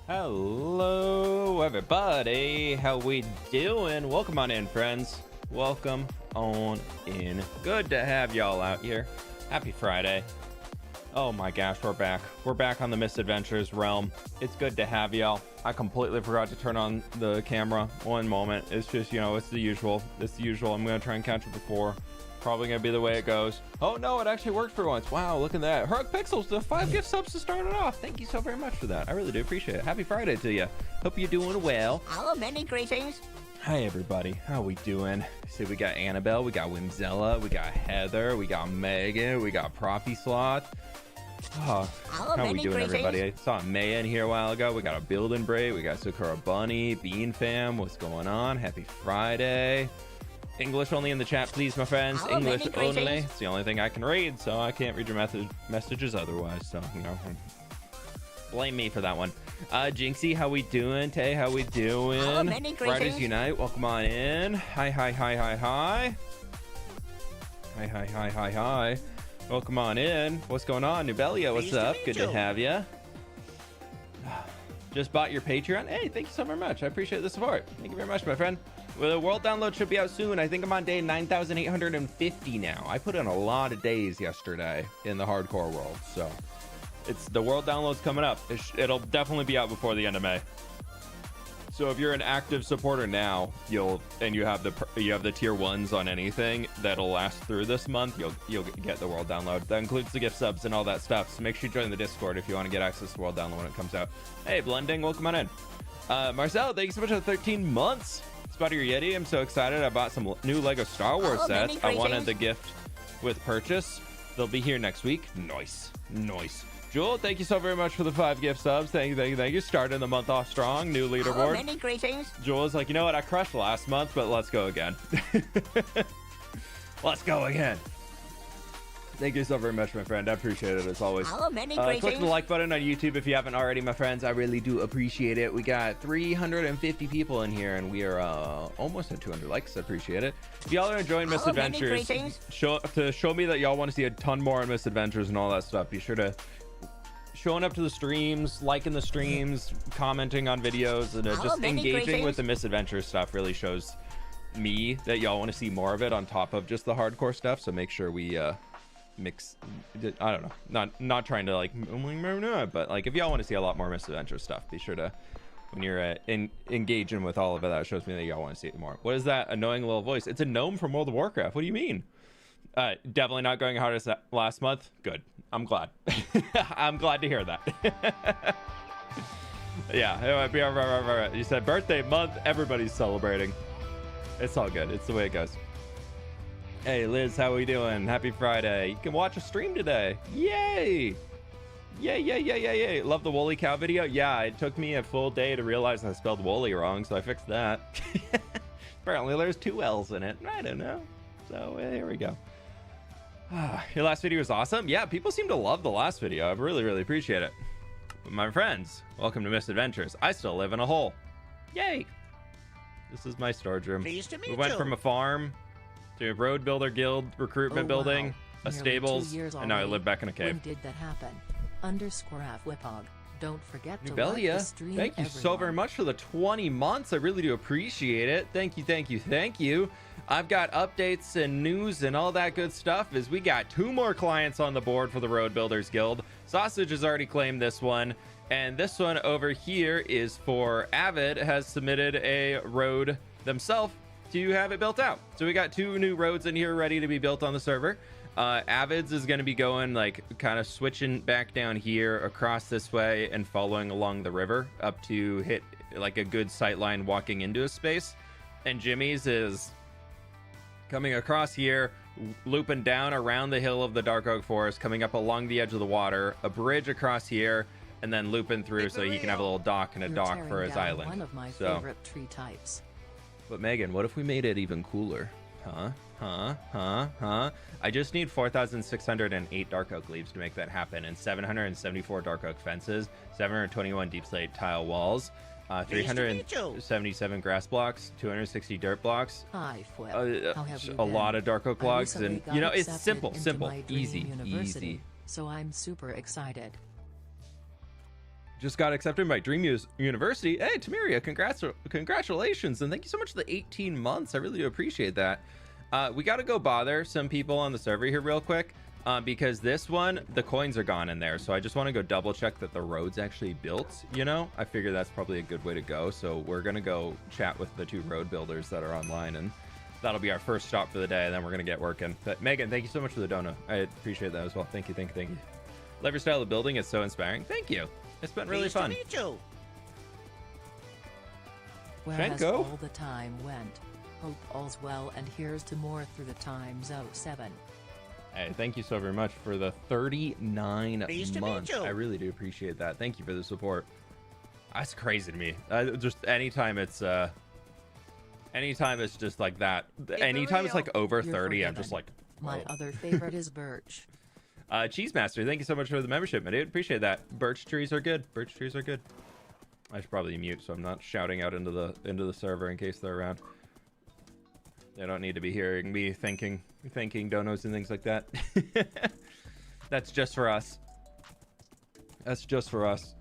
Hello everybody, how we doing? Welcome on in, friends. Welcome on in. Good to have y'all out here. Happy Friday. Oh my gosh, we're back. We're back on the Misadventures realm. It's good to have y'all. I completely forgot to turn on the camera. One moment. It's just, you know, it's the usual. I'm gonna try and catch it before. Probably gonna be the way it goes. Oh no, it actually worked for once. Wow, look at that. Heroic Pixels, the 5 gift subs to start it off. Thank you so very much for that. I really do appreciate it. Happy Friday to you. Hope you're doing well. Hello, many greetings. Hi everybody, how we doing? See, we got Annabelle, we got Whimzilla, we got Heather, we got Megan, we got Profi Sloth. Oh, Hello, how we many doing, greetings. everybody? I saw Maya in here a while ago. We got a Build and Braid, we got Sakura Bunny, Bean Fam. What's going on? Happy Friday. English only in the chat, please, my friends. Hello, English many greetings. only. It's the only thing I can read, so I can't read your messages otherwise. So, you know, blame me for that one. Jinxie, how we doing? Tay, how we doing? Hello, many greetings. Riders Unite, welcome on in. Hi, hi, hi, hi, hi. Hi, hi, hi, hi, hi. Welcome on in. What's going on? Nubelia, what's Pleased to up? meet Good you. to have you. Just bought your Patreon. Hey, thank you so very much. I appreciate the support. Thank you very much, my friend. Well, the world download should be out soon. I think I'm on day 9,850 now. I put in a lot of days yesterday in the hardcore world, so it's the world download's coming up. It'll definitely be out before the end of May. So if you're an active supporter now, you have the tier 1s on anything that'll last through this month, you'll get the world download. That includes the gift subs and all that stuff. So make sure you join the Discord if you want to get access to world download when it comes out. Hey, Blending, welcome on in. Marcel, thank you so much for the 13 months. Spotty your Yeti, I'm so excited. I bought some new Lego Star Wars many sets. I wanted greetings. the gift with purchase. They'll be here next week. Nice. Jewel, thank you so very much for the 5 gift subs. Thank you. Starting the month off strong. New Hello, leaderboard. many greetings. Joel's like, you know what? I crushed last month, but let's go again. Let's go again. Thank you so very much, my friend. I appreciate it as always. Hello, many Click greetings. the like button on YouTube if you haven't already, my friends. I really do appreciate it. We got 350 people in here, and we are almost at 200 likes. I appreciate it. If y'all are enjoying Hello, many Misadventures, greetings. show me that y'all want to see a ton more on Misadventures and all that stuff. Be sure to showing up to the streams, liking the streams, commenting on videos, and Hello, just many engaging with the greetings. Misadventures stuff really shows me that y'all want to see more of it on top of just the hardcore stuff. So make sure we mix. I don't know, not trying to like, but like if y'all want to see a lot more Misadventures stuff, be sure to, when you're engaging with all of it, that shows me that y'all want to see it more. What is that annoying little voice? It's a gnome from World of Warcraft. What do you mean? Definitely not going hard as last month. Good. I'm glad. I'm glad to hear that. Yeah. You said birthday month. Everybody's celebrating. It's all good. It's the way it goes. Hey, Liz, how we doing? Happy Friday. You can watch a stream today. Yay. Yay. Love the Woolly Cow video. Yeah, it took me a full day to realize I spelled Woolly wrong, so I fixed that. Apparently there's 2 L's in it. I don't know. So here we go. Your last video was awesome. Yeah, people seem to love the last video. I really appreciate it. But my friends, welcome to Misadventures. I still live in a hole. Yay. This is my storage room. Pleased to meet We went you. from a farm to a road builder guild recruitment building, a Nearly stables, 2 years and now I already. live back in a When cave. did that happen? _fWhipog. Don't forget to like Nubelia, the stream, thank you so very everyone. much for the 20 months. I really do appreciate it. Thank you. I've got updates and news and all that good stuff as we got 2 more clients on the board for the Road Builders Guild. Sausage has already claimed this one, and this one over here is for Avid, has submitted a road themselves to have it built out. So we got 2 new roads in here ready to be built on the server. Avid's is going to be going like kind of switching back down here across this way and following along the river up to hit like a good sight line walking into a space. And Jimmy's is coming across here, looping down around the hill of the Dark Oak Forest, coming up along the edge of the water, a bridge across here, and then looping through so he can have a little dock and a You're dock tearing for his down island. One of my So, favorite tree types. but Megan, what if we made it even cooler? Huh? I just need 4,608 Dark Oak leaves to make that happen, and 774 Dark Oak fences, 721 deep slate tile walls, Pleased to meet you. 377 grass blocks, 260 dirt blocks, Hi, Fwip. How have you a been? lot of Dark Oak I logs, recently and got you know, it's accepted into simple, my dream easy. university, so I'm super excited. Just got accepted by University. Hey, Tamiria, congratulations, and thank you so much for the 18 months. I really do appreciate that. We got to go bother some people on the server here real quick, because this one, the coins are gone in there. So I just want to go double check that the road's actually built, you know? I figure that's probably a good way to go. So we're going to go chat with the 2 road builders that are online, and that'll be our first stop for the day, and then we're going to get working. But Megan, thank you so much for the donut. I appreciate that as well. Thank you, thank you, thank you. Love your style of building. It's so inspiring. Thank you. It's been really fun. Pleased to meet you. Where has all the time went? Hope all's well, and here's to more through the times 07. Hey, thank you so very much for the 39 Pleased to meet months. you. I really do appreciate that. Thank you for the support. That's crazy to me. Just anytime it's just like that. Anytime it's like over You're 30, I'm forgiven. just like, My oh. other favorite is Birch. Cheese Master, thank you so much for the membership, my dude. Appreciate that. Birch trees are good. Birch trees are good. I should probably mute so I'm not shouting out into the server in case they're around. They don't need to be hearing me thanking donos and things like that. That's just for us. That's just for us.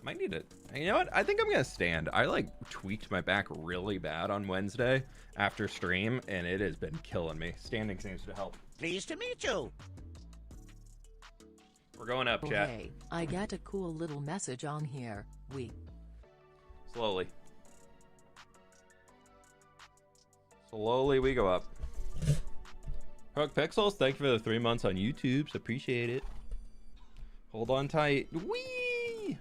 Might need it. You know what? I think I'm gonna stand. I like tweaked my back really bad on Wednesday after stream, and it has been killing me. Standing seems to help. Pleased to meet you. We're going up, Oh, chat. hey, I got a cool little message on here. Slowly we go up. Hook Pixels, thank you for the 3 months on YouTube. Appreciate it. Hold on tight. Whee!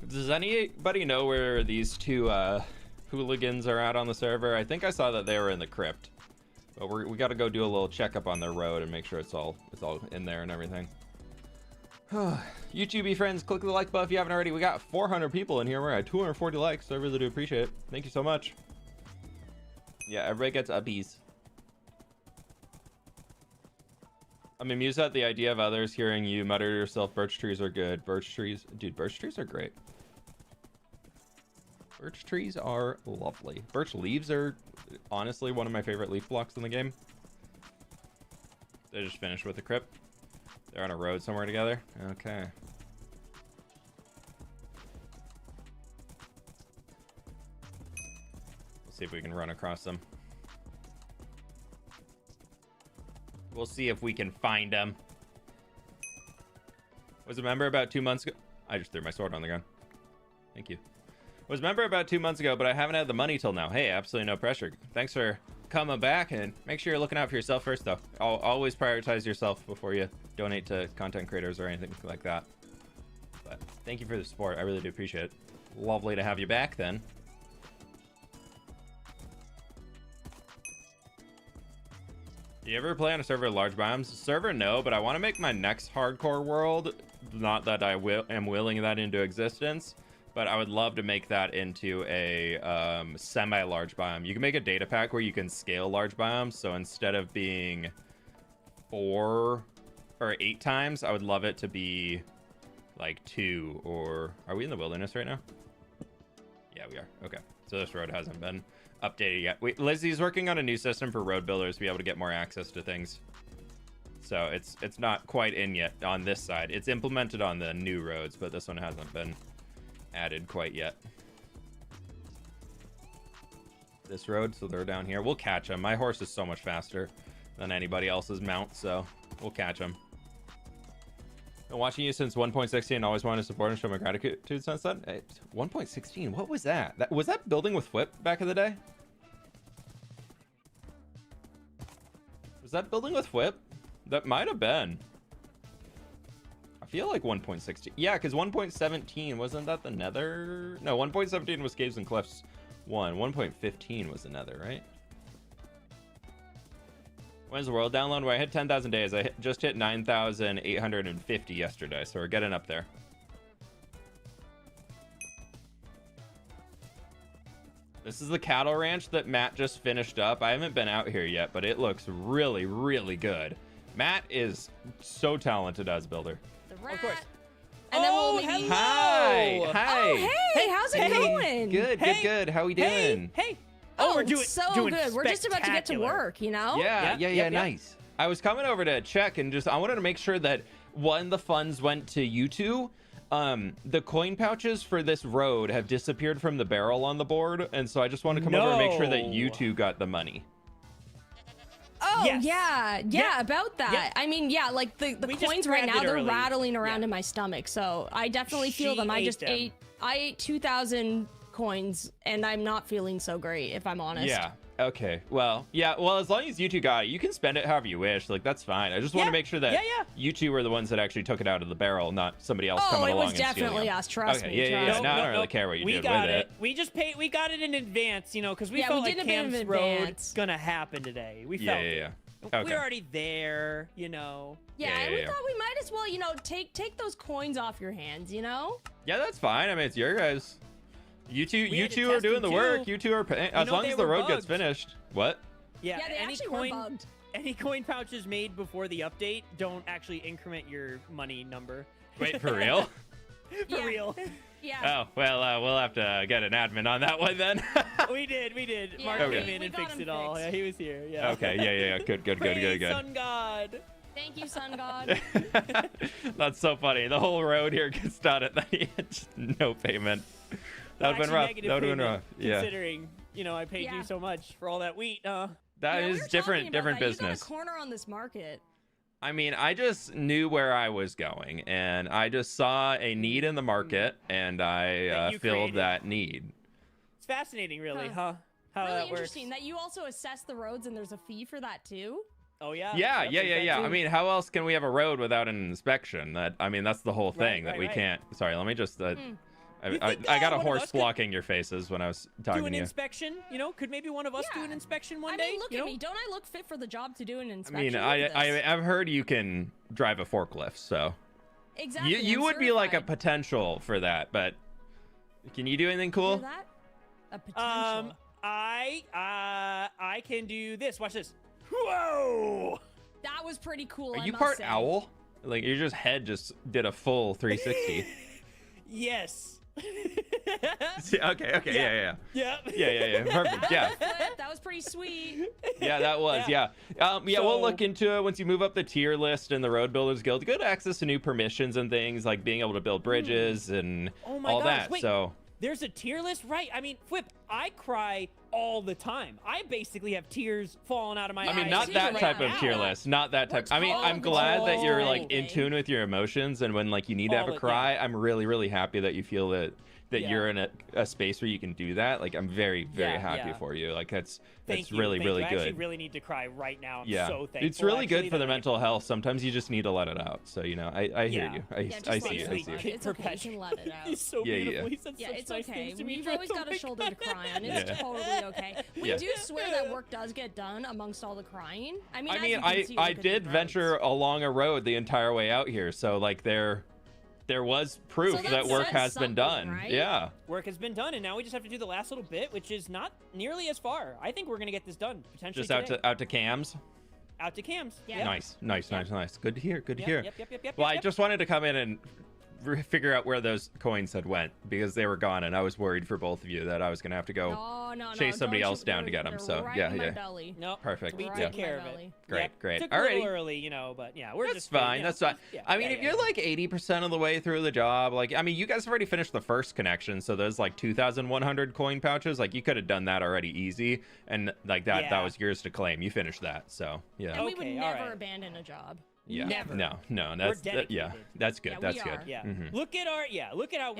Does anybody know where these 2 hooligans are at on the server? I think I saw that they were in the crypt, but we got to go do a little checkup on their road and make sure it's all in there and everything. YouTube friends, click the like button if you haven't already. We got 400 people in here. We're at 240 likes, so I really do appreciate it. Thank you so much. Yeah, everybody gets uppies. I'm amused at the idea of others hearing you mutter to yourself, birch trees are good. Birch trees, dude, birch trees are great. Birch trees are lovely. Birch leaves are honestly one of my favorite leaf blocks in the game. They just finished with the crypt. They're on a road somewhere together. Okay. Let's see if we can run across them. We'll see if we can find them. Was a member about 2 months ago. I just threw my sword on the ground. Thank you. Was a member about 2 months ago, but I haven't had the money till now. Hey, absolutely no pressure. Thanks for coming back, and make sure you're looking out for yourself first, though. Always prioritize yourself before you donate to content creators or anything like that. But thank you for the support. I really do appreciate it. Lovely to have you back, then. Do you ever play on a server with large biomes? Server, no, but I want to make my next hardcore world. Not that I am willing that into existence, but I would love to make that into a semi-large biome. You can make a data pack where you can scale large biomes. So instead of being 4 or 8 times, I would love it to be like 2 or... Are we in the wilderness right now? Yeah, we are. Okay. So this road hasn't been updated yet. Wait, Lizzie's working on a new system for road builders to be able to get more access to things. So it's not quite in yet on this side. It's implemented on the new roads, but this one hasn't been added quite yet. This road, so they're down here. We'll catch them. My horse is so much faster than anybody else's mount, so we'll catch them. Been watching you since 1.16. Always wanted to support and show my gratitude since then. Hey, 1.16. What was that? Was that building with fWhip back in the day? Was that building with fWhip? That might have been. I feel like 1.16. Yeah, because 1.17 wasn't that the Nether? No, 1.17 was Caves and Cliffs 1. 1.15 was the Nether, right? When's the world download? Where I hit 10,000 days. I just hit 9,850 yesterday, so we're getting up there. This is the cattle ranch that Matt just finished up. I haven't been out here yet, but it looks really, really good. Matt is so talented as a builder. The rat. Of course. And then we'll maybe... Hi. Hi. Oh, hey, how's it going? Good, good, good. How we doing? Hey. Oh, we're doing so doing good. We're just about to get to spectacular. work, you know? Yeah, Yep. nice. I was coming over to check and I wanted to make sure that one, the funds went to you two, The coin pouches for this road have disappeared from the barrel on the board, and so I just want to come over and make sure that you two got the money. Oh, Yes. yeah, about that. Yeah. I mean, yeah, like the We just coins right grabbed now, it they're early. rattling around Yeah. in my stomach, so I definitely feel She them. I ate just them. ate 2,000 coins, and I'm not feeling so great, if I'm honest. Yeah. Okay. Well, yeah. Well, as long as you two got it, you can spend it however you wish. Like, that's fine. I just want Yeah. to make sure that Yeah, yeah. you two were the ones that actually took it out of the barrel, not somebody else Oh, coming it along was and stealing definitely them. us. Trust Okay, me. yeah, yeah, trust yeah. me. No, I don't really care what you we did got with it. We just paid. We got it in advance, you know, because we Yeah, felt we like did a bit of Cam's road advance. gonna happen today. We Yeah, felt yeah, it. yeah. We're Okay. already there, you know. Yeah, Yeah, and yeah, we yeah. thought we might as well, take those coins off your hands, you know? Yeah, that's fine. I mean, it's your guys. You two, We you had to two are test doing them the work. too. You two are paying. As know long they as the were road gets bugged. finished. What? Yeah, Yeah, they any actually coin, were bugged. any coin pouches made before the update don't actually increment your money number. Wait, for real? For Yeah. real. Yeah. Oh, well, we'll have to get an admin on that one then. We did. Yeah, Mark Okay. came in we and got fixed him it all. fixed. Yeah, he was here. Yeah. Okay, yeah. Good. Praise Sun God. Thank you, Sun God. That's so funny. The whole road here gets done at the end. Just no payment. That would have been Actually, rough. negative That would have been payment, rough. Yeah. Considering, I paid Yeah. you so much for all that wheat. That Yeah, we is were different talking about that. business. You got a corner on this market. I mean, I just knew where I was going, and I just saw a need in the market, and That I you filled created. that need. It's fascinating, really, Huh. How Really that works. interesting that you also assess the roads and there's a fee for that too. Oh yeah. Yeah. Yep, there's that I too. mean, how else can we have a road without an inspection? That's the whole thing, that right, we right. can't. Sorry, let me just. You I think, got a one of horse us could blocking your faces when I was talking do an to you. inspection. Could maybe one of us do Yeah. an inspection one I day? mean, look at me. Don't I look fit for the job to do an I inspection? mean, Look at this. I've heard you can drive a forklift, so exactly. you I'm would be like a certified. potential for that. But can you do anything cool? Hear that? A potential. I can do this. Watch this. Whoa! That was pretty cool. Are I you must part say. owl? Like your head just did a full 360. Yes. Okay, yeah. Yep. Yeah, perfect. Yeah. Flip, that was pretty sweet. Yeah, that was, yeah. We'll So- look into it once you move up the tier list in the Road Builders Guild. Good access to new permissions and things like being able to build bridges and Oh my all gosh, that. wait. So There's a tier list, right? I mean, fWhip, I cry all the time. I basically have tears falling out of my eyes. I mean, I not see that right type of now. tier list. Not that type. I mean, all I'm the glad that you're like in time. tune with your emotions, and when like you need to have All a the- cry, I'm really, really happy that you feel that Yeah. you're in a space where you can do that. Like, I'm very, very Yeah, happy yeah. for you. Like, that's Thank you, really, thank really you. I actually good. really need to cry right now. I'm Yeah, so thankful. it's really actually, good for the that I- mental health. Sometimes you just need to let it out. So I hear Yeah. you. Yeah, I just see let you. it I out. see you. It's okay. You Perpetual. can let it out. He's so Yeah, beautiful. yeah. He said Yeah, such it's nice okay. things to me. We've always got a shoulder to cry on. It's Yeah. totally okay. We Yeah. do swear that work does get done amongst all the crying. I mean, I as mean, you can I see, look at did these venture roads. along a road the entire way out here, so like there was proof So that that work says has been something, done. right? Yeah. Work has been done, and now we just have to do the last little bit, which is not nearly as far. I think we're gonna get this done potentially Just out today. to cams. Out to Cam's. Yeah. Yep. Nice. Good to hear. Good to Yep, hear. Yep. Well, I just wanted to come in and figure out where those coins had went because they were gone, and I was worried for both of you that I was gonna have to go. No, chase somebody don't else you- down to they're- get 'em, they're so, right yeah, in my yeah. belly. No, Perfect, We Right yeah. took care of it. Great, Yep. great. Took a Alrighty. little early, but yeah, we're That's just fine. That's fine. Yeah, I mean, yeah, if you're like 80% of the way through the job, like, I mean, you guys have already finished the first connection, so there's like 2,100 coin pouches. Like, you could have done that already easy, and like that Yeah. was yours to claim. You finished that, so yeah. And we would Okay, never alright. abandon a job. Yeah. Never. No, We're that's dedicated. yeah. That's good. Yeah, we that's good. are. yeah. Mhm. Look at how we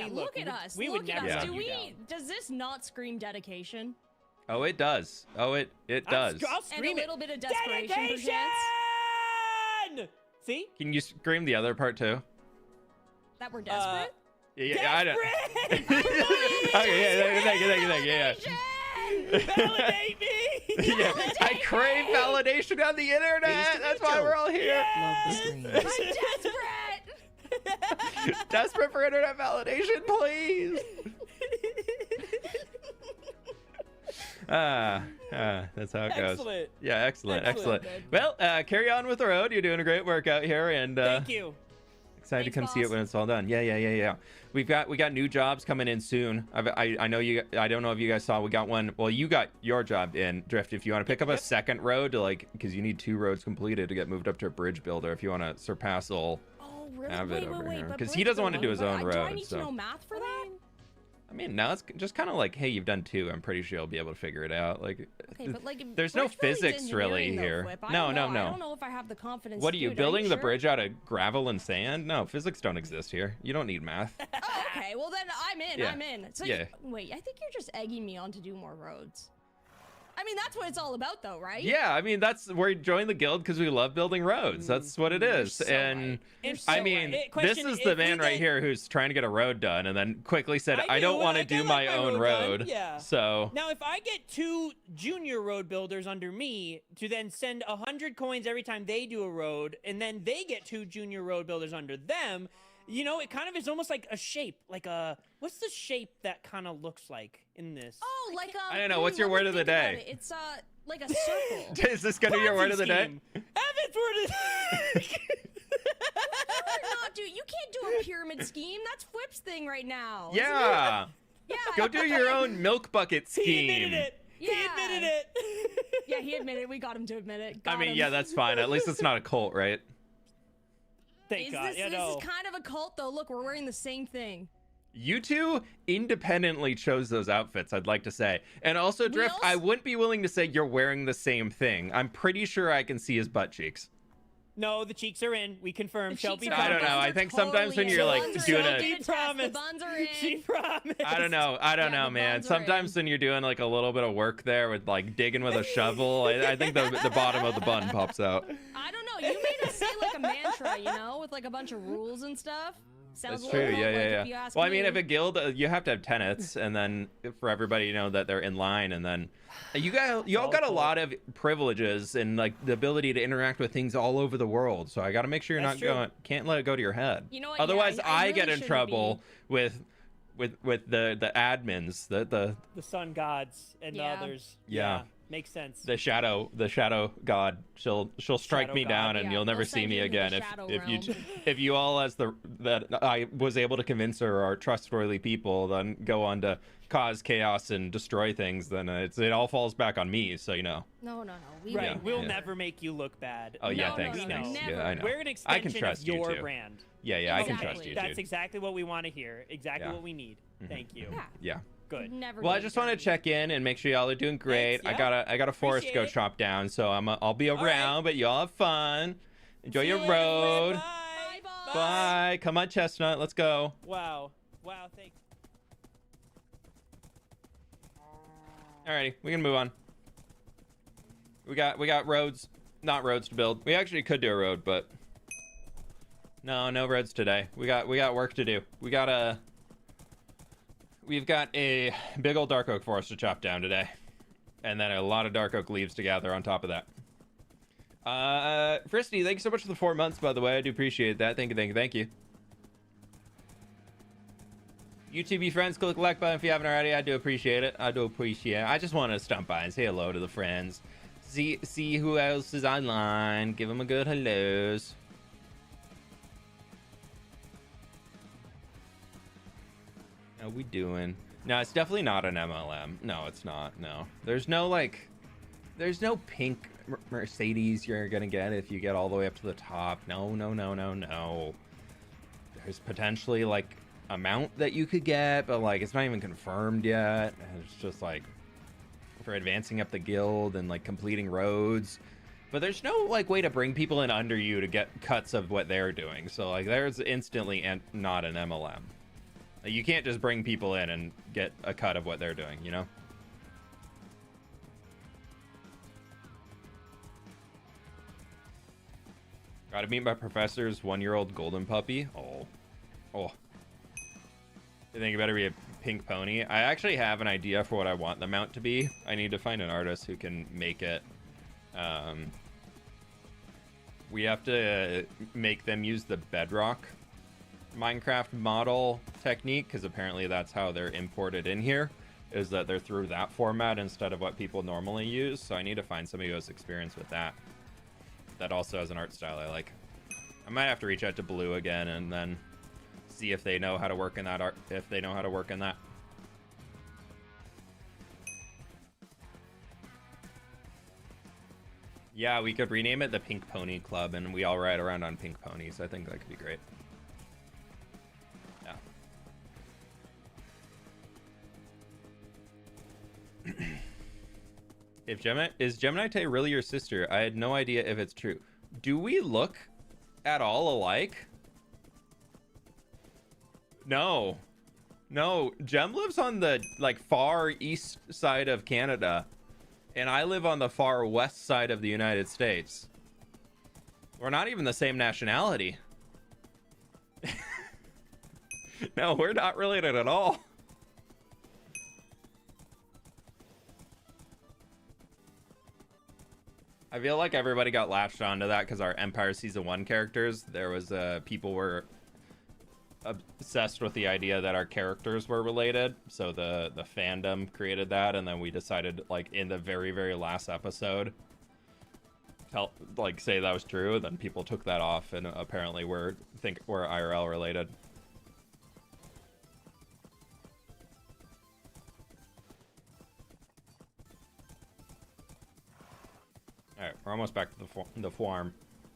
Yeah, look. look at us. We look would at never us. Yeah. let Do you we? down. Does this not scream dedication? Oh, it does. Oh, it does. I'll And a scream little it. bit of desperation, perchance? Dedication! See? Can you scream the other part too? That we're desperate? Yeah, I don't. Desperate! Okay, yeah, thank you, yeah. Validate me! Yeah, I crave validation on the internet. That's why we're all here. Love the screen. I'm desperate! Desperate for internet validation, please. That's how it goes. Excellent. Yeah, excellent. Excellent. Well, carry on with the road. You're doing a great work out here, and Thank you. excited to Thanks, come see it boss. when it's all done. Yeah. We got new jobs coming in soon. I know you. I don't know if you guys saw. We got one. Well, you got your job in Drift. If you want to pick up a second road to because you need 2 roads completed to get moved up to a bridge builder. If you want to surpass all Oh, really? have it over here. but 'Cause he bridge doesn't wanna do his building, own but I road, need so- to know math for that? I mean, now it's just kind of like, hey, you've done 2. I'm pretty sure you'll be able to figure it out. Like, Okay, but like there's no bridge building's physics really engineering, here. though, Fwhip. I No, don't no, know. no. I don't know if I have the confidence. What to are you do it. building the sure? bridge out of gravel and sand? No, physics don't exist here. You don't need math. Oh, okay. Well, then I'm in. Yeah. I'm in. So Yeah. wait, I think you're just egging me on to do more roads. I mean, that's what it's all about, though, right? Yeah, I mean, we're joining the guild because we love building roads. That's what it is. so and right. You're And so I right. mean, this Question, is if the we man right get- here who's trying to get a road done and then quickly said, I don't do, want to I do like my my own road done, road. yeah. So, Now, if I get 2 junior road builders under me to then send 100 coins every time they do a road, and then they get 2 junior road builders under them, you know, it kind of is almost like a shape, like a, what's the shape that kind of looks like in this? Oh, like I don't know. What's your word of the day? It's like a circle. is this going to be your word of the day? Scheme. Evan's word of the No, dude, you can't do a pyramid scheme. That's Fwhip's thing right now. isn't it? Yeah. Yeah. Go do your own milk bucket He scheme. admitted it. He Yeah. admitted it. Yeah, he admitted it. We got him to admit it. I Got mean, him. yeah, that's fine. At least it's not a cult, right? Thank God. This Yeah, no. is kind of a cult, though. Look, we're wearing the same thing. You two independently chose those outfits, I'd like to say. And also, Drift, also- I wouldn't be willing to say you're wearing the same thing. I'm pretty sure I can see his butt cheeks. No, the cheeks are in. We confirm. The Shelby cheeks are I don't in. know. promised. I think sometimes when you're like Buns are doing in. a, Did a test. promised. The buns are in. She promised. I don't know. I don't Yeah, know, the man. buns are Sometimes in. when you're doing like a little bit of work there with like digging with a shovel, I think the bottom of the bun pops out. I don't know. You made us say like a mantra, you know, with like a bunch of rules and stuff. Sounds That's a little true. Yeah, like, yeah, if you yeah. ask Well, I mean, me. if a guild, you have to have tenants, and then for everybody to know that they're in line, and then you all got a lot of privileges and like the ability to interact with things all over the world. So I got to make sure you're That's not true. going. Can't let it go to your head. You know what? Yeah, Otherwise, I I get really in shouldn't trouble with the admins, the The sun gods and Yeah. the others. Yeah. Makes sense. the shadow god. She'll strike Shadow me god. down, and Yeah, you'll never they'll see send me you into the again shadow if you realm. if you all that I was able to convince her are trustworthy people, then go on to cause chaos and destroy things, then it all falls back on me. So you know. No. We Right. Yeah, We'll yeah. never make you look bad. Oh yeah, No, thanks, no, thanks. never. Yeah, I know. We're an I can extension trust of you your too. brand. Yeah, I can Exactly. trust you That's too. exactly what we want to hear. Exactly Yeah. what we need. Thank you. Yeah. Yeah. Good. Never. Well, I do just it want to dirty. check in and make sure y'all are doing great. Thanks, I got a forest to go Appreciate it. chop down, so I'll be around, right. but y'all have fun. Enjoy See your you later, road. Bye. Bye, boss. Bye. Come on, Chestnut. Let's go. Wow. Wow. Thanks. Alrighty, we can move on. We got roads, not roads to build. We actually could do a road, but no roads today. We got work to do. We've got a big old dark oak forest to chop down today, and then a lot of dark oak leaves to gather on top of that. Fristy, thank you so much for the 4 months, by the way. I do appreciate that. Thank you. YouTube friends, click the like button if you haven't already. I do appreciate it. I just want to stop by and say hello to the friends. See who else is online. Give them a good hellos. How we doing? No, it's definitely not an MLM. No, it's not. No. There's no pink Mercedes you're going to get if you get all the way up to the top. No. There's potentially like a mount that you could get, but like it's not even confirmed yet. It's just like for advancing up the guild and like completing roads. But there's no like way to bring people in under you to get cuts of what they're doing. So like there's instantly not an MLM. Like, you can't just bring people in and get a cut of what they're doing, you know? Gotta meet my professor's 1-year-old golden puppy. Oh. I think it better be a pink pony. I actually have an idea for what I want the mount to be. I need to find an artist who can make it. We have to make them use the Bedrock Minecraft model technique, because apparently that's how they're imported in here, is that they're through that format instead of what people normally use. So I need to find somebody who has experience with that. That also has an art style I like. I might have to reach out to Blue again and then see if they know how to work in that art. If they know how to work in that. Yeah, we could rename it the Pink Pony Club, and we all ride around on pink ponies. I think that could be great. If Gemini is Gemini Tay really your sister? I had no idea if it's true. Do we look at all alike? No. No, Gem lives on the like far east side of Canada, and I live on the far west side of the United States. We're not even the same nationality. No, we're not related at all. I feel like everybody got latched onto that because our Empire Season 1 characters, there was people were obsessed with the idea that our characters were related. So the fandom created that, and then we decided, like, in the very, very last episode, say that was true, and then people took that off, and apparently we're IRL related. All right, we're almost back to the farm.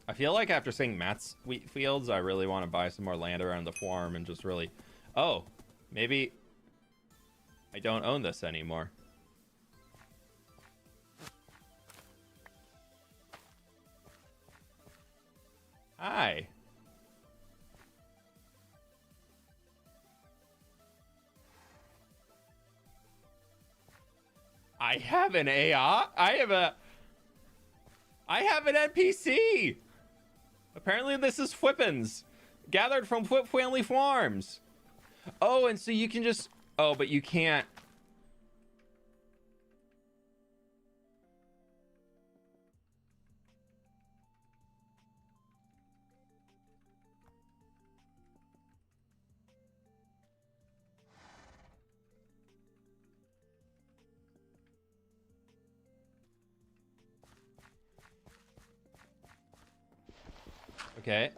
I feel like after seeing Matt's wheat fields, I really want to buy some more land around the farm and just really... Oh, maybe I don't own this anymore. Hi. I have an AI. I have an NPC. Apparently this is fWhippins, gathered from fWhip family farms. Oh, and so you can just... Oh, but you can't... Okay.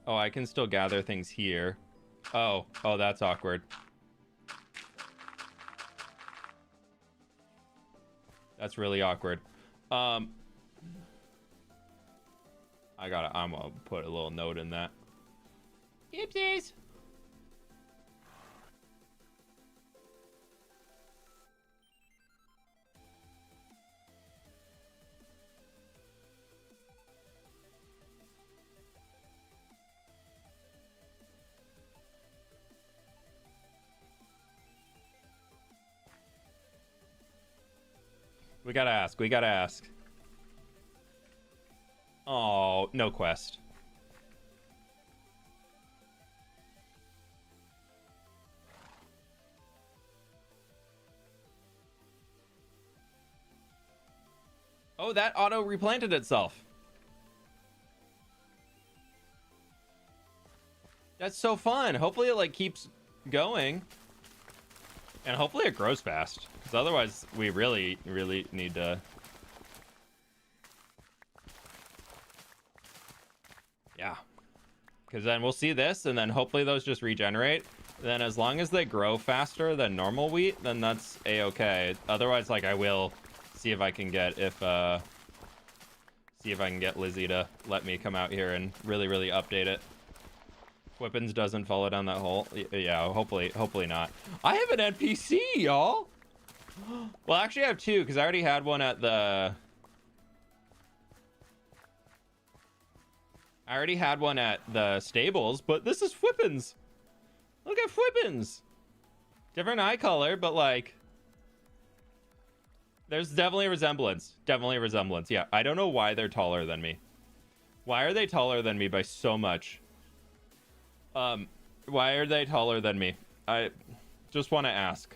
Oh, I can still gather things here. Oh, that's awkward. That's really awkward. I'm gonna put a little note in that. Oopsies. We gotta ask. Oh, no quest. Oh, that auto replanted itself. That's so fun. Hopefully it like keeps going. And hopefully it grows fast. Because otherwise we really, really need to... Yeah. Because then we'll see this, and then hopefully those just regenerate. Then as long as they grow faster than normal wheat, then that's a-okay. Otherwise, like, I will see if I can get Lizzie to let me come out here and really, really update it. Fwippins doesn't follow down that hole. Yeah, hopefully not. I have an NPC, y'all. Well, actually I have two, because I already had one at the... I already had one at the stables, but this is Fwippins. Look at Fwippins. Different eye color, but like... There's definitely a resemblance. Definitely a resemblance. Yeah, I don't know why they're taller than me. Why are they taller than me by so much? Why are they taller than me? I just want to ask.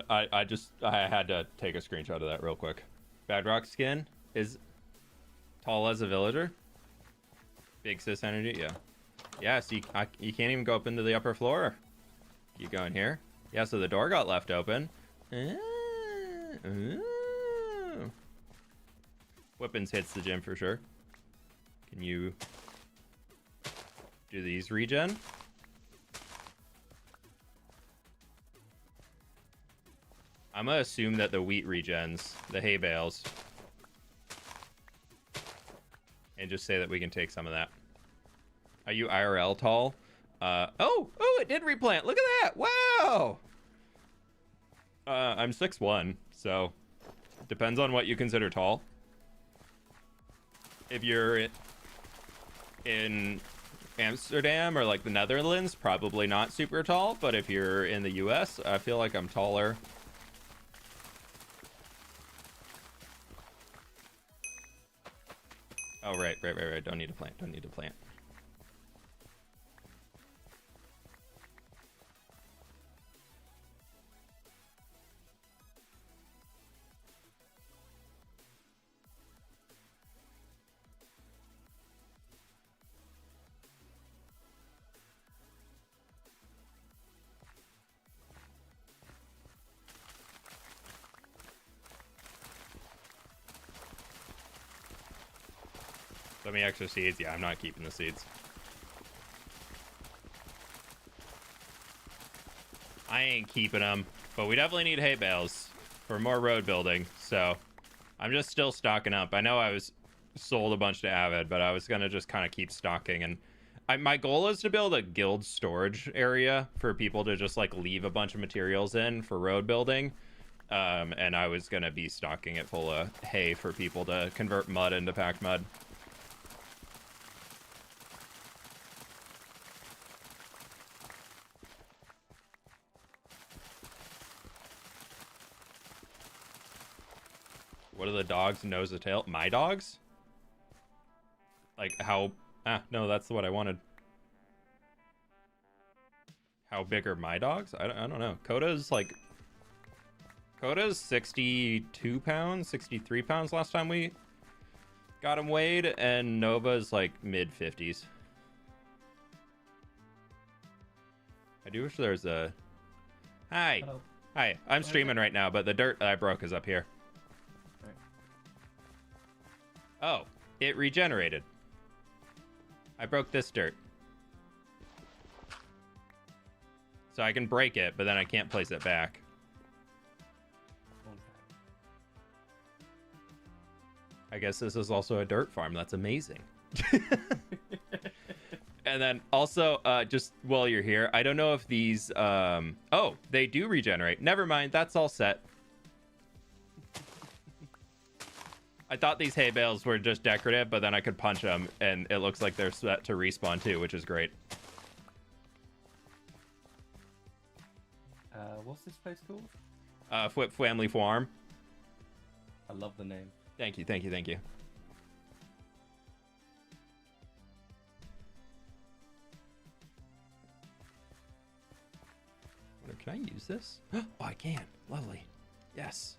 I had to take a screenshot of that real quick. Badrock skin is tall as a villager. Big sis energy, yeah. Yeah, so you can't even go up into the upper floor. Keep going here. Yeah, so the door got left open. Fwippins hits the gym for sure. Can you do these regen? I'm gonna assume that the wheat regens, the hay bales, and just say that we can take some of that. Are you IRL tall? Oh, it did replant. Look at that. Wow. I'm 6'1", so depends on what you consider tall. If you're in Amsterdam or like the Netherlands, probably not super tall, but if you're in the US, I feel like I'm taller. Oh, right. Don't need to plant. So many extra seeds. Yeah, I'm not keeping the seeds. I ain't keeping them, but we definitely need hay bales for more road building. So I'm just still stocking up. I know I was sold a bunch to Avid, but I was going to just kind of keep stocking. And my goal is to build a guild storage area for people to just like leave a bunch of materials in for road building. And I was going to be stocking it full of hay for people to convert mud into packed mud. What are the dogs nose to tail? My dogs? Like how... no, that's what I wanted. How big are my dogs? I don't know. Coda's 62 pounds, 63 pounds last time we got him weighed, and Nova's like mid-50s. I do wish there's a... Hi. Hello. Hi. I'm streaming right now, but the dirt that I broke is up here. Oh, it regenerated. I broke this dirt. So I can break it, but then I can't place it back. I guess this is also a dirt farm. That's amazing. And then also, just while you're here, I don't know if these... oh, they do regenerate. Never mind. That's all set. I thought these hay bales were just decorative, but then I could punch them, and it looks like they're set to respawn too, which is great. What's this place called? fWhip Family Farm. I love the name. Thank you. Can I use this? Oh, I can. Lovely. Yes.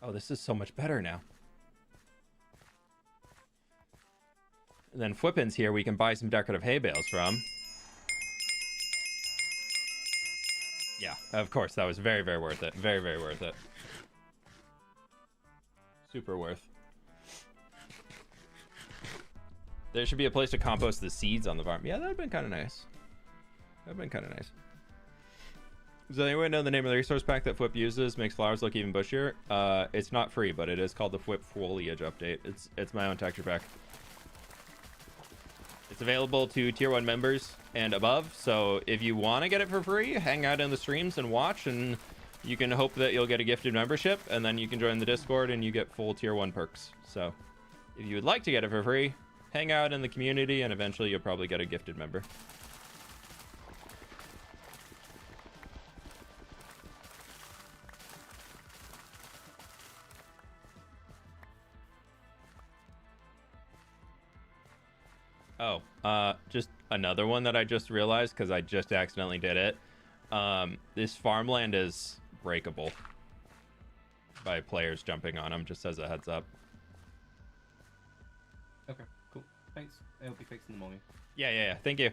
Oh, this is so much better now. And then fWhipin's here. We can buy some decorative hay bales from. Yeah, of course. That was very, very worth it. Very, very worth it. Super worth. There should be a place to compost the seeds on the farm. Yeah, that would have been kind of nice. Does anyone know the name of the resource pack that fWhip uses? Makes flowers look even bushier. It's not free, but it is called the fWhip Foliage Update. It's my own texture pack. It's available to tier 1 members and above. So if you want to get it for free, hang out in the streams and watch, and you can hope that you'll get a gifted membership, and then you can join the Discord and you get full tier 1 perks. So if you would like to get it for free, hang out in the community, and eventually you'll probably get a gifted member. Oh, just another one that I just realized because I just accidentally did it. This farmland is breakable by players jumping on them, just as a heads up. Okay, cool. Thanks. It'll be fixed in the morning. Yeah. Thank you.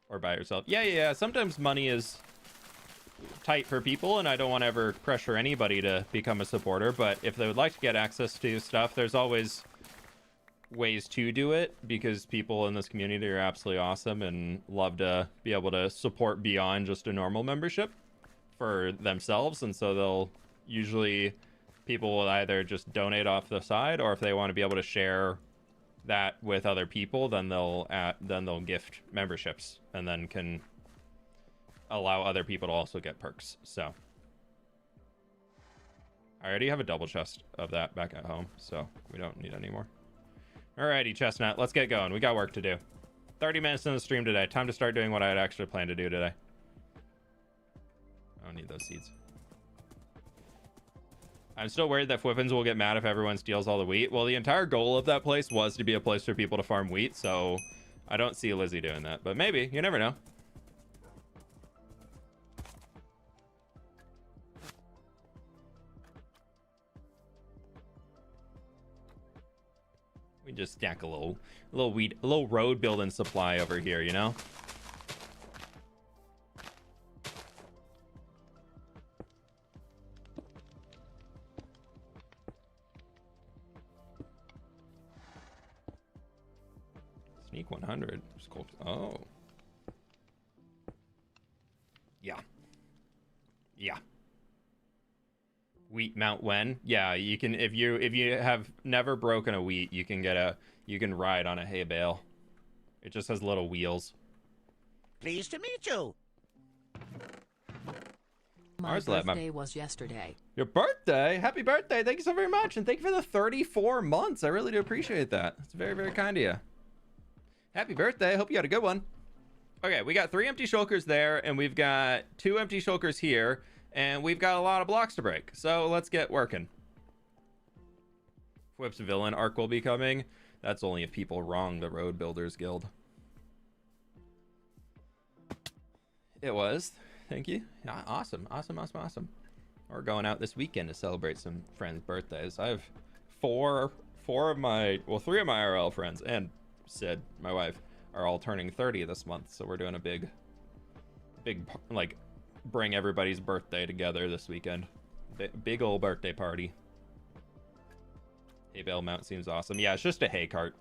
Or by yourself. Yeah. Sometimes money is tight for people, and I don't want to ever pressure anybody to become a supporter, but if they would like to get access to stuff, there's always ways to do it, because people in this community are absolutely awesome and love to be able to support beyond just a normal membership for themselves. And so they'll usually, people will either just donate off the side, or if they want to be able to share that with other people, then they'll gift memberships, and then can allow other people to also get perks. So I already have a double chest of that back at home, so we don't need any more. Alrighty, Chestnut, let's get going. We got work to do. 30 minutes in the stream today. Time to start doing what I had actually planned to do today. I don't need those seeds. I'm still worried that fWhippins will get mad if everyone steals all the wheat. Well, the entire goal of that place was to be a place for people to farm wheat, so I don't see Lizzie doing that. But maybe. You never know. We just stack a little road building supply over here, you know? Sneak 100. Oh. Yeah. Yeah. Wheat mount when? Yeah, you can, if you have never broken a wheat, you can ride on a hay bale. It just has little wheels. Pleased to meet you. My birthday was yesterday. Your birthday? Happy birthday. Thank you so very much. And thank you for the 34 months. I really do appreciate that. It's very, very kind of you. Happy birthday. I hope you had a good one. Okay, we got 3 empty shulkers there, and we've got 2 empty shulkers here, and we've got a lot of blocks to break. So let's get working. fWhip's villain arc will be coming. That's only if people wrong the Road Builders Guild. It was. Thank you. Yeah, awesome. We're going out this weekend to celebrate some friends' birthdays. I have 3 of my IRL friends and Sid, my wife, are all turning 30 this month. So we're doing a big, like, bring everybody's birthday together this weekend. Big old birthday party. Hay bale mount seems awesome. Yeah, it's just a hay cart.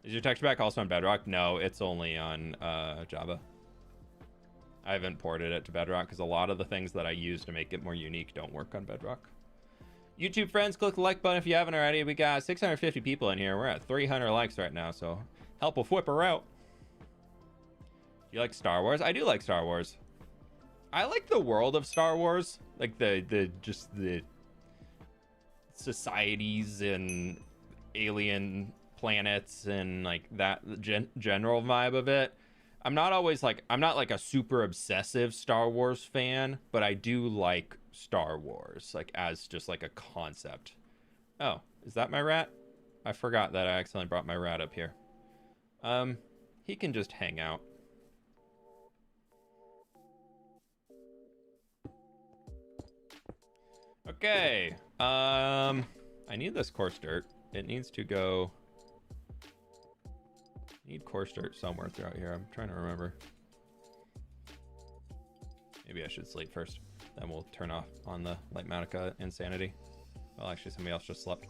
Is your texture pack also on Bedrock? No, it's only on Java. I haven't ported it to Bedrock because a lot of the things that I use to make it more unique don't work on Bedrock. YouTube friends, click the like button if you haven't already. We got 650 people in here. We're at 300 likes right now, so help a fWhipper out. You like Star Wars? I do like Star Wars. I like the world of Star Wars, like the societies and alien planets and like that general vibe of it. I'm not like a super obsessive Star Wars fan, but I do like Star Wars, like as just like a concept. Oh, is that my rat? I forgot that I accidentally brought my rat up here. He can just hang out. Okay. I need this coarse dirt. It needs to go. Need coarse dirt somewhere throughout here. I'm trying to remember. Maybe I should sleep first. Then we'll turn off on the Lightmatica insanity. Well, actually, somebody else just slept.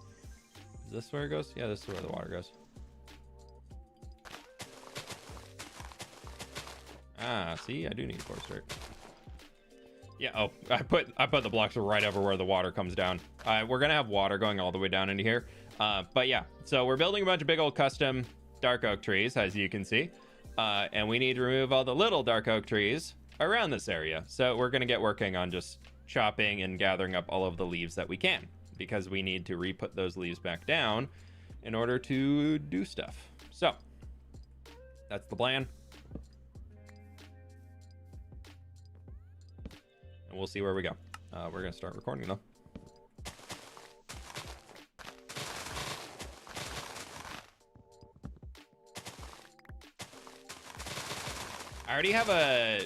Is this where it goes? Yeah, this is where the water goes. Ah, see, I do need coarse dirt. Yeah, oh, I put the blocks right over where the water comes down. We're gonna have water going all the way down into here. But yeah, so we're building a bunch of big old custom dark oak trees, as you can see. And we need to remove all the little dark oak trees around this area. So we're gonna get working on just chopping and gathering up all of the leaves that we can, because we need to re-put those leaves back down in order to do stuff. So that's the plan. And we'll see where we go. We're gonna start recording though. I already have a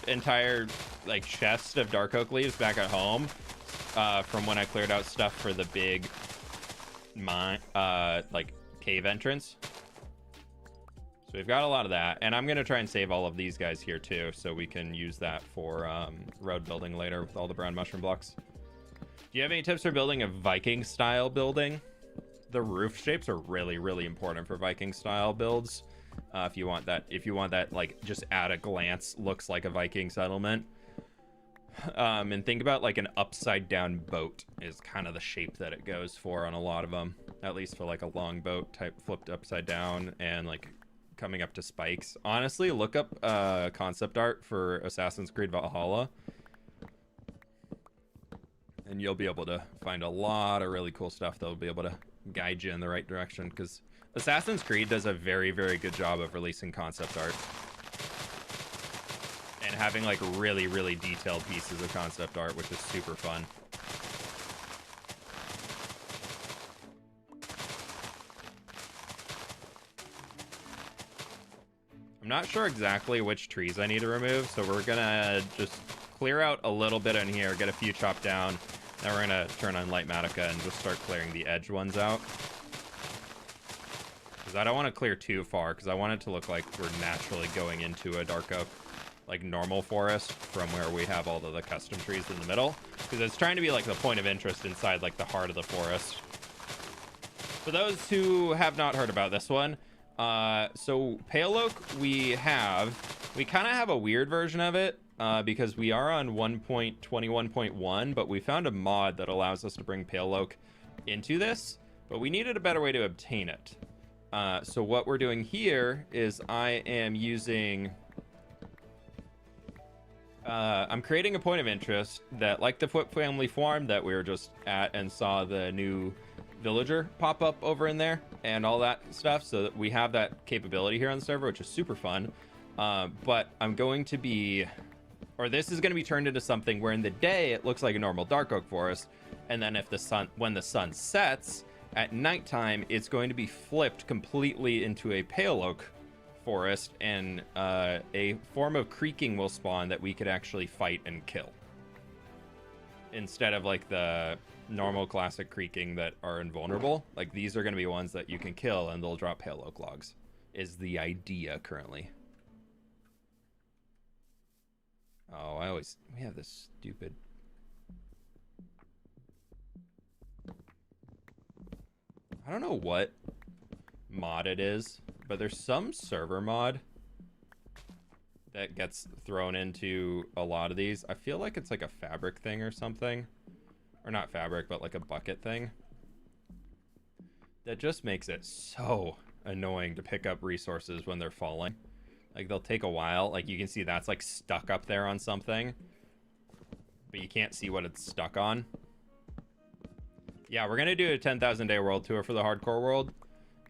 entire like chest of dark oak leaves back at home from when I cleared out stuff for the big mine, like cave entrance. So we've got a lot of that, and I'm gonna try and save all of these guys here too, so we can use that for road building later with all the brown mushroom blocks. Do you have any tips for building a Viking style building? The roof shapes are really, really important for Viking style builds. If you want that like just at a glance looks like a Viking settlement. And think about like an upside down boat is kind of the shape that it goes for on a lot of them, at least for like a long boat type flipped upside down and like coming up to spikes. Honestly, look up concept art for Assassin's Creed Valhalla, and you'll be able to find a lot of really cool stuff that'll be able to guide you in the right direction, because Assassin's Creed does a very, very good job of releasing concept art and having like really, really detailed pieces of concept art, which is super fun. I'm not sure exactly which trees I need to remove, so we're gonna just clear out a little bit in here, get a few chopped down. Then we're gonna turn on Light Matica and just start clearing the edge ones out. Because I don't want to clear too far, because I want it to look like we're naturally going into a dark oak, like normal forest, from where we have all of the custom trees in the middle. Because it's trying to be like the point of interest inside like the heart of the forest. For those who have not heard about this one, so Pale Oak, we kind of have a weird version of it, because we are on 1.21.1, but we found a mod that allows us to bring Pale Oak into this, but we needed a better way to obtain it. So what we're doing here is I am using, I'm creating a point of interest that, like the fWhip family farm that we were just at and saw the new villager pop up over in there and all that stuff, so that we have that capability here on the server, which is super fun. But I'm going to be, or this is going to be turned into something where in the day it looks like a normal dark oak forest, and then when the sun sets at nighttime, it's going to be flipped completely into a pale oak forest, and a form of creaking will spawn that we could actually fight and kill, instead of like the normal classic creaking that are invulnerable. Like, these are going to be ones that you can kill and they'll drop pale oak logs, is the idea currently. Oh, we have this stupid, I don't know what mod it is, but there's some server mod that gets thrown into a lot of these. I feel like it's like a fabric thing or something, or not fabric, but like a bucket thing, that just makes it so annoying to pick up resources when they're falling. Like, they'll take a while. Like, you can see that's like stuck up there on something, but you can't see what it's stuck on. Yeah, we're gonna do a 10,000 day world tour for the hardcore world,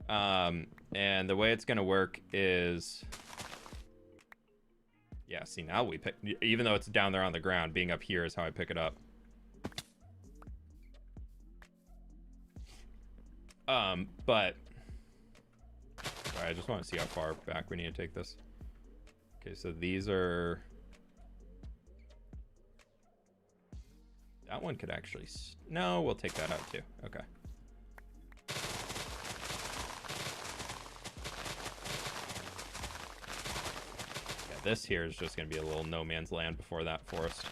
and the way it's gonna work is, yeah, see, now we pick, even though it's down there on the ground, being up here is how I pick it up. But sorry, I just want to see how far back we need to take this. Okay, so these are, that one could actually, no, we'll take that out too. Okay. Yeah, this here is just going to be a little no man's land before that forest.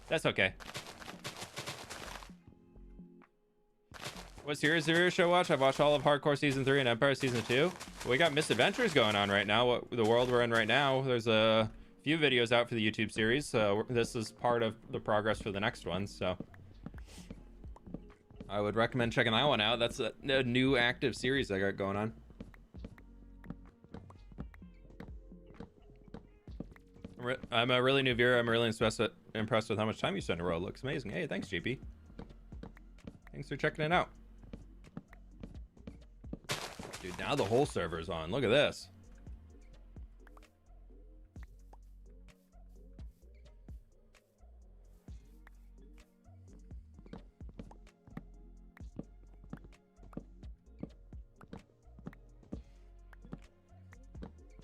That's okay. What series of your show watch? I've watched all of Hardcore Season 3 and Empire Season 2. We got Misadventures going on right now. The world we're in right now. There's a few videos out for the YouTube series. So this is part of the progress for the next one. So I would recommend checking that one out. That's a new active series I got going on. I'm a really new viewer. I'm really impressed with how much time you spend in a row. It looks amazing. Hey, thanks, GP. Thanks for checking it out. Dude, now the whole server's on. Look at this.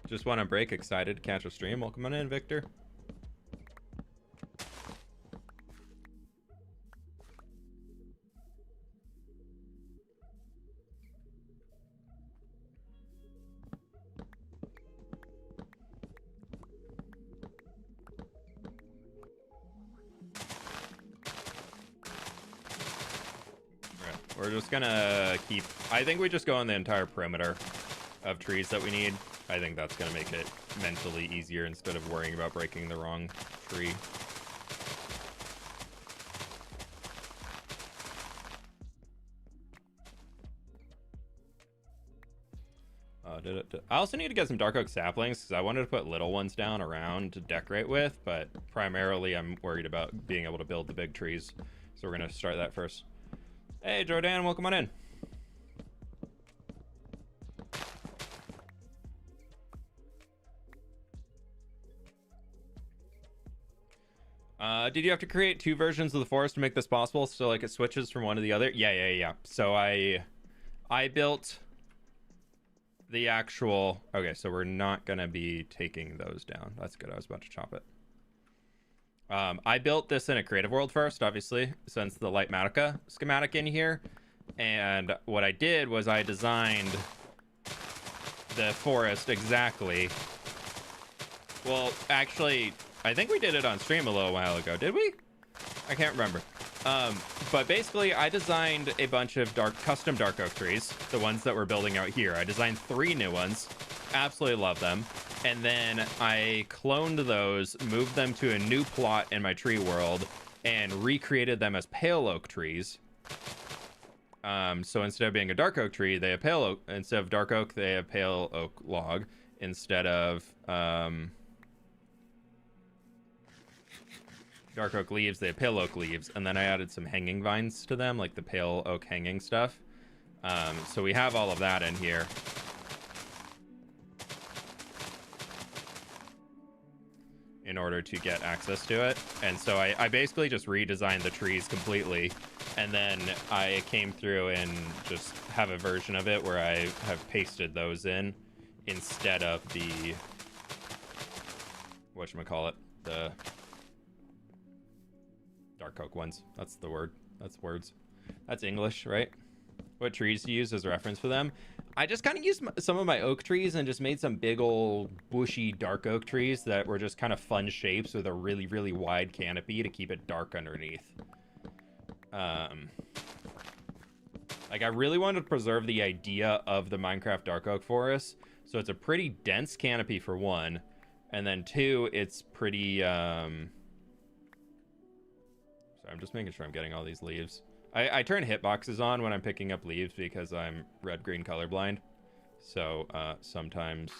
Just want to break. Excited to catch a stream. Welcome on in, Victor. We're just gonna keep... I think we just go on the entire perimeter of trees that we need. I think that's gonna make it mentally easier instead of worrying about breaking the wrong tree. I also need to get some dark oak saplings because I wanted to put little ones down around to decorate with, but primarily I'm worried about being able to build the big trees. So we're gonna start that first. Hey, Jordan, welcome on in. Did you have to create 2 versions of the forest to make this possible? So like it switches from one to the other? Yeah. So I built the actual... Okay, so we're not gonna be taking those down. That's good. I was about to chop it. I built this in a creative world first, obviously, since the Lightmatica schematic in here. And what I did was I designed the forest exactly. Well, actually, I think we did it on stream a little while ago. Did we? I can't remember. But basically, I designed a bunch of custom dark oak trees, the ones that we're building out here. I designed 3 new ones. Absolutely love them. And then I cloned those, moved them to a new plot in my tree world, and recreated them as pale oak trees. So instead of being a dark oak tree, they have pale oak. Instead of dark oak, they have pale oak log. Instead of dark oak leaves, they have pale oak leaves. And then I added some hanging vines to them, like the pale oak hanging stuff. So we have all of that in here. In order to get access to it. And so I basically just redesigned the trees completely, and then I came through and just have a version of it where I have pasted those in instead of the whatchamacallit, the dark oak ones. That's the word. That's words. That's English, right? What trees to use as reference for them. I just kind of used some of my oak trees and just made some big old bushy dark oak trees that were just kind of fun shapes with a really, really wide canopy to keep it dark underneath. Like I really wanted to preserve the idea of the Minecraft dark oak forest. So it's a pretty dense canopy for one. And then 2, it's pretty, so I'm just making sure I'm getting all these leaves. I turn hitboxes on when I'm picking up leaves because I'm red-green colorblind. So sometimes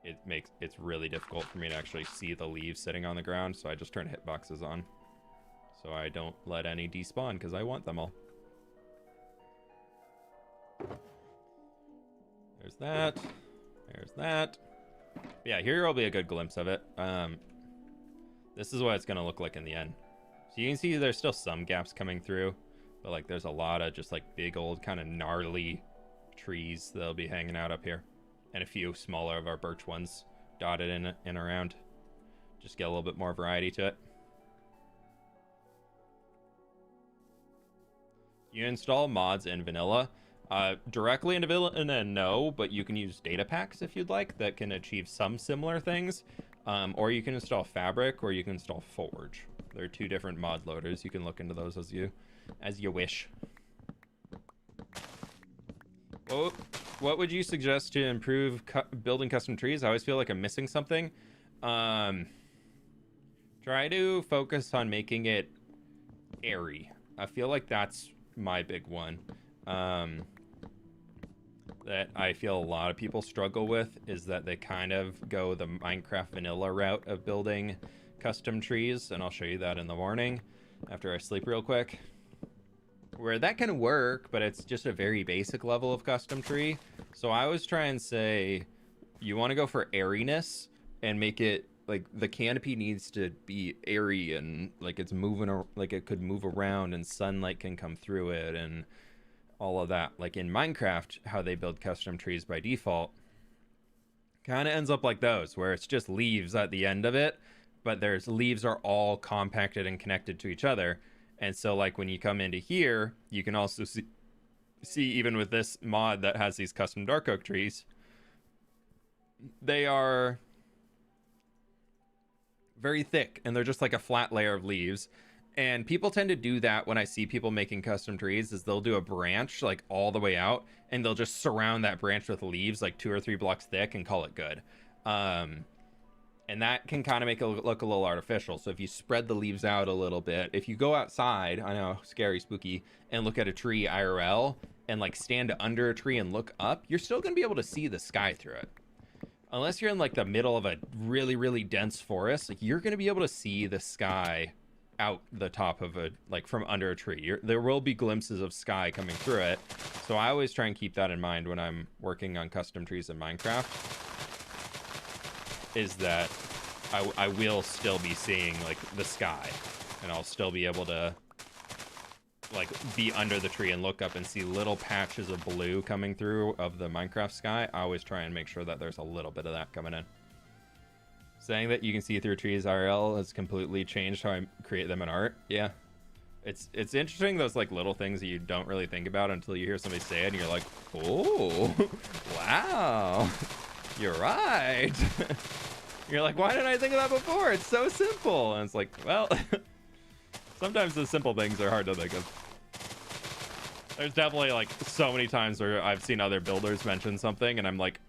it's really difficult for me to actually see the leaves sitting on the ground. So I just turn hitboxes on. So I don't let any despawn because I want them all. There's that. There's that. Yeah, here will be a good glimpse of it. This is what it's going to look like in the end. So you can see there's still some gaps coming through, but like there's a lot of just like big old kind of gnarly trees that'll be hanging out up here, and a few smaller of our birch ones dotted in and around. Just get a little bit more variety to it. You install mods in vanilla. Directly into vanilla, no, but you can use data packs if you'd like that can achieve some similar things. Or you can install Fabric, or you can install Forge. There are 2 different mod loaders. You can look into those as you wish. Well, what would you suggest to improve building custom trees? I always feel like I'm missing something. Try to focus on making it airy. I feel like that's my big one. That I feel a lot of people struggle with is that they kind of go the Minecraft vanilla route of building custom trees, and I'll show you that in the morning after I sleep real quick, where that can work, but it's just a very basic level of custom tree. So I always try and say you want to go for airiness and make it like the canopy needs to be airy and like it's moving, like it could move around and sunlight can come through it and all of that. Like in Minecraft, how they build custom trees by default kind of ends up like those, where it's just leaves at the end of it, but there's leaves are all compacted and connected to each other. And so like when you come into here, you can also see even with this mod that has these custom dark oak trees, they are very thick and they're just like a flat layer of leaves. And people tend to do that when I see people making custom trees, is they'll do a branch like all the way out, and they'll just surround that branch with leaves like 2 or 3 blocks thick and call it good. And that can kind of make it look a little artificial. So if you spread the leaves out a little bit, if you go outside, I know, scary, spooky, and look at a tree IRL and like stand under a tree and look up, you're still going to be able to see the sky through it. Unless you're in like the middle of a really, really dense forest, like you're going to be able to see the sky out the top of a, like from under a tree. There will be glimpses of sky coming through it. So I always try and keep that in mind when I'm working on custom trees in Minecraft. Is that I will still be seeing like the sky, and I'll still be able to like be under the tree and look up and see little patches of blue coming through of the Minecraft sky. I always try and make sure that there's a little bit of that coming in. Saying that you can see through trees IRL has completely changed how I create them in art. Yeah, it's interesting, those like little things that you don't really think about until you hear somebody say it and you're like, oh, wow. You're right. You're like, why didn't I think of that before? It's so simple. And it's like, well, sometimes the simple things are hard to think of. There's definitely like so many times where I've seen other builders mention something and I'm like,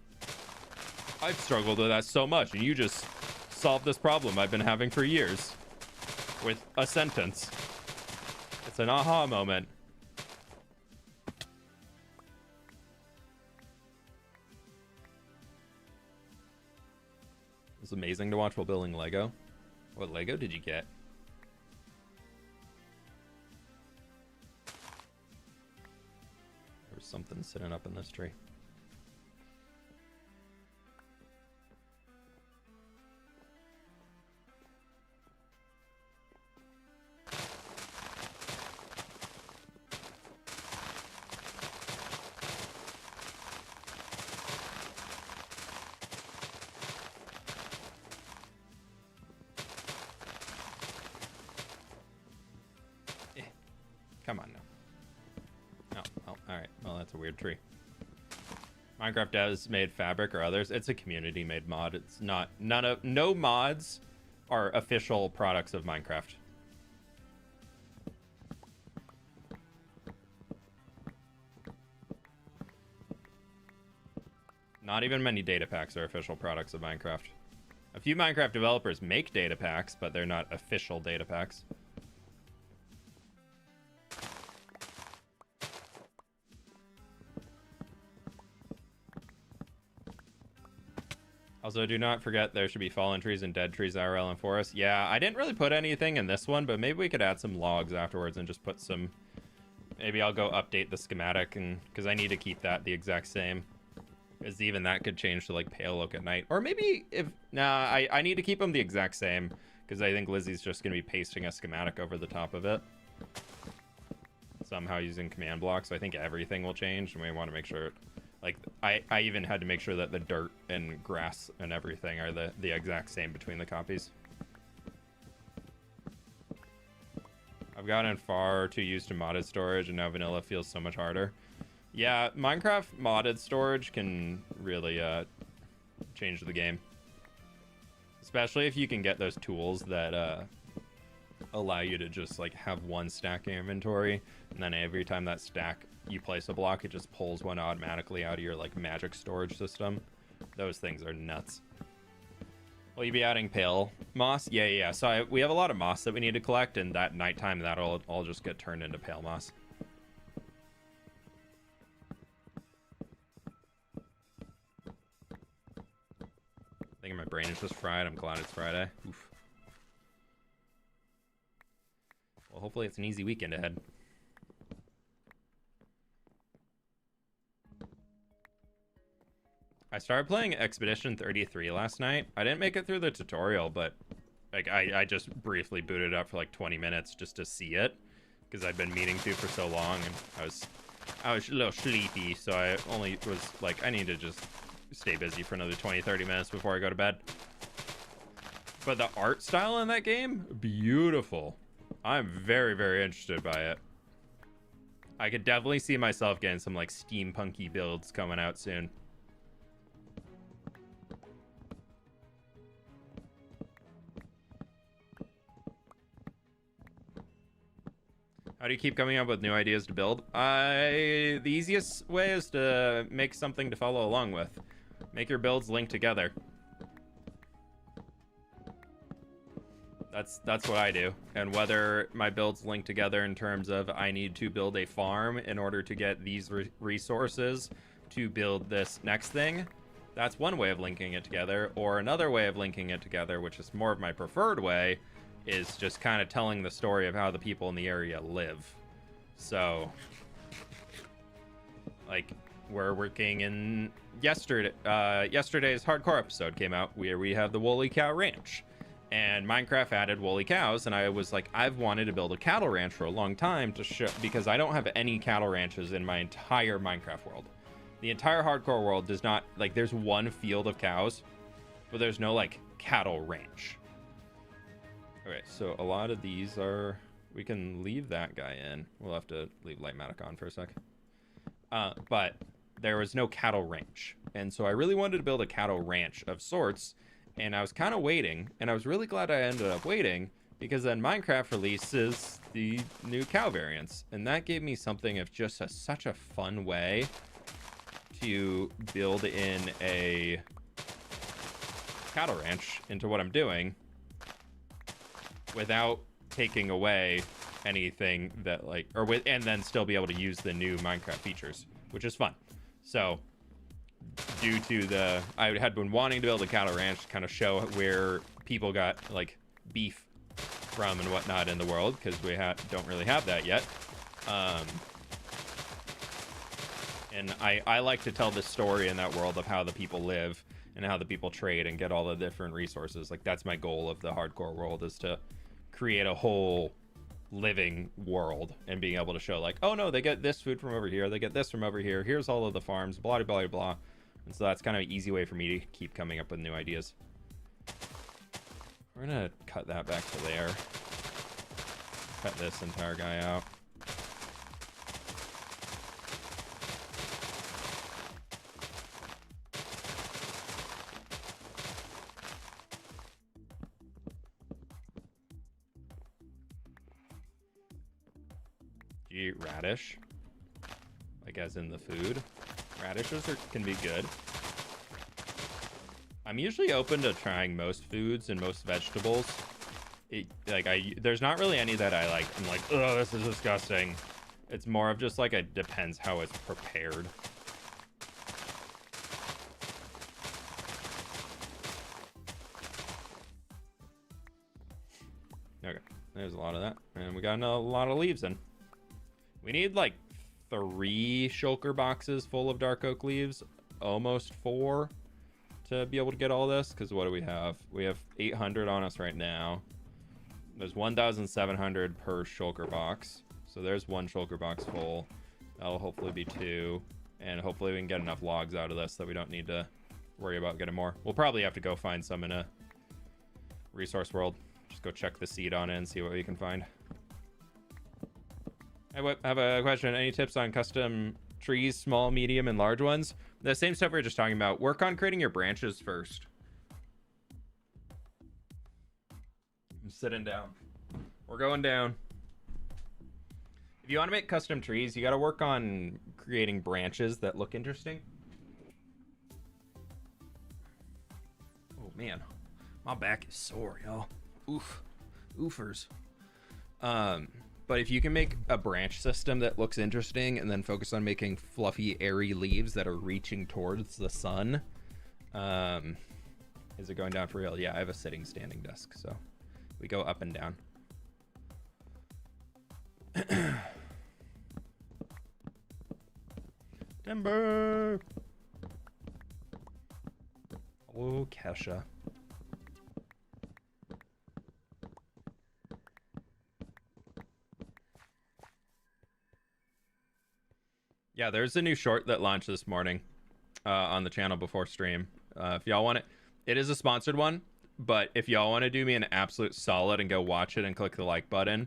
I've struggled with that so much, and you just solved this problem I've been having for years with a sentence. It's an aha moment. It's amazing to watch while building Lego. What Lego did you get? There's something sitting up in this tree. Come on now. Oh, alright. Well, that's a weird tree. Minecraft devs made Fabric or others. It's a community made mod. It's not, no mods are official products of Minecraft. Not even many data packs are official products of Minecraft. A few Minecraft developers make data packs, but they're not official data packs. Also, do not forget there should be fallen trees and dead trees IRL in forest. Yeah, I didn't really put anything in this one, but maybe we could add some logs afterwards and just put some... Maybe I'll go update the schematic, and because I need to keep that the exact same. Because even that could change to like pale oak at night. Or maybe if... Nah, I need to keep them the exact same, because I think Lizzie's just going to be pasting a schematic over the top of it. Somehow using command blocks. So I think everything will change, and we want to make sure... Like, I even had to make sure that the dirt and grass and everything are the exact same between the copies. I've gotten far too used to modded storage, and now vanilla feels so much harder. Yeah, Minecraft modded storage can really change the game. Especially if you can get those tools that allow you to just like have one stack in inventory, and then every time that stack you place a block, it just pulls one automatically out of your like magic storage system. Those things are nuts. Will you be adding pale moss? Yeah. So we have a lot of moss that we need to collect, and that nighttime that'll all just get turned into pale moss. I think my brain is just fried. I'm glad it's Friday. Oof. Well, hopefully it's an easy weekend ahead. I started playing Expedition 33 last night. I didn't make it through the tutorial, but like I just briefly booted up for like 20 minutes just to see it, because I'd been meaning to for so long, and I was a little sleepy, so I only was like, I need to just stay busy for another 20-30 minutes before I go to bed. But the art style in that game, beautiful. I'm very, very interested by it. I could definitely see myself getting some like steampunky builds coming out soon. How do you keep coming up with new ideas to build? The easiest way is to make something to follow along with. Make your builds link together. That's what I do. And whether my builds link together in terms of I need to build a farm in order to get these resources to build this next thing, that's one way of linking it together. Or another way of linking it together, which is more of my preferred way, is just kind of telling the story of how the people in the area live. So, like, we're working in yesterday's hardcore episode came out where we have the Woolly Cow Ranch. And Minecraft added woolly cows, and I was like, I've wanted to build a cattle ranch for a long time to show, because I don't have any cattle ranches in my entire Minecraft world. The entire hardcore world does not, like, there's one field of cows, but there's no, like, cattle ranch. Okay, so a lot of these are, we can leave that guy in. We'll have to leave Lightmatic on for a sec. But there was no cattle ranch. And so I really wanted to build a cattle ranch of sorts. And I was kind of waiting, and I was really glad I ended up waiting, because then Minecraft releases the new cow variants, and that gave me something of just such a fun way to build in a cattle ranch into what I'm doing without taking away anything that, like, or with, and then still be able to use the new Minecraft features, which is fun. So due to I had been wanting to build a cattle ranch to kind of show where people got, like, beef from and whatnot in the world, because we don't really have that yet. And I like to tell this story in that world of how the people live and how the people trade and get all the different resources. Like, that's my goal of the hardcore world, is to create a whole living world and being able to show, like, oh no, they get this food from over here, they get this from over here, here's all of the farms, blah blah blah blah. And so that's kind of an easy way for me to keep coming up with new ideas. We're gonna cut that back to there. Cut this entire guy out. Do you eat radish? Like, as in the food? Radishes can be good. I'm usually open to trying most foods and most vegetables. There's not really any that I like. I'm like, oh, this is disgusting. It's more of just like, it depends how it's prepared. Okay, there's a lot of that. And we got a lot of leaves in. We need like 3 shulker boxes full of dark oak leaves, almost 4, to be able to get all this. Because what do we have? We have 800 on us right now. There's 1,700 per shulker box, so there's 1 shulker box full. That'll hopefully be 2, and hopefully we can get enough logs out of this that we don't need to worry about getting more. We'll probably have to go find some in a resource world. Just go check the seed on it and see what we can find. I have a question. Any tips on custom trees, small, medium, and large ones? The same stuff we were just talking about. Work on creating your branches first. I'm sitting down. We're going down. If you want to make custom trees, you got to work on creating branches that look interesting. Oh, man. My back is sore, y'all. Oof. Oofers. But if you can make a branch system that looks interesting and then focus on making fluffy, airy leaves that are reaching towards the sun. Is it going down for real? Yeah, I have a sitting standing desk, so we go up and down. Timber! Oh, Kesha. Yeah, there's a new short that launched this morning on the channel before stream. If y'all want it, it is a sponsored one, but if y'all want to do me an absolute solid and go watch it and click the like button,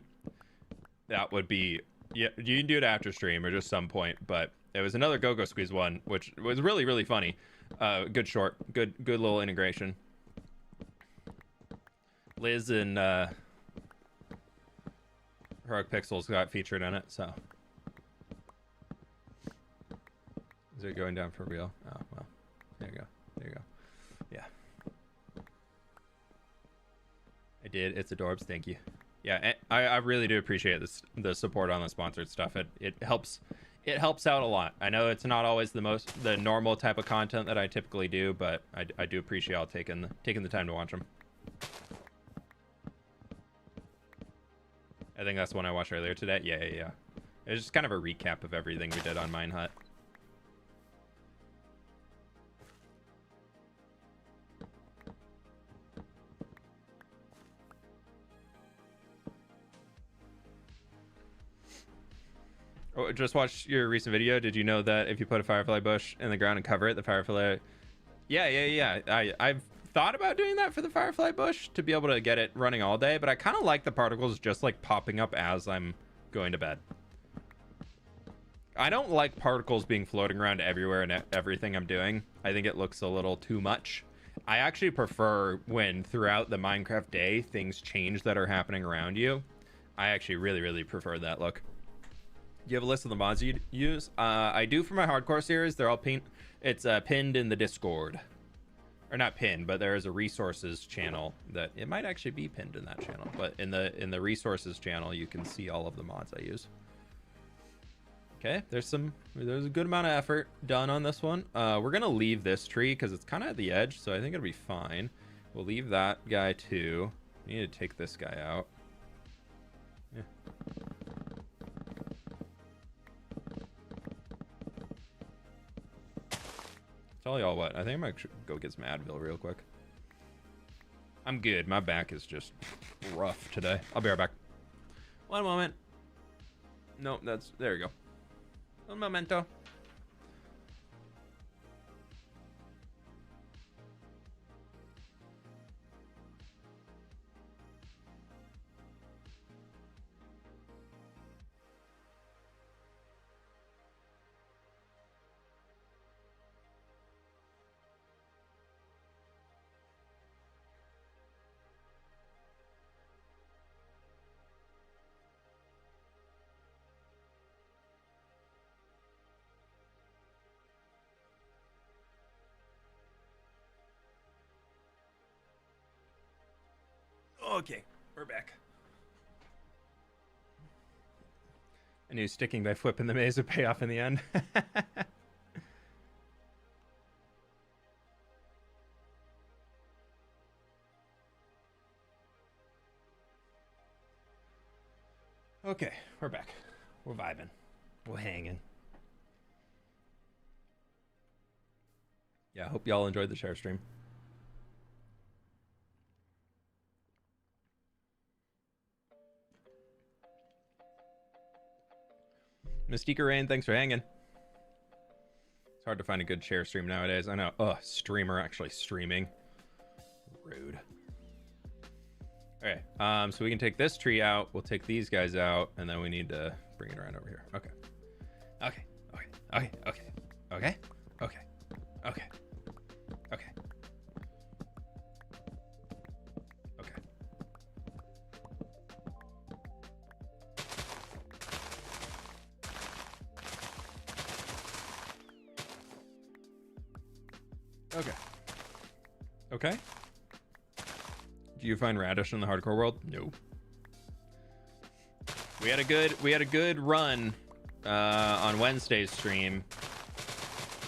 that would be, yeah, you can do it after stream or just some point, but it was another Go-Go Squeeze one, which was really, really funny. Good short, good little integration. Liz and her Heroic Pixels got featured in it, so. Is it going down for real? Oh, well. There you go. There you go. Yeah. I did. It's adorbs. Thank you. Yeah, I really do appreciate this, the support on the sponsored stuff. It helps out a lot. I know it's not always the normal type of content that I typically do, but I do appreciate y'all taking the time to watch them. I think that's one I watched earlier today. Yeah. It was just kind of a recap of everything we did on Mine Hut. Oh, just watched your recent video. Did you know that if you put a firefly bush in the ground and cover it, the firefly... Yeah. I've thought about doing that for the firefly bush to be able to get it running all day, but I kind of like the particles just like popping up as I'm going to bed. I don't like particles being floating around everywhere and everything I'm doing. I think it looks a little too much. I actually prefer when throughout the Minecraft day things change that are happening around you. I actually really prefer that look. Do you have a list of the mods you use? I do for my hardcore series. They're all pinned. It's pinned in the Discord, or not pinned, but there is a resources channel that it might actually be pinned in that channel. But in the resources channel, you can see all of the mods I use. Okay, there's a good amount of effort done on this one. We're gonna leave this tree because it's kind of at the edge, so I think it'll be fine. We'll leave that guy too. We need to take this guy out. Yeah. Tell y'all what, I think I might go get some Advil real quick. I'm good. My back is just rough today. I'll be right back. One moment. No, there you go. Un momento. Okay, we're back. I knew sticking by fWhip in the maze would pay off in the end. Okay, we're back. We're vibing. We're hanging. Yeah, I hope y'all enjoyed the share stream. Mystica Rain, thanks for hanging. It's hard to find a good share stream nowadays. I know. Ugh, streamer actually streaming. Rude. Okay, so we can take this tree out. We'll take these guys out, and then we need to bring it around over here. Okay. Okay. Okay. Okay. Okay. Okay. Okay. Okay. Okay. Okay. Okay. Do you find Radish in the hardcore world? No. We had a good run on Wednesday's stream.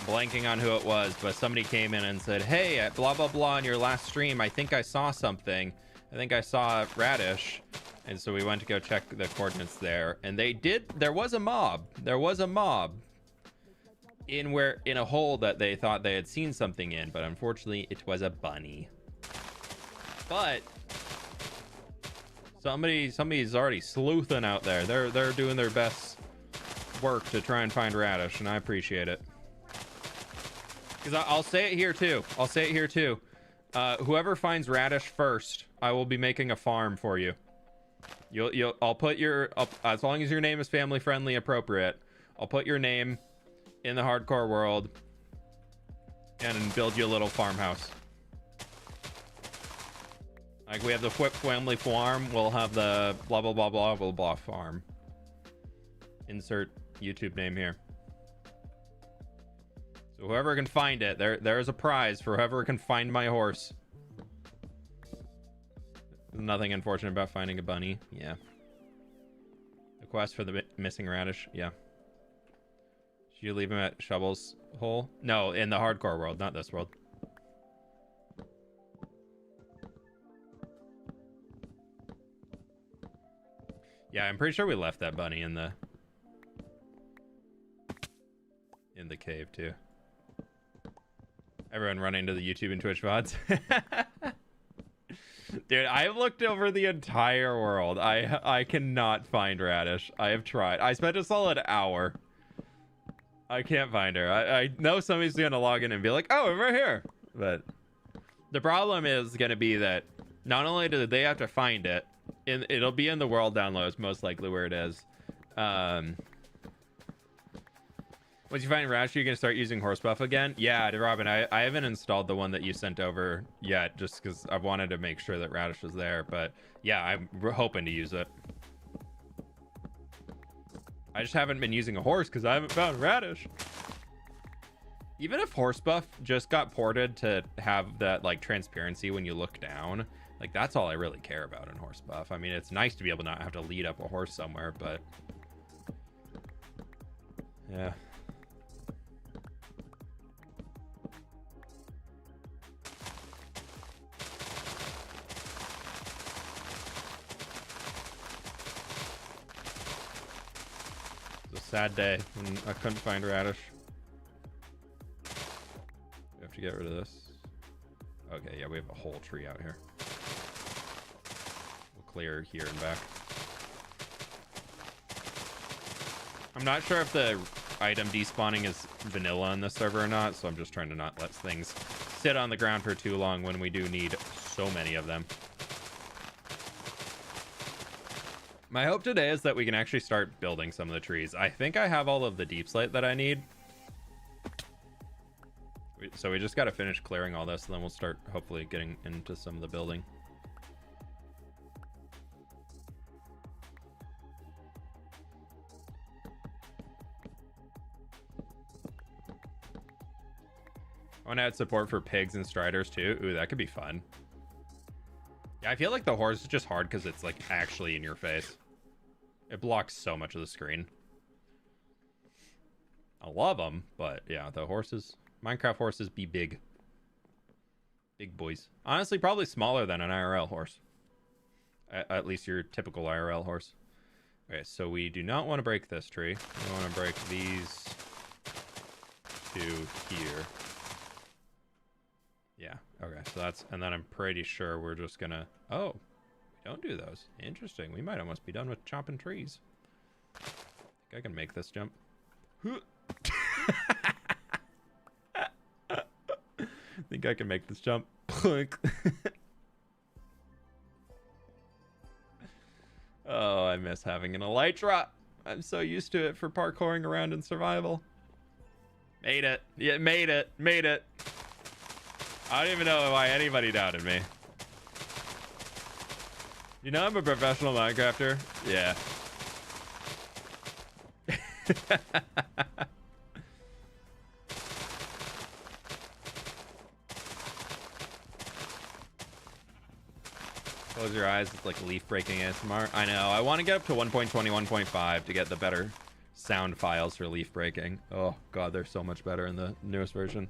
Blanking on who it was, but somebody came in and said, "Hey, at blah blah blah on your last stream, I think I saw something. I think I saw Radish." And so we went to go check the coordinates there, and they did. There was a mob. There was a mob in a hole that they thought they had seen something in, but unfortunately it was a bunny. But somebody's already sleuthing out there. They're doing their best work to try and find Radish, and I appreciate it. Because I'll say it here too. Whoever finds Radish first, I will be making a farm for you. I'll put as long as your name is family friendly appropriate, I'll put your name in the hardcore world and build you a little farmhouse. Like we have the fWhip family farm, we'll have the blah blah blah blah blah blah farm. Insert YouTube name here. So whoever can find it, there is a prize for whoever can find my horse. Nothing unfortunate about finding a bunny. Yeah. The quest for the missing Radish. Yeah. Should you leave him at Shovel's hole? No, in the hardcore world, not this world. Yeah, I'm pretty sure we left that bunny in the cave too. Everyone running to the YouTube and Twitch VODs. Dude, I've looked over the entire world. I cannot find Radish. I have tried. I spent a solid hour. I can't find her. I know somebody's gonna log in and be like, oh, I'm right here. But the problem is gonna be that not only do they have to find it, it'll be in the world downloads, most likely where it is. Once you find Radish, you're gonna start using horse buff again? Yeah, Robin, I haven't installed the one that you sent over yet, just because I wanted to make sure that Radish was there. But yeah, I'm hoping to use it. I just haven't been using a horse because I haven't found Radish. Even if horse buff just got ported to have that like transparency when you look down, like that's all I really care about in horse buff. I mean, it's nice to be able to not have to lead up a horse somewhere, but yeah. Sad day when I couldn't find Radish. We have to get rid of this. Okay, yeah, we have a whole tree out here. We'll clear here and back. I'm not sure if the item despawning is vanilla on this server or not, so I'm just trying to not let things sit on the ground for too long when we do need so many of them. My hope today is that we can actually start building some of the trees. I think I have all of the deep slate that I need. So we just got to finish clearing all this, and then we'll start hopefully getting into some of the building. I want to add support for pigs and striders too. Ooh, that could be fun. Yeah, I feel like the horse is just hard because it's like actually in your face. It blocks so much of the screen. I love them, but yeah, the horses, Minecraft horses be big. Big boys. Honestly, probably smaller than an IRL horse. At least your typical IRL horse. Okay, so we do not want to break this tree. We want to break these two here. Yeah, okay, so that's, and then I'm pretty sure we're just gonna, oh, we don't do those. Interesting, we might almost be done with chopping trees. I think I can make this jump. Think I can make this jump. Oh, I miss having an elytra. I'm so used to it for parkouring around in survival. Made it. Yeah, made it. Made it. I don't even know why anybody doubted me. You know I'm a professional Minecrafter? Yeah. Close your eyes. It's like leaf breaking ASMR. I know. I want to get up to 1.20, 1.5 to get the better sound files for leaf breaking. Oh, God, they're so much better in the newest version.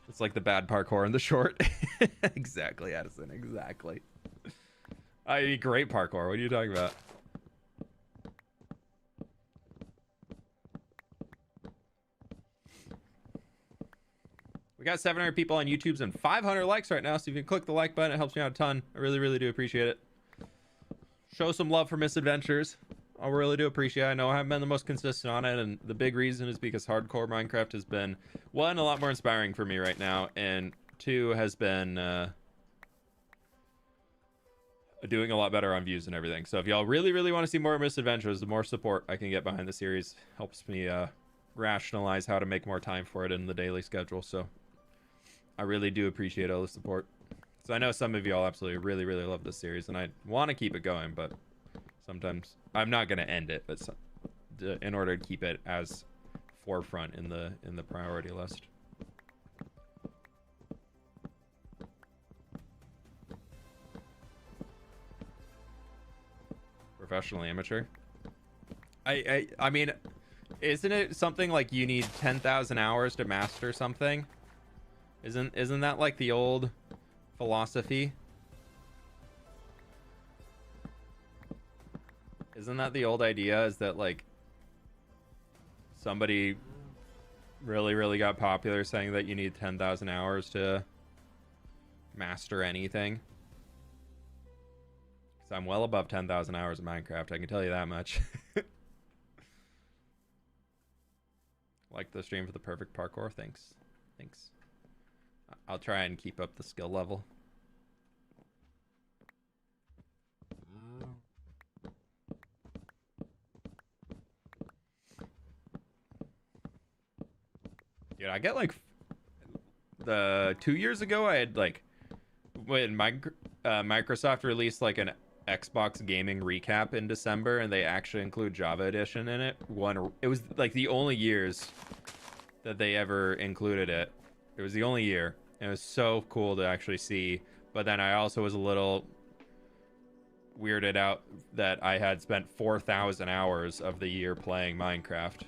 It's like the bad parkour in the short. Exactly, Addison. Exactly. Great parkour. What are you talking about? We got 700 people on YouTube's and 500 likes right now. So if you can click the like button, it helps me out a ton. I really, really do appreciate it. Show some love for Misadventures. I really do appreciate it. I know I haven't been the most consistent on it, and the big reason is because hardcore Minecraft has been, one, a lot more inspiring for me right now, and two, has been doing a lot better on views and everything. So if y'all really, really want to see more Misadventures, the more support I can get behind the series helps me rationalize how to make more time for it in the daily schedule. So I really do appreciate all the support. So I know some of y'all absolutely really, really love this series, and I want to keep it going, but sometimes I'm not going to end it, but in order to keep it as forefront in the priority list. Professional amateur. I mean, isn't it something like you need 10,000 hours to master something? Isn't that like the old philosophy? Isn't that the old idea? Is that like somebody really, really got popular saying that you need 10,000 hours to master anything? So I'm well above 10,000 hours of Minecraft, I can tell you that much. Like the stream for the perfect parkour. Thanks. I'll try and keep up the skill level. Dude, I get like the 2 years ago, I had like when Microsoft released like an Xbox gaming recap in December, and they actually include Java Edition in it. It was like the only years that they ever included it. It was the only year. And it was so cool to actually see. But then I also was a little weirded out that I had spent 4,000 hours of the year playing Minecraft.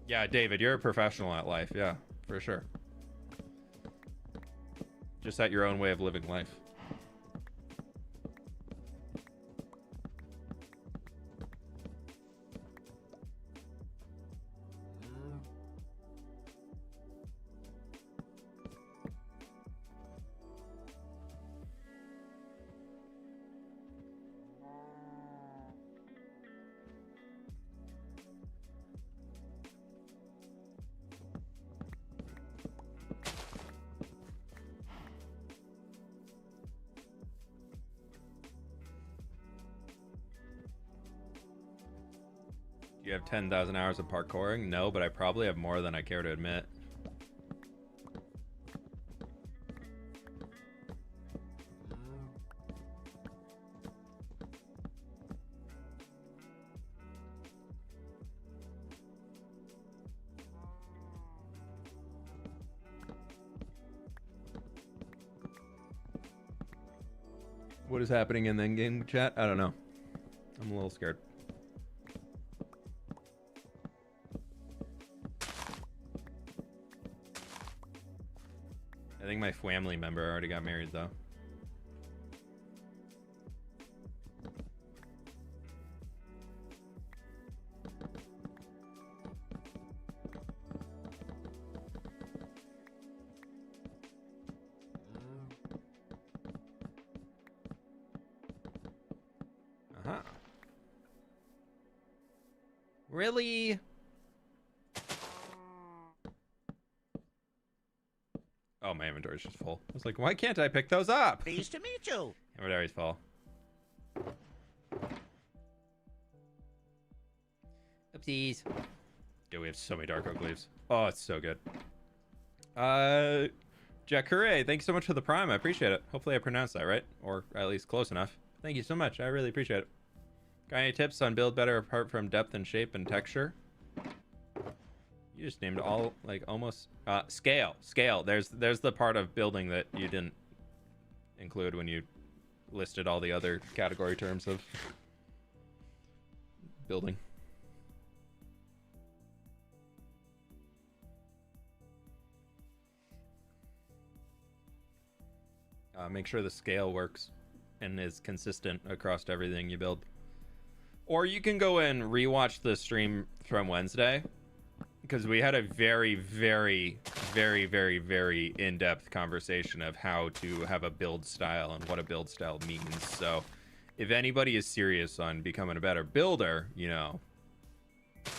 Yeah, David, you're a professional at life. Yeah, for sure. Just at your own way of living life. Do you have 10,000 hours of parkouring? No, but I probably have more than I care to admit. What is happening in the in-game chat? I don't know. I'm a little scared. I think my family member already got married, though. Uh-huh. Really? Oh, my inventory's just full. I was like, why can't I pick those up? Pleased to meet you. Inventory's full. Oopsies. Dude, we have so many dark oak leaves. Oh, it's so good. Jack Hooray, thank you so much for the prime. I appreciate it. Hopefully I pronounced that right, or at least close enough. Thank you so much. I really appreciate it. Got any tips on build better apart from depth and shape and texture? You just named all, like, almost scale. There's the part of building that you didn't include when you listed all the other category terms of building. Make sure the scale works and is consistent across everything you build. Or you can go and rewatch the stream from Wednesday, because we had a very, very, very, very, very in-depth conversation of how to have a build style and what a build style means. So if anybody is serious on becoming a better builder, you know, I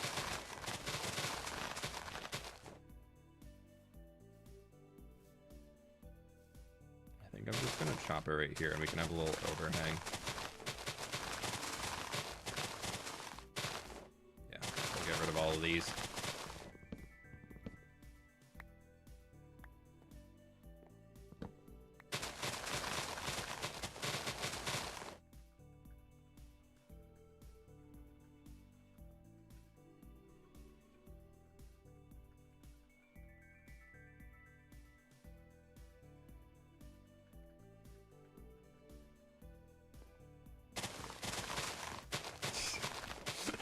think I'm just gonna chop it right here and we can have a little overhang. Yeah, I'll get rid of all of these.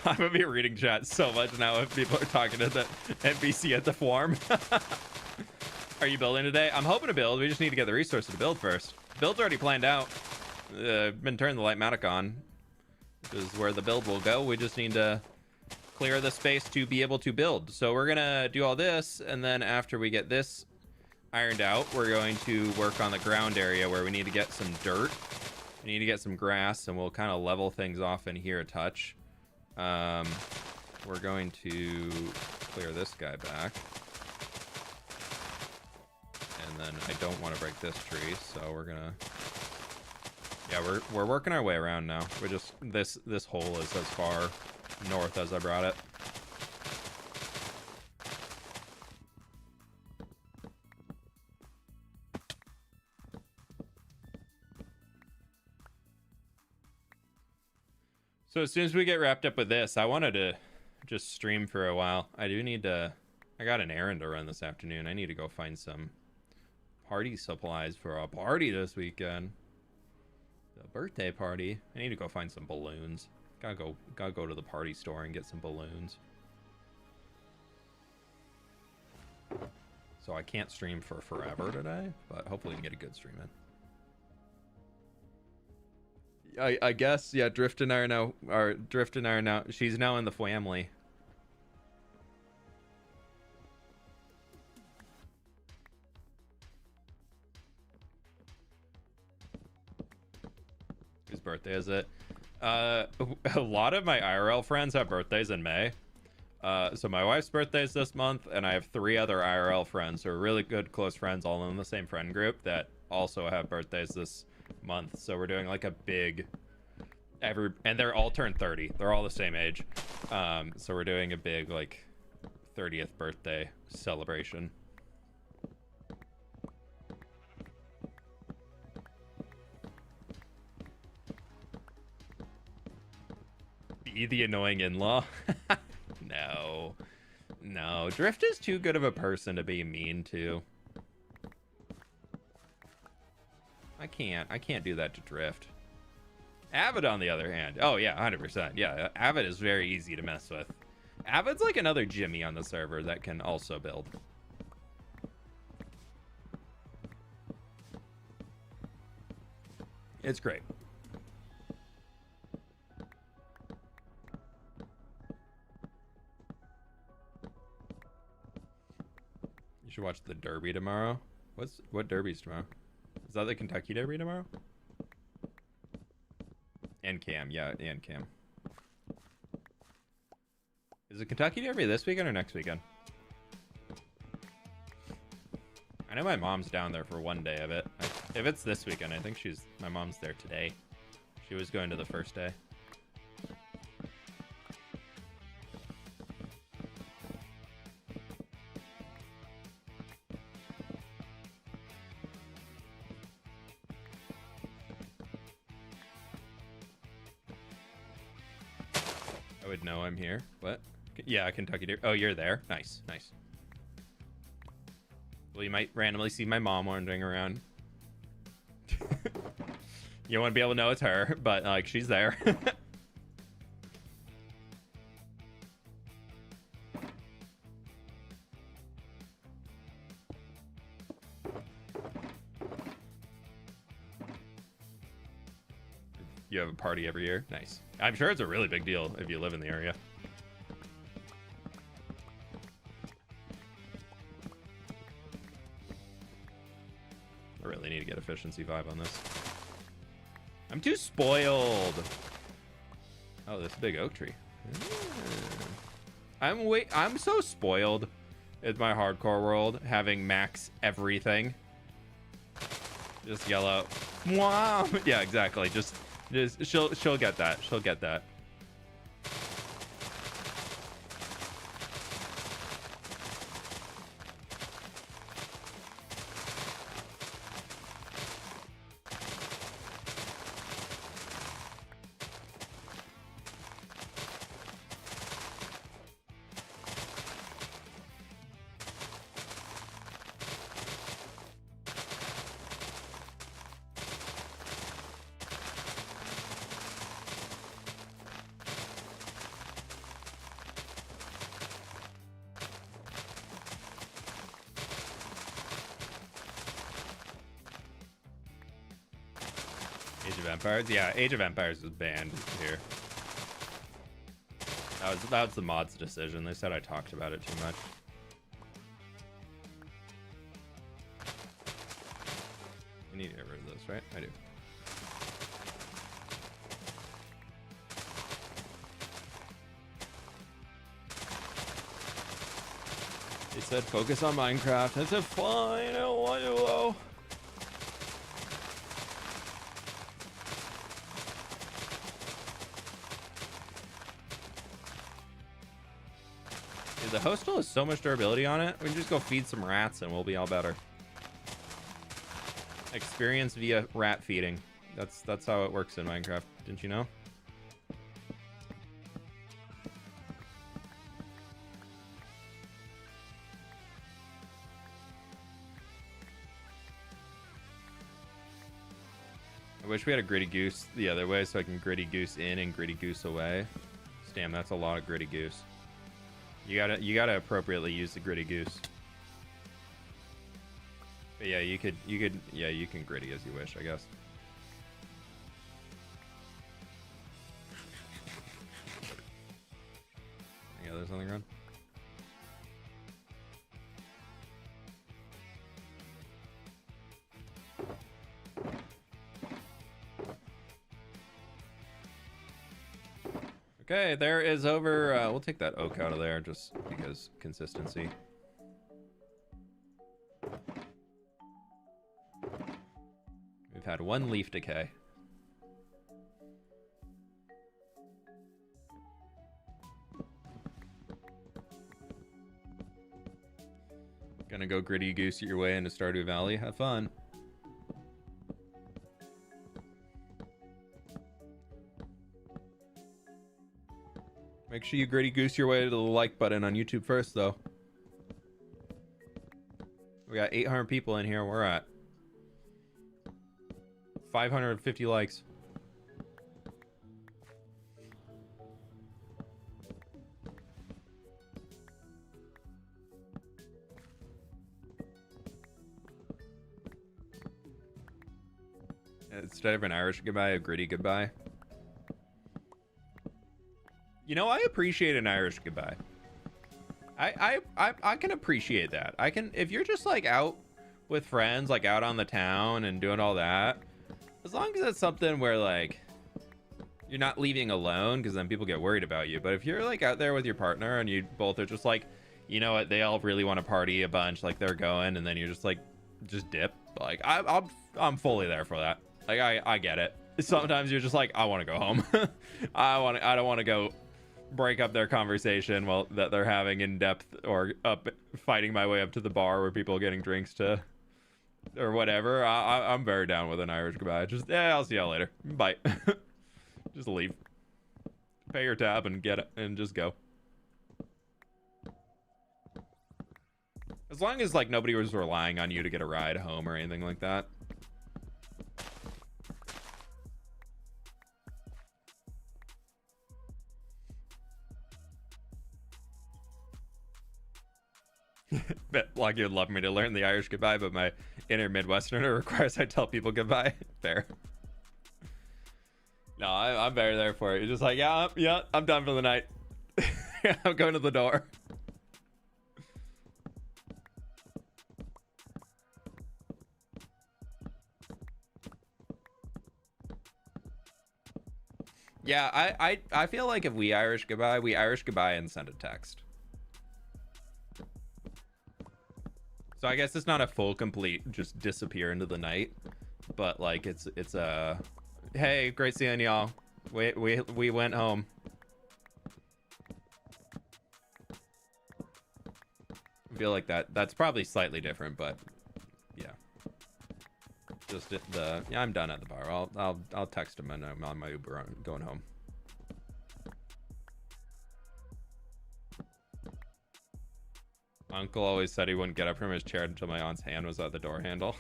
I'm gonna be reading chat so much now if people are talking to the NPC at the farm. Are you building today? I'm hoping to build. We just need to get the resources to build first. Build's already planned out. Been turning the Lightmatic on. This is where the build will go. We just need to clear the space to be able to build. So we're gonna do all this, and then after we get this ironed out, we're going to work on the ground area where we need to get some dirt. We need to get some grass, and we'll kind of level things off in here a touch. We're going to clear this guy back. And then I don't want to break this tree, so we're gonna... Yeah, we're working our way around now. We're just... This hole is as far north as I brought it. So as soon as we get wrapped up with this, I wanted to just stream for a while. I do need to... I got an errand to run this afternoon. I need to go find some party supplies for a party this weekend. The birthday party. I need to go find some balloons. Gotta go to the party store and get some balloons. So I can't stream for forever today, but hopefully we can get a good stream in. I guess, yeah, Drift and I are now, she's now in the family. Whose birthday is it? A lot of my IRL friends have birthdays in May. So my wife's birthday is this month, and I have 3 other IRL friends who are really good, close friends, all in the same friend group that also have birthdays this month. So we're doing like a big and they're all turned 30. They're all the same age. So we're doing a big like 30th birthday celebration. Be the annoying in-law. No, Drift is too good of a person to be mean to. I can't do that to Drift. Avid, on the other hand, oh yeah, 100%. Yeah, Avid is very easy to mess with. Avid's like another Jimmy on the server that can also build. It's great. You should watch the Derby tomorrow. What Derby's tomorrow? Is that the Kentucky Derby tomorrow? And Cam, yeah, and Cam. Is the Kentucky Derby this weekend or next weekend? I know my mom's down there for one day of it. If it's this weekend, I think my mom's there today. She was going to the first day. I would know I'm here. What? Yeah, Kentucky Derby. Oh, you're there. Nice, nice. Well, you might randomly see my mom wandering around. You won't be able to know it's her, but like she's there. You have a party every year? Nice. I'm sure it's a really big deal if you live in the area. I really need to get efficiency 5 on this. I'm too spoiled. Oh, this big oak tree. I'm so spoiled in my hardcore world, having max everything. Just yell out, "Wow!" Yeah, exactly. Just she'll get that. She'll get that. Empires? Yeah, Age of Empires is banned here. That was the mods' decision. They said I talked about it too much. I need to get rid of this, right? I do. They said focus on Minecraft. I said fine, I don't want to. Oh. Dude, the hostel has so much durability on it. We can just go feed some rats and we'll be all better. Experience via rat feeding. That's how it works in Minecraft. Didn't you know? I wish we had a gritty goose the other way so I can gritty goose in and gritty goose away. Damn, that's a lot of gritty goose. You gotta appropriately use the gritty goose. But yeah, you can gritty as you wish, I guess. Any others on the ground? Okay, there is over. We'll take that oak out of there just because consistency. We've had one leaf decay. Gonna go gritty goose your way into Stardew Valley. Have fun. Make sure you gritty goose your way to the like button on YouTube first, though. We got 800 people in here. We're at 550 likes. Instead of an Irish goodbye, a gritty goodbye. You know, I appreciate an Irish goodbye. I can appreciate that. I can, if you're just like out with friends, like out on the town and doing all that, as long as it's something where like you're not leaving alone, because then people get worried about you. But if you're like out there with your partner and you both are just like, you know what, they all really want to party a bunch, like they're going, and then you're just like, just dip. Like I'm fully there for that. Like I get it. Sometimes you're just like, I want to go home. I don't want to go break up their conversation that they're having in depth, or up fighting my way up to the bar where people are getting drinks to or whatever. I'm very down with an Irish goodbye. Just, yeah, I'll see y'all later. Bye. Just leave. Pay your tab and get it and just go. As long as like nobody was relying on you to get a ride home or anything like that. Like, you'd love me to learn the Irish goodbye, but my inner Midwesterner requires I tell people goodbye. Fair. No, I'm very there for it. You're just like, yeah, I'm done for the night. I'm going to the door. Yeah, I feel like if we Irish goodbye and send a text. So I guess it's not a full complete just disappear into the night, but like it's a hey, great seeing y'all. We went home. I feel like that's probably slightly different, but yeah. Just I'm done at the bar. I'll text him and I'm on my Uber going home. Uncle always said he wouldn't get up from his chair until my aunt's hand was at the door handle.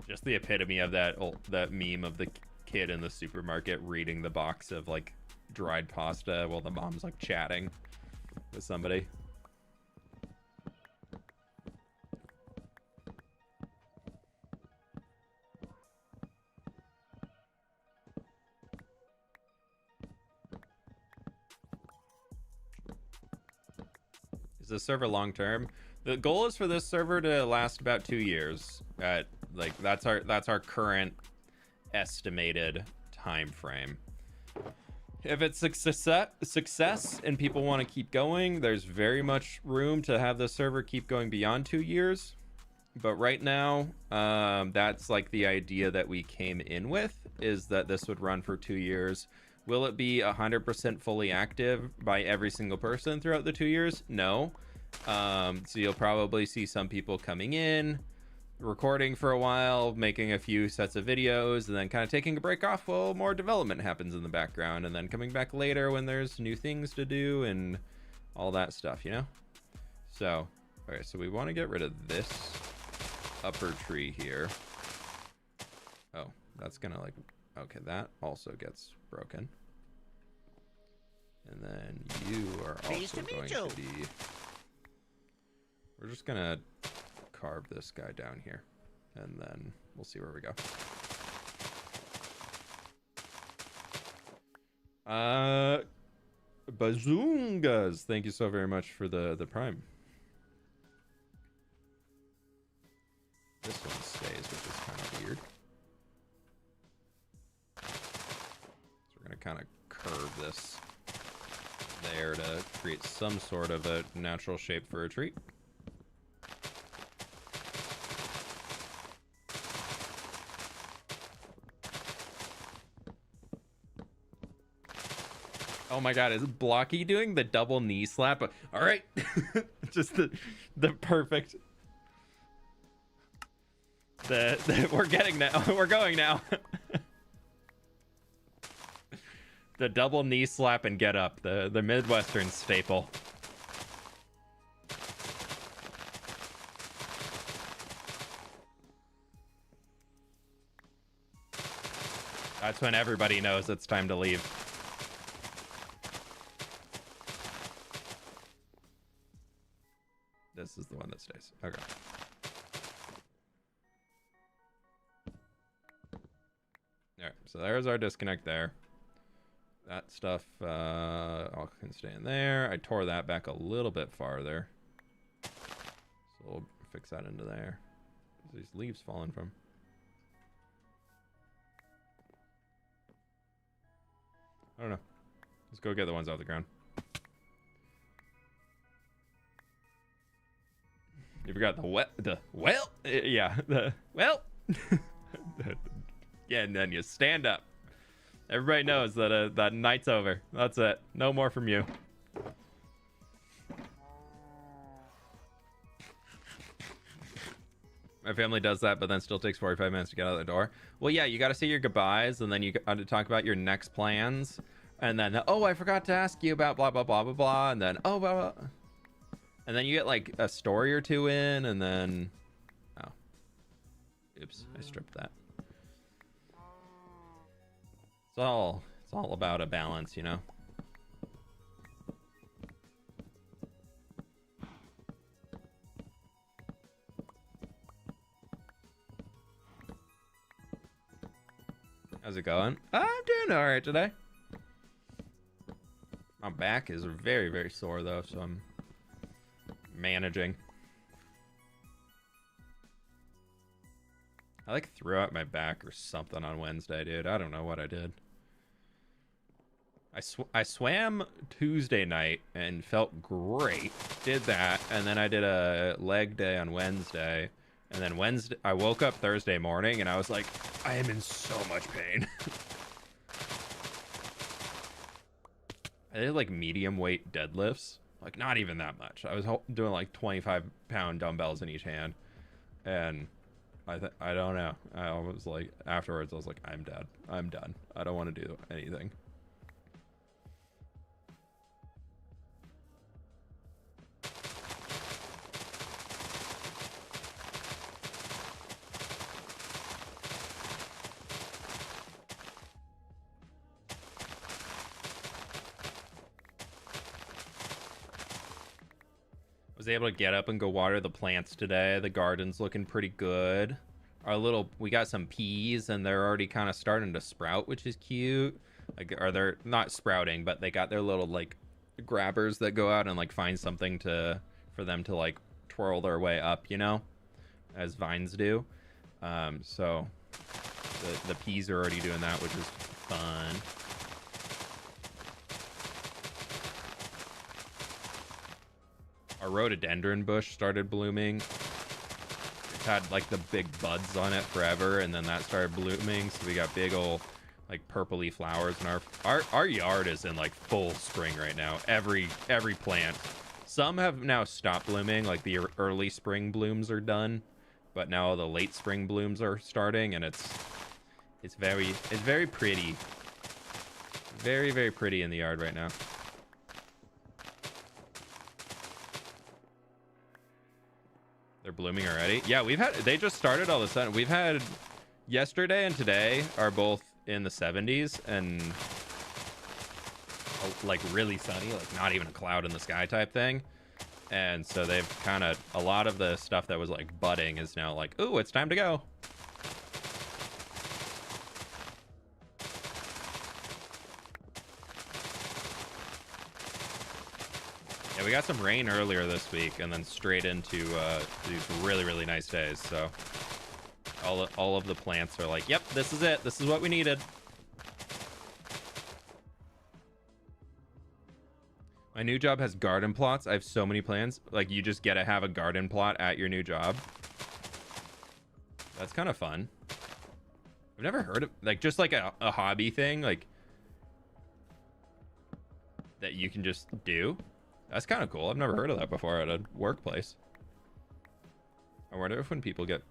Just the epitome of that meme of the kid in the supermarket reading the box of like dried pasta while the mom's like chatting with somebody. this server long term? The goal is for this server to last about 2 years. At like that's our current estimated time frame. If it's success and people want to keep going, there's very much room to have the server keep going beyond 2 years. But right now, that's like the idea that we came in with, is that this would run for 2 years. Will it be 100% fully active by every single person throughout the 2 years? No. So you'll probably see some people coming in, recording for a while, making a few sets of videos, and then kind of taking a break off while more development happens in the background, and then coming back later when there's new things to do and all that stuff, you know? So, okay, so we want to get rid of this upper tree here. Oh, that's gonna like, okay, that also gets broken. And then you are Pleased also to meet going you. to be, we're just gonna carve this guy down here, and then we'll see where we go. Bazoongas, thank you so very much for the prime. This one stays, which is kind of weird. So we're gonna kind of curve this there to create some sort of a natural shape for a tree. Oh my god, is Blocky doing the double knee slap? All right. Just the perfect. We're getting now. We're going now. The double knee slap and get up. The Midwestern staple. That's when everybody knows it's time to leave. This is the one that stays. Okay. Alright, so there's our disconnect there. That stuff all can stay in there. I tore that back a little bit farther. So we'll fix that into there. There's these leaves falling from. I don't know. Let's go get the ones off the ground. You forgot yeah, yeah, and then you stand up. Everybody knows that that night's over. That's it. No more from you. My family does that, but then still takes 45 minutes to get out the door. Well, yeah, you got to say your goodbyes, and then you got to talk about your next plans, and then, oh, I forgot to ask you about blah, blah, blah, blah, blah, and then, oh, blah, blah. And then you get like a story or two in, and then, oh, oops, I stripped that. It's all about a balance, you know. How's it going? I'm doing all right today. My back is very, very sore though, so I'm managing. I like threw out my back or something on Wednesday, dude. I don't know what I did. I swam Tuesday night and felt great. Did that, and then I did a leg day on Wednesday, and then Wednesday I woke up Thursday morning and I was like, I am in so much pain. I did like medium weight deadlifts. Like, not even that much. I was doing like 25-pound dumbbells in each hand. And I don't know. I was like, afterwards, I was like, I'm dead. I'm done. I don't want to do anything. Was able to get up and go water the plants today. The garden's looking pretty good. We got some peas and they're already kind of starting to sprout, which is cute. Like, or they're not sprouting, but they got their little like grabbers that go out and like find something to for them to like twirl their way up, you know, as vines do. So the peas are already doing that, which is fun. Our rhododendron bush started blooming. It's had like the big buds on it forever, and then that started blooming, so we got big old like purpley flowers, and our yard is in like full spring right now. Every plant. Some have now stopped blooming, like the early spring blooms are done, but now the late spring blooms are starting, and it's very pretty. Very, very pretty in the yard right now. They're blooming already. Yeah, they just started all of a sudden. We've had yesterday and today are both in the 70s and like really sunny, like not even a cloud in the sky type thing. And so they've kind of, a lot of the stuff that was like budding is now like, ooh, it's time to go. Yeah, we got some rain earlier this week, and then straight into these really, really nice days. So all of the plants are like, yep, this is it. This is what we needed. My new job has garden plots. I have so many plans. Like, you just get to have a garden plot at your new job. That's kind of fun. I've never heard of, like, just like a hobby thing, like, that you can just do. That's kind of cool. I've never heard of that before at a workplace. I wonder if when people get,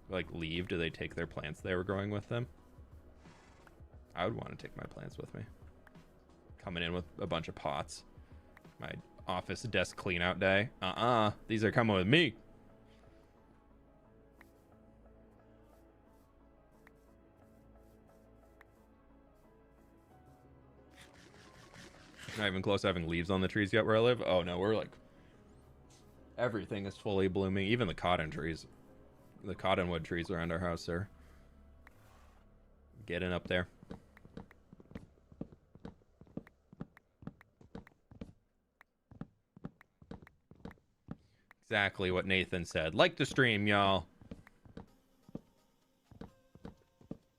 like, leave, do they take their plants they were growing with them? I would want to take my plants with me. Coming in with a bunch of pots. My office desk clean out day. These are coming with me. Not even close to having leaves on the trees yet where I live. Oh no, we're like, everything is fully blooming. Even the cotton trees, the cottonwood trees around our house are getting up there. Exactly what Nathan said. Like the stream, y'all.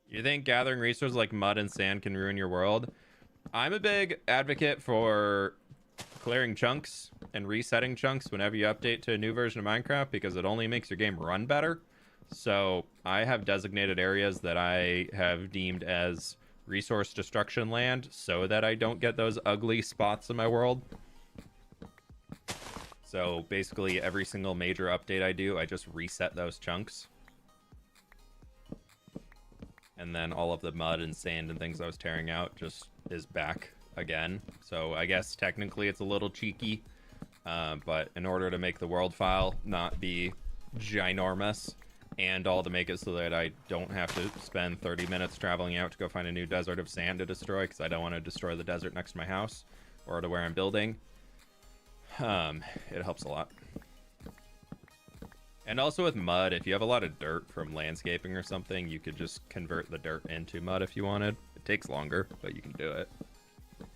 You think gathering resources like mud and sand can ruin your world? I'm a big advocate for clearing chunks and resetting chunks whenever you update to a new version of Minecraft, because it only makes your game run better. So I have designated areas that I have deemed as resource destruction land so that I don't get those ugly spots in my world. So basically every single major update I do, I just reset those chunks. And then all of the mud and sand and things I was tearing out just is back again. So I guess technically it's a little cheeky, but in order to make the world file not be ginormous, and all to make it so that I don't have to spend 30 minutes traveling out to go find a new desert of sand to destroy, because I don't want to destroy the desert next to my house or to where I'm building, it helps a lot. And also with mud, if you have a lot of dirt from landscaping or something, you could just convert the dirt into mud if you wanted. It takes longer, but you can do it. Do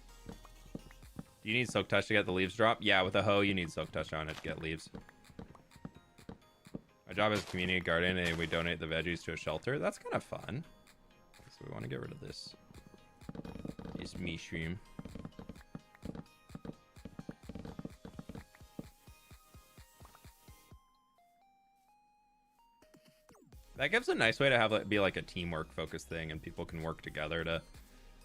you need Soak Touch to get the leaves drop? Yeah, with a hoe, you need Soak Touch on it to get leaves. My job is community garden, and we donate the veggies to a shelter. That's kind of fun. So we want to get rid of this. This mushroom. That gives a nice way to have it be like a teamwork focused thing, and people can work together to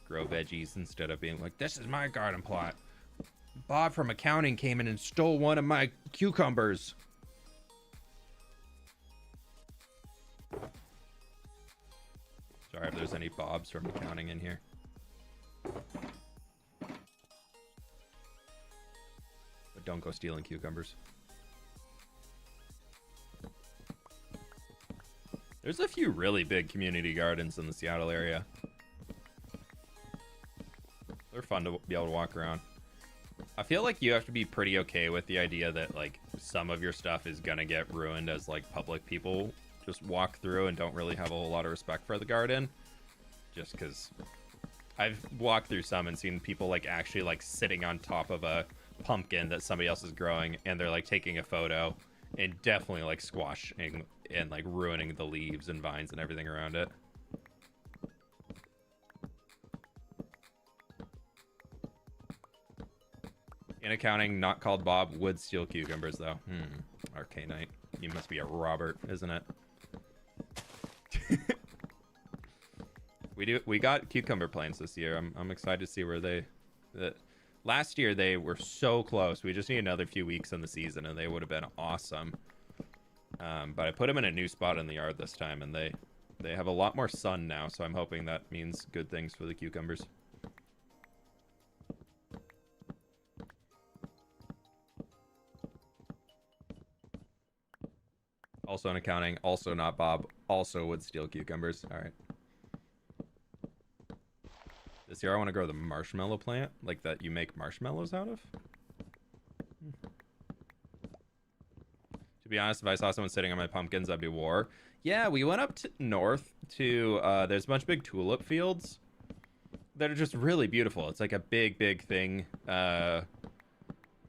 grow veggies instead of being like, this is my garden plot. Bob from accounting came in and stole one of my cucumbers. Sorry if there's any Bobs from accounting in here. But don't go stealing cucumbers. There's a few really big community gardens in the Seattle area. They're fun to be able to walk around. I feel like you have to be pretty okay with the idea that like some of your stuff is gonna get ruined as like public people just walk through and don't really have a whole lot of respect for the garden. Just because I've walked through some and seen people like actually like sitting on top of a pumpkin that somebody else is growing, and they're like taking a photo and definitely like squashing and like ruining the leaves and vines and everything around it. In accounting, not called Bob, would steal cucumbers though. Arcanite. You must be a Robert, isn't it? We got cucumber plants this year. I'm excited to see where last year they were so close. We just need another few weeks in the season and they would have been awesome. But I put them in a new spot in the yard this time, and they have a lot more sun now, so I'm hoping that means good things for the cucumbers. Also in accounting, also not Bob, also would steal cucumbers. All right. This year I want to grow the marshmallow plant, like that you make marshmallows out of. To be honest, if I saw someone sitting on my pumpkins, I'd be war. Yeah, we went up north to, there's a bunch of big tulip fields that are just really beautiful. It's like a big thing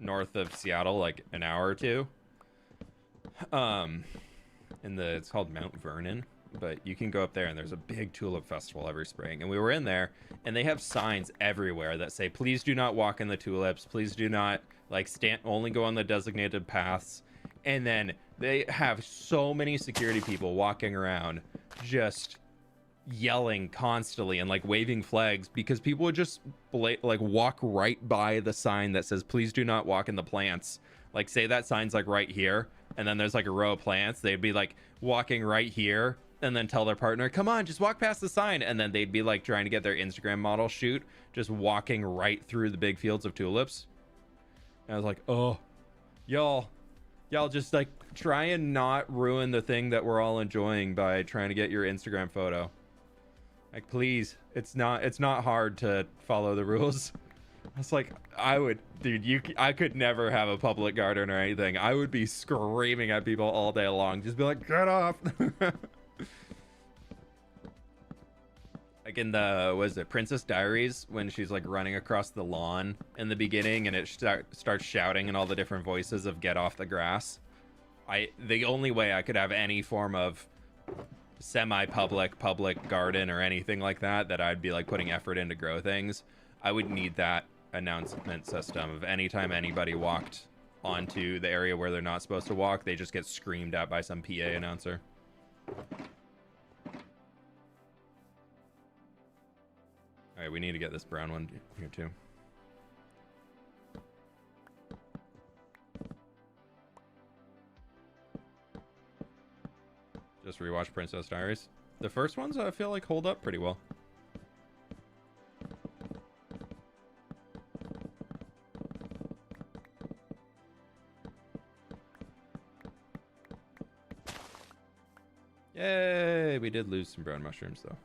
north of Seattle, like an hour or two. It's called Mount Vernon, but you can go up there and there's a big tulip festival every spring. And we were in there and they have signs everywhere that say, please do not walk in the tulips. Please do not only go on the designated paths. And then they have so many security people walking around just yelling constantly and like waving flags because people would just like walk right by the sign that says, please do not walk in the plants. Like say that sign's like right here. And then there's like a row of plants. They'd be like walking right here and then tell their partner, come on, just walk past the sign. And then they'd be like trying to get their Instagram model shoot, just walking right through the big fields of tulips. And I was like, oh, y'all just like try and not ruin the thing that we're all enjoying by trying to get your Instagram photo. Like, please, it's not hard to follow the rules. I was like, I could never have a public garden or anything. I would be screaming at people all day long. Just be like, get off. Like in Princess Diaries, when she's like running across the lawn in the beginning and it starts shouting in all the different voices of get off the grass. The only way I could have any form of semi-public garden or anything like that I'd be like putting effort in to grow things, I would need that announcement system of anytime anybody walked onto the area where they're not supposed to walk, they just get screamed at by some PA announcer. All right, we need to get this brown one here too. Just rewatch Princess Diaries. The first ones I feel like hold up pretty well. Yay! We did lose some brown mushrooms though.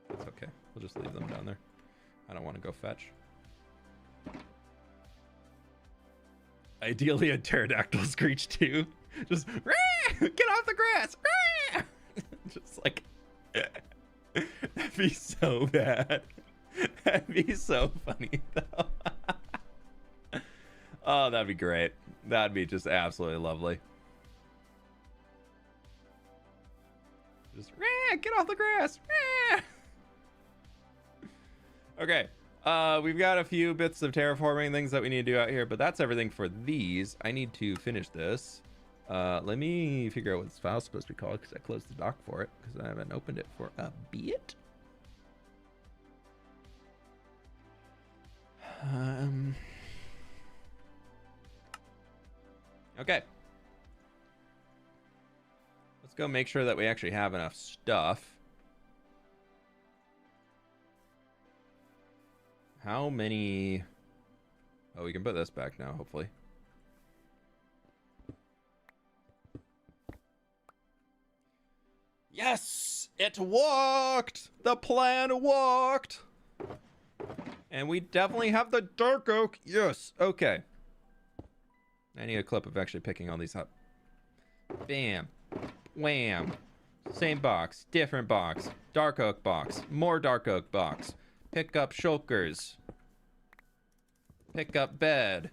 That's okay. We'll just leave them down there. I don't want to go fetch. Ideally a pterodactyl screech too. Just get off the grass. Just like that'd be so bad. That'd be so funny though. Oh, that'd be great. That'd be just absolutely lovely. Just get off the grass. Okay. We've got a few bits of terraforming things that we need to do out here, but that's everything for these. I need to finish this. Let me figure out what this file's supposed to be called because I closed the dock for it because I haven't opened it for a bit. Okay. Let's go make sure that we actually have enough stuff. How many... Oh, we can put this back now, hopefully. Yes! It worked! The plan worked! And we definitely have the dark oak. Yes! Okay. I need a clip of actually picking all these up. Bam. Wham. Same box. Different box. Dark oak box. More dark oak box. Pick up shulkers. Pick up bed.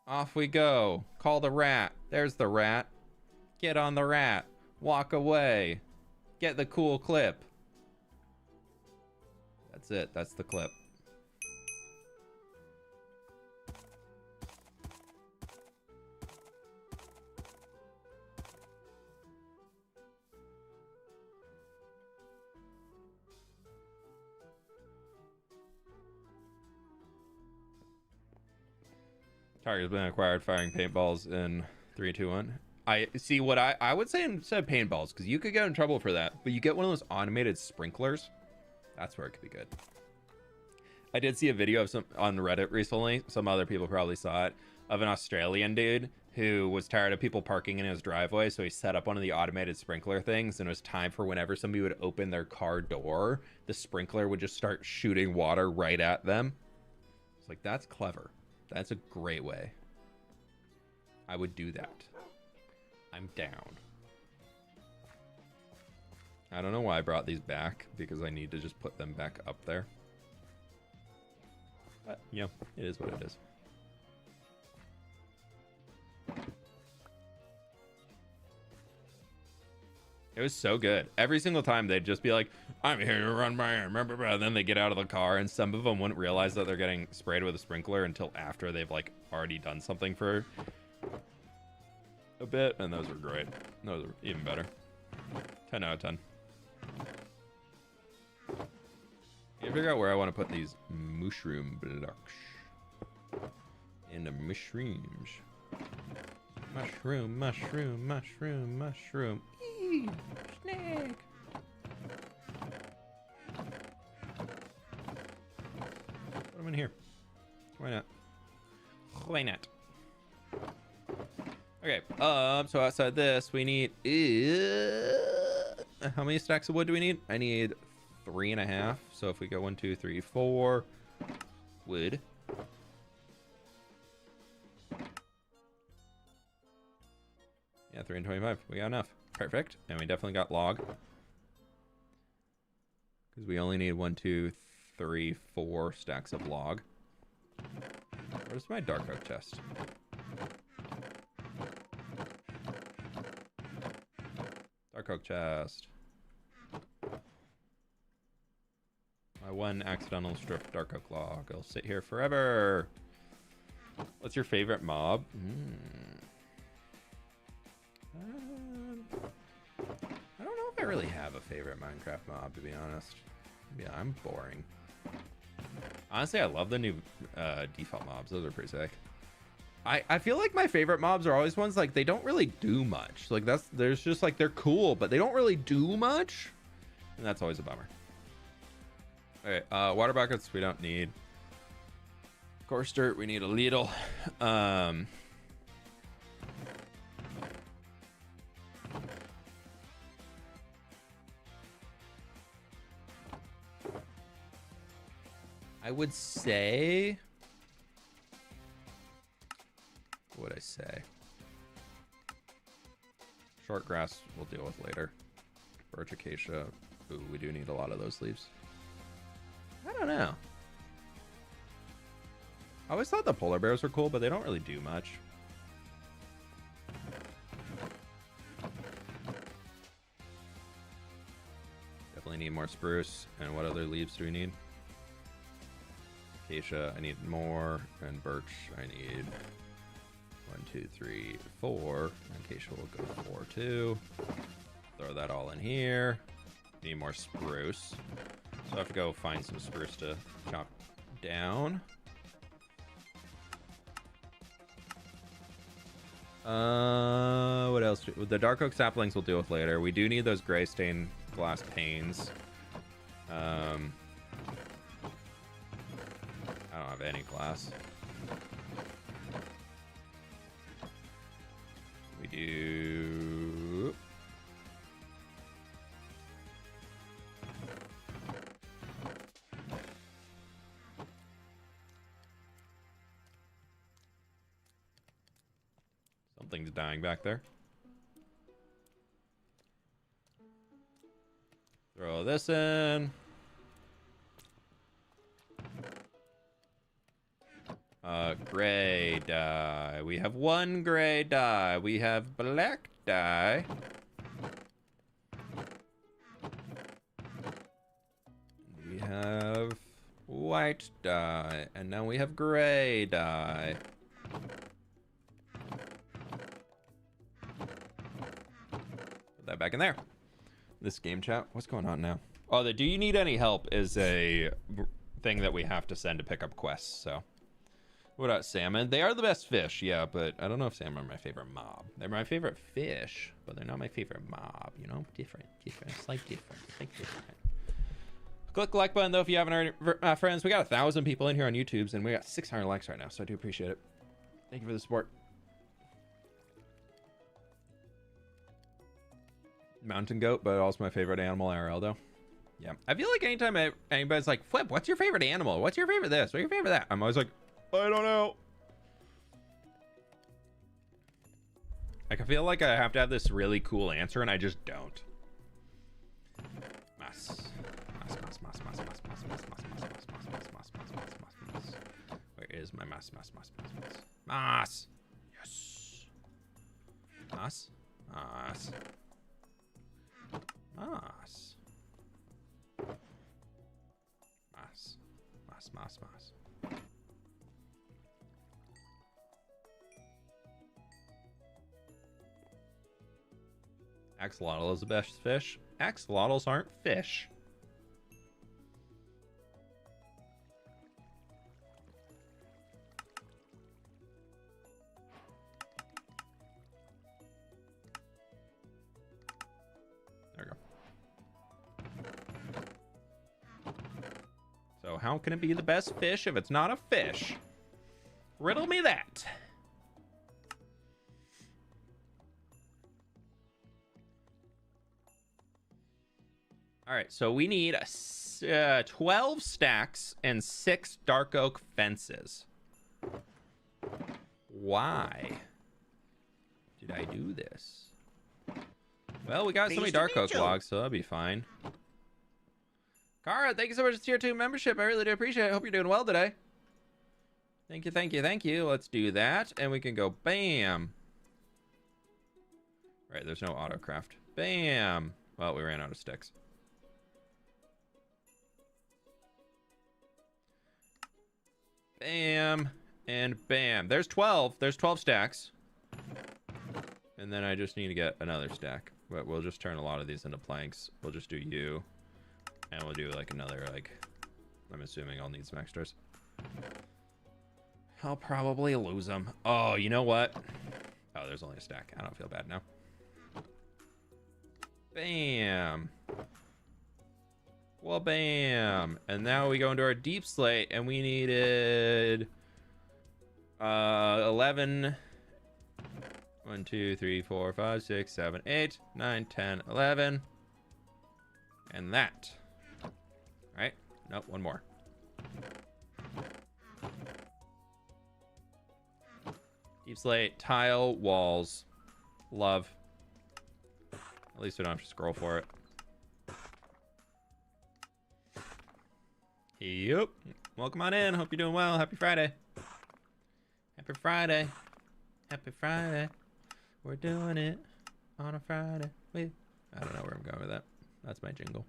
Off we go. Call the rat. There's the rat. Get on the rat. Walk away. Get the cool clip. That's it. That's the clip. Target's been acquired firing paintballs in 3, 2, 1. I see what I would say instead of paintballs, because you could get in trouble for that, but you get one of those automated sprinklers. That's where it could be good. I did see a video of some on Reddit recently. Some other people probably saw it, of an Australian dude who was tired of people parking in his driveway, so he set up one of the automated sprinkler things, and it was time for whenever somebody would open their car door, the sprinkler would just start shooting water right at them. It's like, that's clever. That's a great way. I would do that. I'm down. I don't know why I brought these back, because I need to just put them back up there. But, yeah, it is what it is. It was so good. Every single time they'd just be like, I'm here to run my errand. And then they get out of the car, and some of them wouldn't realize that they're getting sprayed with a sprinkler until after they've like already done something for a bit. And those were great. Those are even better. 10 out of 10. I figure out where I want to put these mushroom blocks. In the mushrooms. Mushroom, mushroom, mushroom, mushroom. Eee, snake. Put them in here. Why not? Why not? Okay, so outside this, we need... how many stacks of wood do we need? I need 3.5. So if we go 1, 2, 3, 4 wood. Yeah, 3 and 25. We got enough. Perfect. And we definitely got log. Because we only need 1, 2, 3, 4 stacks of log. Where's my dark oak chest? Dark oak chest. My one accidental strip dark oak log. It'll sit here forever. What's your favorite mob? I don't know if I really have a favorite Minecraft mob, to be honest. Yeah, I'm boring. Honestly, I love the new default mobs. Those are pretty sick. I feel like my favorite mobs are always ones like they don't really do much. Like there's just like they're cool, but they don't really do much. And that's always a bummer. Okay, water buckets we don't need. Coarse dirt, we need a little. I would say, what would I say? Short grass we'll deal with later. Birch, acacia. Ooh, we do need a lot of those leaves. I don't know. I always thought the polar bears were cool, but they don't really do much. Definitely need more spruce. And what other leaves do we need? Acacia, I need more, and birch, I need 1, 2, 3, 4. Acacia will go 4 too. Throw that all in here. Need more spruce, so I have to go find some spruce to chop down. What else? The dark oak saplings we'll deal with later. We do need those gray stained glass panes. I don't have any glass. We do. Something's dying back there. Throw this in. Gray dye. We have one gray dye. We have black dye. We have white dye. And now we have gray dye. Put that back in there. This game chat. What's going on now? Oh, the do you need any help is a thing that we have to send to pick up quests, so. What about salmon? They are the best fish, yeah, but I don't know if salmon are my favorite mob. They're my favorite fish, but they're not my favorite mob, you know? Different. Slight different. Think different. Click the like button, though, if you haven't already. Friends, we got 1,000 people in here on YouTube, and we got 600 likes right now, so I do appreciate it. Thank you for the support. Mountain goat, but also my favorite animal, IRL, though. Yeah. I feel like anytime anybody's like, fWhip, what's your favorite animal? What's your favorite this? What's your favorite that? I'm always like, I don't know. Like, I feel like I have to have this really cool answer, and I just don't. Where is my mas? Mas. Yes. Mas. Axolotl is the best fish. Axolotls aren't fish. There we go. So how can it be the best fish if it's not a fish? Riddle me that. All right, so we need 12 stacks and 6 dark oak fences. Why did I do this? Well, we got so many dark oak logs, so that'll be fine. Kara, thank you so much for tier 2 membership. I really do appreciate it. I hope you're doing well today. Thank you. Let's do that, and we can go bam. Right, there's no autocraft. Bam. Well, we ran out of sticks. Bam and bam. There's 12. There's 12 stacks. And then I just need to get another stack. But we'll just turn a lot of these into planks. We'll just do you. And we'll do like another, like, I'm assuming I'll need some extras. I'll probably lose them. Oh, you know what? Oh, there's only a stack. I don't feel bad now. Bam. Well, bam. And now we go into our deep slate, and we needed 11. 1, 2, 3, 4, 5, 6, 7, 8, 9, 10, 11. And that. All right. Nope, one more. Deep slate, tile, walls. Love. At least we don't have to scroll for it. Yep. Welcome on in. Hope you're doing well. Happy Friday. Happy Friday. Happy Friday. We're doing it on a Friday. I don't know where I'm going with that. That's my jingle.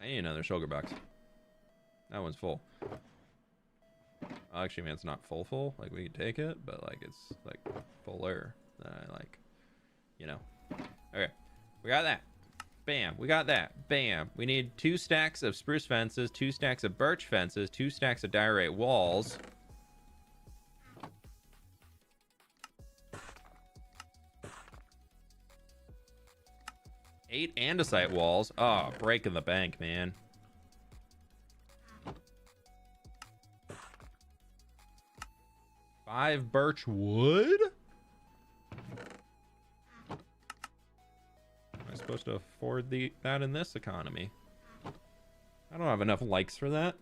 I need another sugar box. That one's full. Actually, man, it's not full. Like, we can take it, but, like, it's, like, fuller than I like. You know. Okay. We got that. Bam. We got that. Bam. We need 2 stacks of spruce fences, 2 stacks of birch fences, 2 stacks of diorite walls. Eight andesite walls. Oh, breaking the bank, man. Five birch wood? Am I supposed to afford that in this economy? I don't have enough likes for that.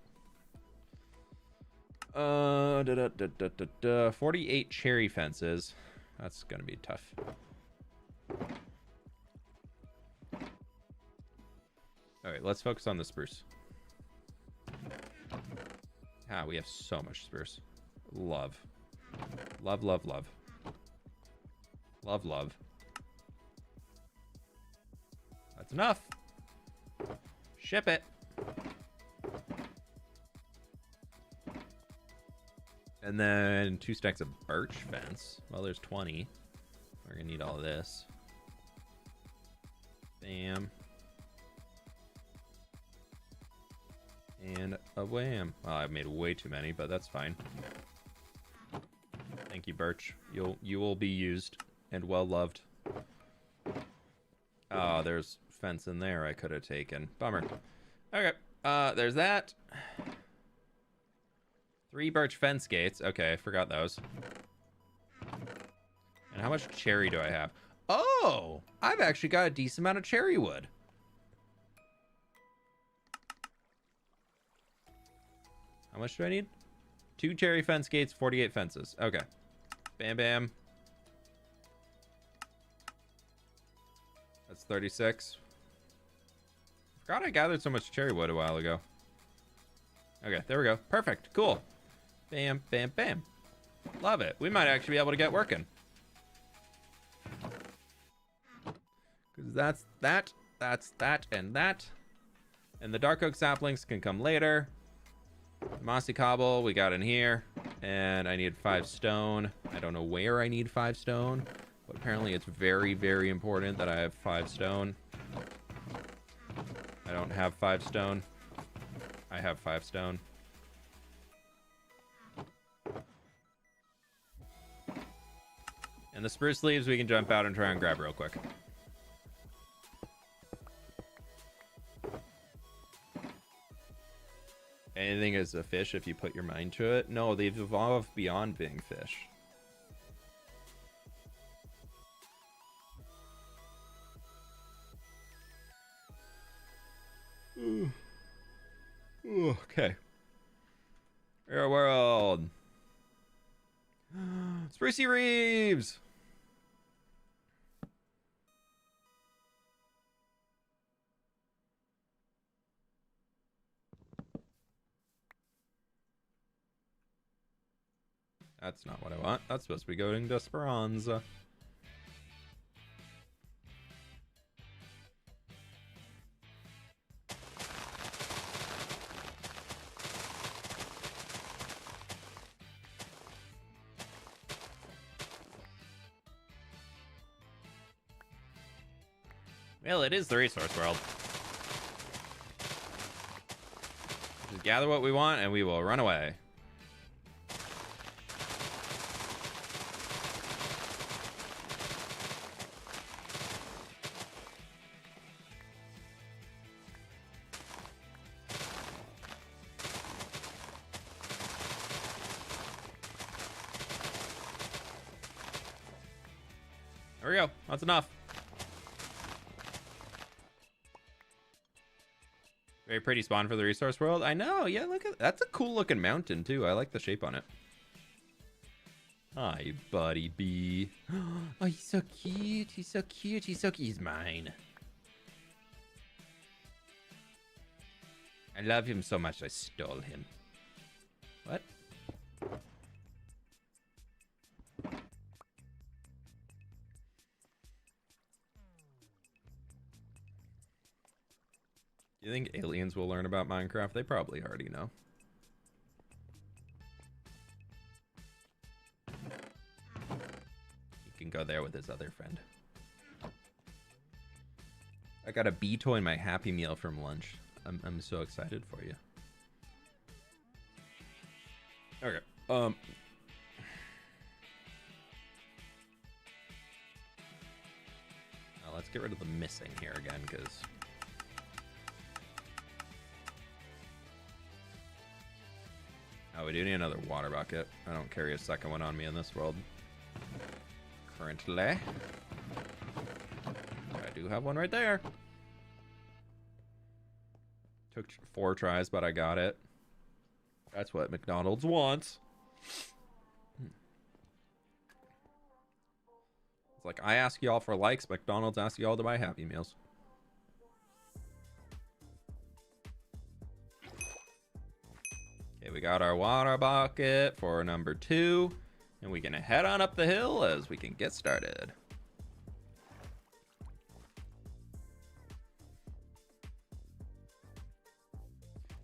48 cherry fences. That's gonna be tough. All right, let's focus on the spruce. Ah, we have so much spruce. Love. Love, love, love. Love, love. That's enough. Ship it. And then 2 stacks of birch fence. Well, there's 20. We're gonna need all of this. Bam. And a wham. Well, I've made way too many, but that's fine. Thank you, birch. You will be used and well loved. Oh, there's fence in there I could have taken. Bummer. Okay. There's that. 3 birch fence gates. Okay, I forgot those. And how much cherry do I have? Oh, I've actually got a decent amount of cherry wood. How much do I need? 2 cherry fence gates, 48 fences. Okay. Bam, bam. That's 36. Forgot I gathered so much cherry wood a while ago. Okay, there we go. Perfect. Cool. Bam, bam, bam. Love it. We might actually be able to get working. Because that's that, and that. And the dark oak saplings can come later. Mossy cobble we got in here. And I need 5 stone. I don't know where I need 5 stone. But apparently it's very, very important that I have 5 stone. I don't have 5 stone. I have 5 stone. And the spruce leaves we can jump out and try and grab real quick. Anything is a fish if you put your mind to it. No, they've evolved beyond being fish. Ooh. Ooh, okay. Air world. Sprucey Reeves. That's not what I want. That's supposed to be going to Speranza. Well, it is the resource world. Just gather what we want and we will run away. There we go. That's enough. Very pretty spawn for the resource world. I know. Yeah, look at that's a cool looking mountain too. I like the shape on it. Hi, buddy bee. Oh, he's so cute. He's so cute. He's so cute. He's mine. I love him so much I stole him. What? You think aliens will learn about Minecraft? They probably already know. He can go there with his other friend. I got a bee toy in my Happy Meal from lunch. I'm so excited for you. Okay. Now let's get rid of the missing here again, because oh, we do need another water bucket. I don't carry a second one on me in this world currently. I do have one right there. Took 4 tries, but I got it. That's what McDonald's wants. It's like I ask y'all for likes, McDonald's asks y'all to buy Happy Meals. Okay, we got got our water bucket for number 2, and we can head on up the hill as we can get started.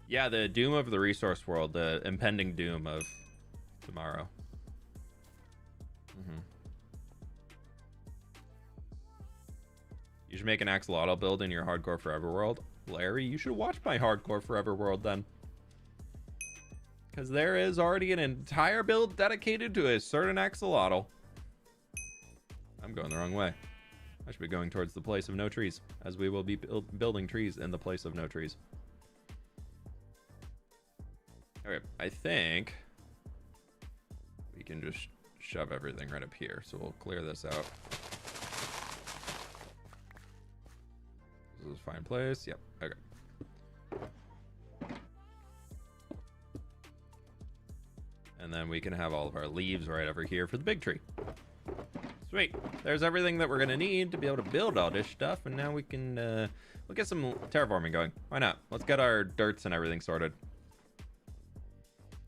Yeah, the doom of the resource world, the impending doom of tomorrow. You should make an axolotl build in your Hardcore Forever world. Larry, you should watch my Hardcore Forever world then. Because there is already an entire build dedicated to a certain axolotl. I'm going the wrong way. I should be going towards the place of no trees, as we will be building trees in the place of no trees. Okay, I think we can just shove everything right up here. So we'll clear this out. This is a fine place. Yep, okay. And then we can have all of our leaves right over here for the big tree. Sweet. There's everything that we're going to need to be able to build all this stuff. And now we can we'll get some terraforming going. Why not? Let's get our dirts and everything sorted.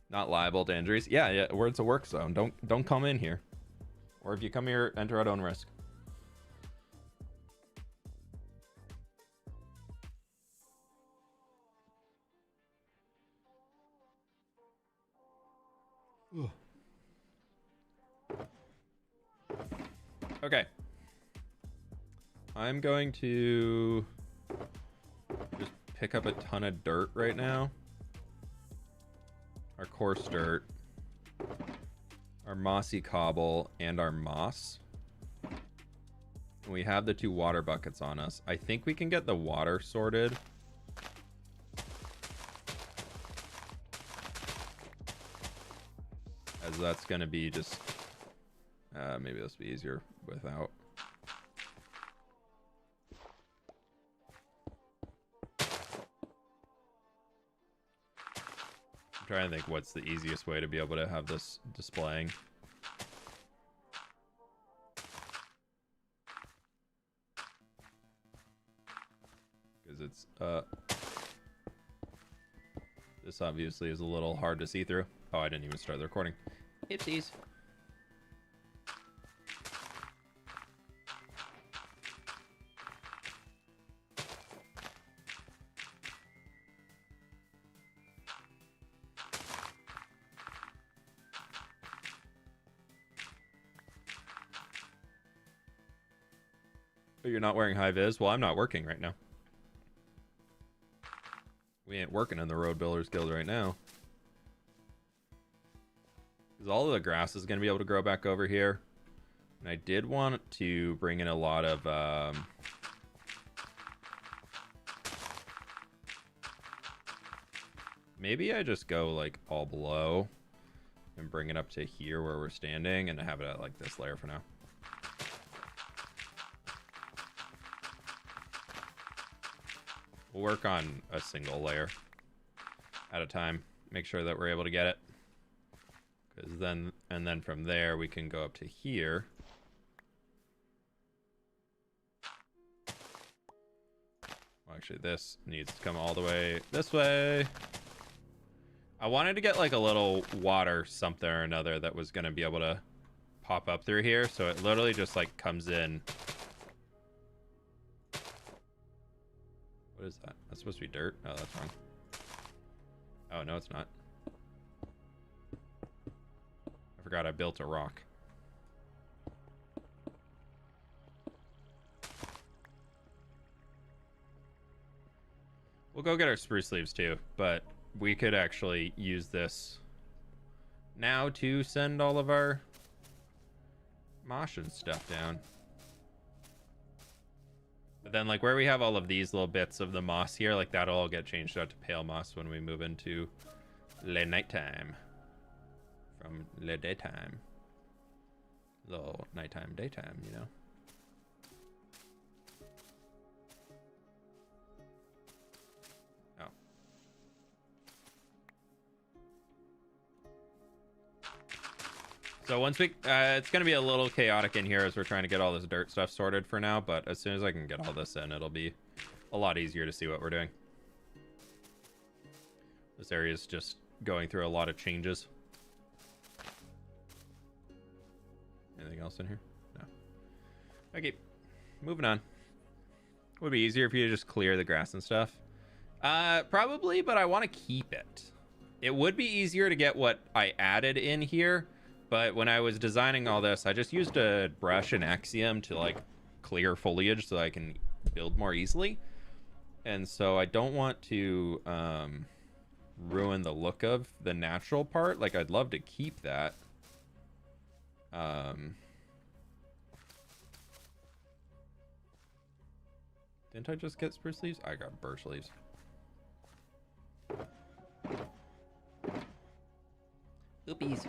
Not liable to injuries. Yeah, where it's a work zone. Don't come in here. Or if you come here, enter at own risk. Okay. I'm going to just pick up a ton of dirt right now. Our coarse dirt, our mossy cobble, and our moss. And we have the 2 water buckets on us. I think we can get the water sorted. As that's going to be just... maybe this will be easier without. I'm trying to think what's the easiest way to be able to have this displaying. Because it's, this obviously is a little hard to see through. Oh, I didn't even start the recording. Oopsies. You're not wearing high vis? Well, I'm not working right now. We ain't working in the Road Builders Guild right now. Because all of the grass is going to be able to grow back over here. And I did want to bring in a lot of... maybe I just go like all below and bring it up to here where we're standing and have it at like this layer for now. We'll work on a single layer at a time. Make sure that we're able to get it. Because then, and then from there, we can go up to here. Well, actually, this needs to come all the way this way. I wanted to get like a little water something or another that was going to be able to pop up through here. So it literally just like comes in. What is that? That's supposed to be dirt? Oh, that's wrong. Oh, no, it's not. I forgot I built a rock. We'll go get our spruce leaves too, but we could actually use this now to send all of our moss and stuff down. But then, like, where we have all of these little bits of the moss here, like, that'll all get changed out to pale moss when we move into le nighttime. From le daytime. Little nighttime, daytime, you know? Oh. So once we, it's going to be a little chaotic in here as we're trying to get all this dirt stuff sorted for now, but as soon as I can get all this in, it'll be a lot easier to see what we're doing. This area is just going through a lot of changes. Anything else in here? No. Okay, moving on. Would be easier if you just clear the grass and stuff. Probably, but I want to keep it. It would be easier to get what I added in here, but when I was designing all this, I just used a brush and Axiom to like clear foliage so I can build more easily. And so I don't want to ruin the look of the natural part. Like, I'd love to keep that. Didn't I just get spruce leaves? I got birch leaves. Oopies.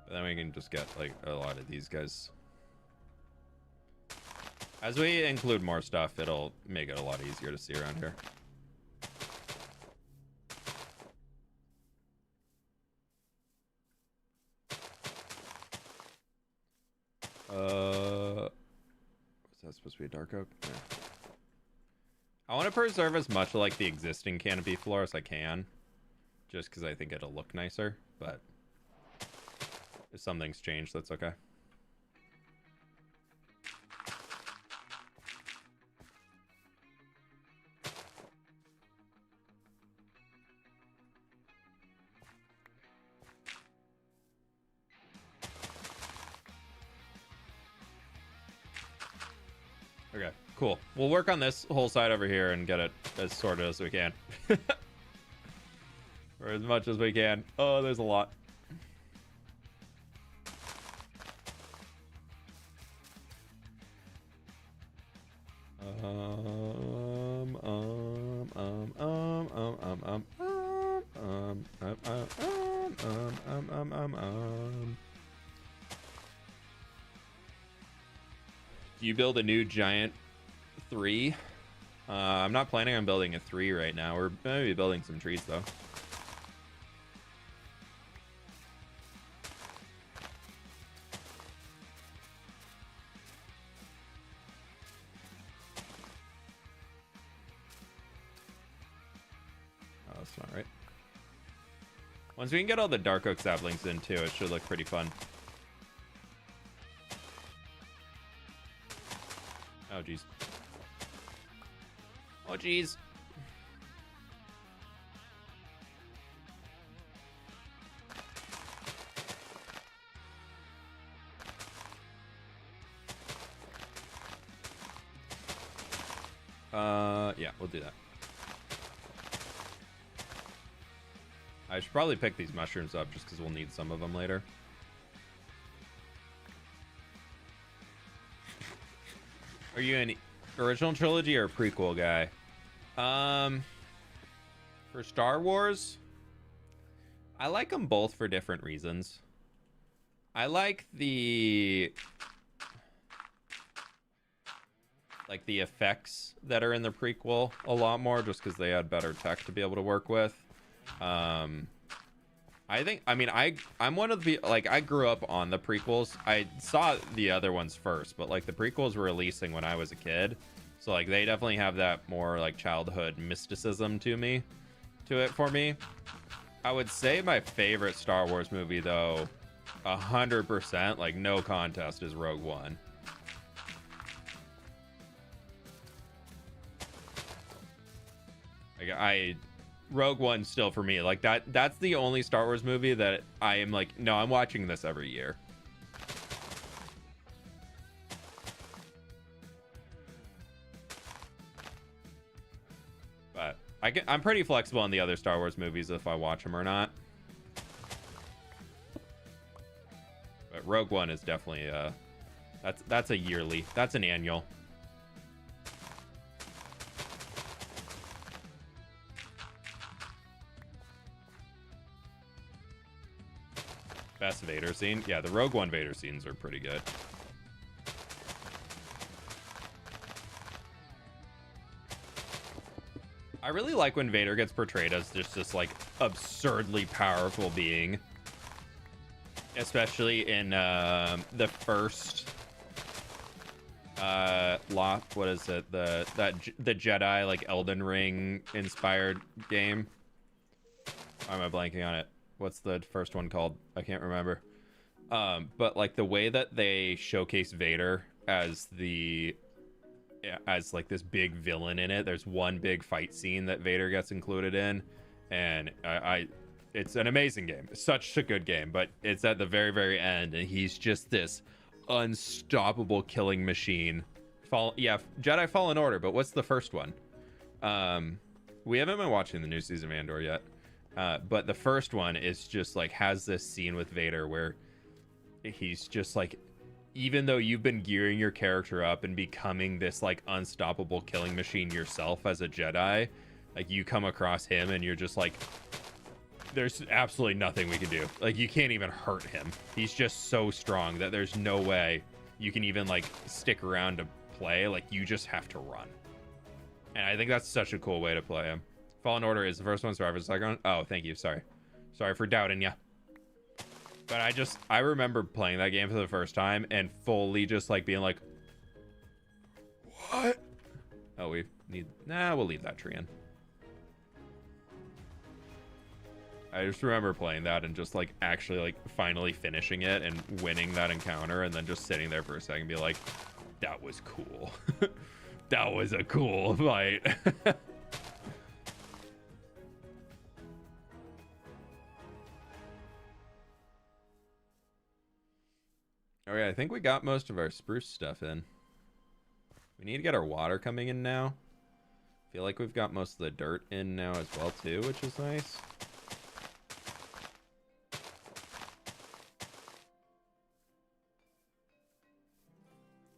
But then we can just get like a lot of these guys. As we include more stuff, it'll make it a lot easier to see around here. Was that supposed to be a dark oak? Yeah. I want to preserve as much of like the existing canopy floor as I can, just because I think it'll look nicer. But if something's changed, that's okay. Okay, cool. We'll work on this whole side over here and get it as sorted as we can. Or as much as we can. Oh, there's a lot. Do you build a new giant 3? I'm not planning on building a 3 right now. We're maybe building some trees though. Oh, that's not right. Once we can get all the dark oak saplings in too, it should look pretty fun. Oh, jeez. Oh, jeez. Yeah, we'll do that. I should probably pick these mushrooms up just because we'll need some of them later. Are you an original trilogy or a prequel guy? For Star Wars, I like them both for different reasons. I like the effects that are in the prequel a lot more just because they had better tech to be able to work with. I'm one of the, like, I grew up on the prequels. I saw the other ones first, but like the prequels were releasing when I was a kid, so like they definitely have that more like childhood mysticism to it for me. I would say my favorite Star Wars movie though, 100%, like no contest, is Rogue One. Like Rogue One still for me, like that's the only Star Wars movie that I am like, no, I'm watching this every year. But I'm pretty flexible on the other Star Wars movies if I watch them or not. But Rogue One is definitely that's a yearly, that's an annual. Best Vader scene? Yeah, the Rogue One Vader scenes are pretty good. I really like when Vader gets portrayed as just this like absurdly powerful being. Especially in the first What is it? The Jedi like Elden Ring inspired game. Why am I blanking on it? What's the first one called? I can't remember. But like the way that they showcase Vader as like this big villain in it. There's one big fight scene that Vader gets included in, and it's an amazing game. It's such a good game, but it's at the very, very end, and he's just this unstoppable killing machine. Jedi Fallen Order, but what's the first one? We haven't been watching the new season of Andor yet, but the first one is just like has this scene with Vader where he's just like, even though you've been gearing your character up and becoming this like unstoppable killing machine yourself as a Jedi, like you come across him and you're just like, there's absolutely nothing we can do. Like you can't even hurt him. He's just so strong that there's no way you can even like stick around to play. Like you just have to run. And I think that's such a cool way to play him. Fallen Order is the first one, Survivor the second one. Oh, thank you. Sorry for doubting you. But I remember playing that game for the first time and fully just like being like, what? Oh, we'll leave that tree in. I just remember playing that and just like actually like finally finishing it and winning that encounter, and then just sitting there for a second and be like, that was cool. That was a cool fight. Okay, I think we got most of our spruce stuff in. We need to get our water coming in now. Feel like we've got most of the dirt in now as well too, which is nice.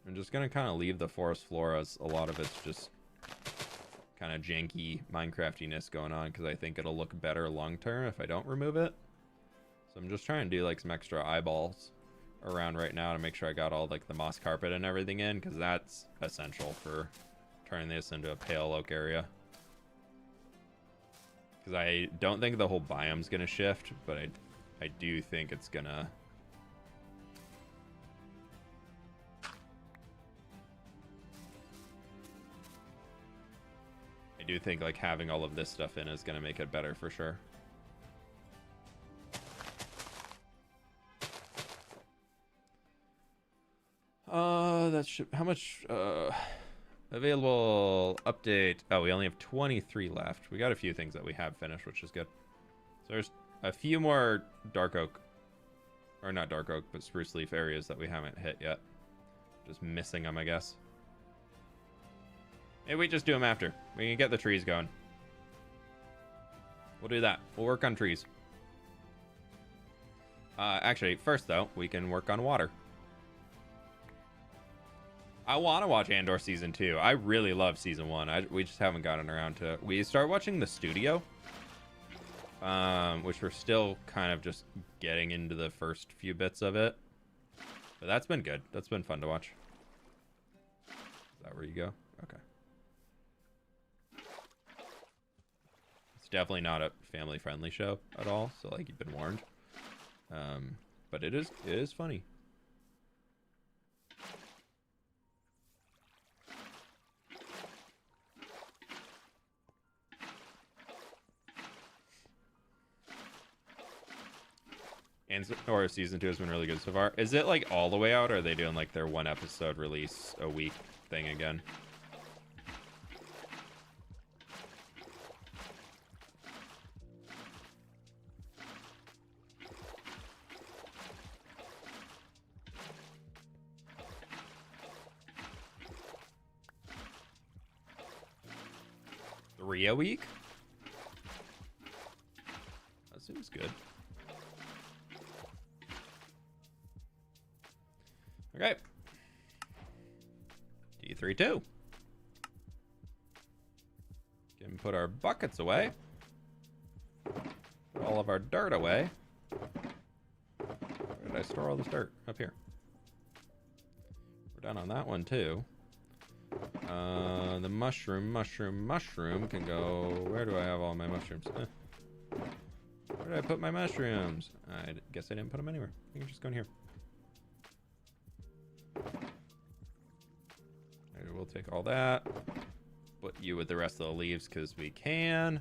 I'm just gonna kind of leave the forest floor as a lot of it's just kind of janky Minecraftiness going on, because I think it'll look better long term if I don't remove it. So I'm just trying to do like some extra eyeballs around right now to make sure I got all like the moss carpet and everything in, because that's essential for turning this into a pale oak area. Because I don't think the whole biome's gonna shift, but I do think it's gonna. I do think like having all of this stuff in is gonna make it better for sure. How much available update? Oh, we only have 23 left. We got a few things that we have finished, which is good. So there's a few more dark oak, or not dark oak, but spruce leaf areas that we haven't hit yet. Just missing them, I guess. Maybe we just do them after. We can get the trees going. We'll do that. We'll work on trees. Actually, first though, we can work on water. I want to watch Andor Season 2. I really love Season 1. We just haven't gotten around to it. We started watching The Studio, which we're still kind of just getting into the first few bits of it. But that's been good. That's been fun to watch. Is that where you go? Okay. It's definitely not a family-friendly show at all, so like you've been warned. But it is funny. Or Season 2 has been really good so far. Is it like all the way out, or are they doing like their one episode release a week thing again? Three a week? That seems good. Okay. D32. Can put our buckets away. Put all of our dirt away. Where did I store all this dirt? Up here. We're done on that one too. The mushroom can go. Where do I have all my mushrooms? Where did I put my mushrooms? I guess I didn't put them anywhere. You can just go in here. we'll take all that. Put you with the rest of the leaves because we can.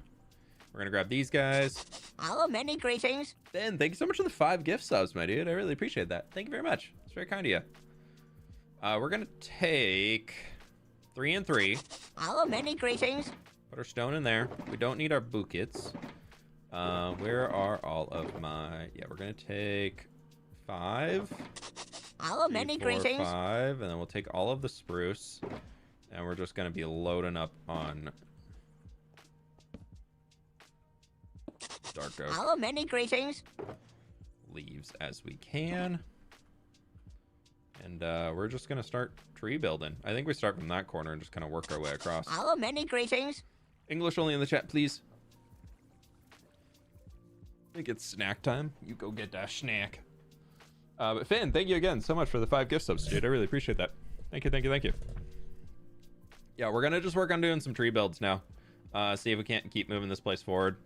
We're gonna grab these guys. Oh, many greetings. Ben, thank you so much for the 5 gift subs, my dude. I really appreciate that. Thank you very much. It's very kind of you. We're gonna take 3 and 3. Oh, many greetings. Put our stone in there. We don't need our buckets. Where are all of my... Yeah, we're gonna take 5. Oh, many greetings. 5, and then we'll take all of the spruce, and we're just gonna be loading up on dark oak Oh, many greetings. leaves as we can. And we're just gonna start tree building. I think we start from that corner and just kind of work our way across. Oh, many greetings. English only in the chat, please. I think it's snack time. You go get that snack. But Finn, thank you again so much for the 5 gift subs, dude. I really appreciate that. Thank you, thank you, thank you. Yeah, we're gonna just work on doing some tree builds now. See if we can't keep moving this place forward.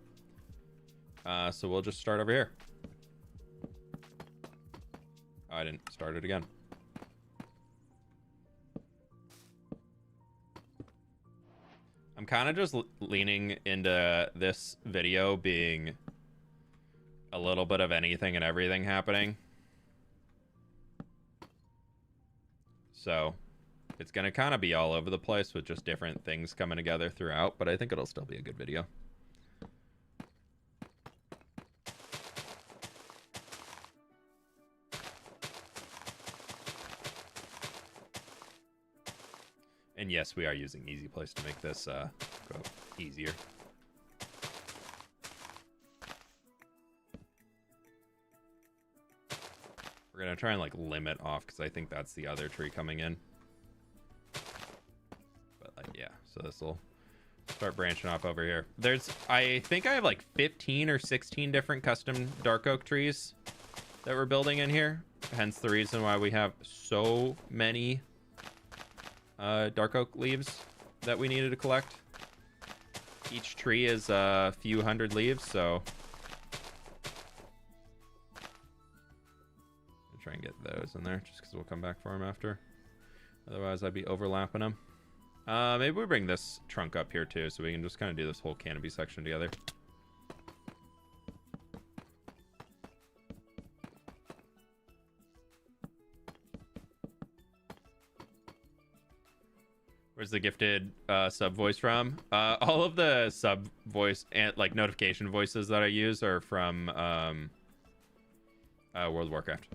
So we'll just start over here. Oh, I didn't start it again. I'm kind of just leaning into this video being a little bit of anything and everything happening. So it's going to kind of be all over the place with just different things coming together throughout, but I think it'll still be a good video. And yes, we are using easy place to make this go easier. We're gonna try and like limit off because I think that's the other tree coming in. But like, yeah, so this will start branching off over here. I think I have like 15 or 16 different custom dark oak trees that we're building in here. Hence the reason why we have so many dark oak leaves that we needed to collect. Each tree is a few hundred leaves, so I'll try and get those in there just because we'll come back for them after. Otherwise, I'd be overlapping them. Maybe we bring this trunk up here too, so we can just kind of do this whole canopy section together. Where's the gifted sub voice from? All of the sub voice and like notification voices that I use are from World of Warcraft.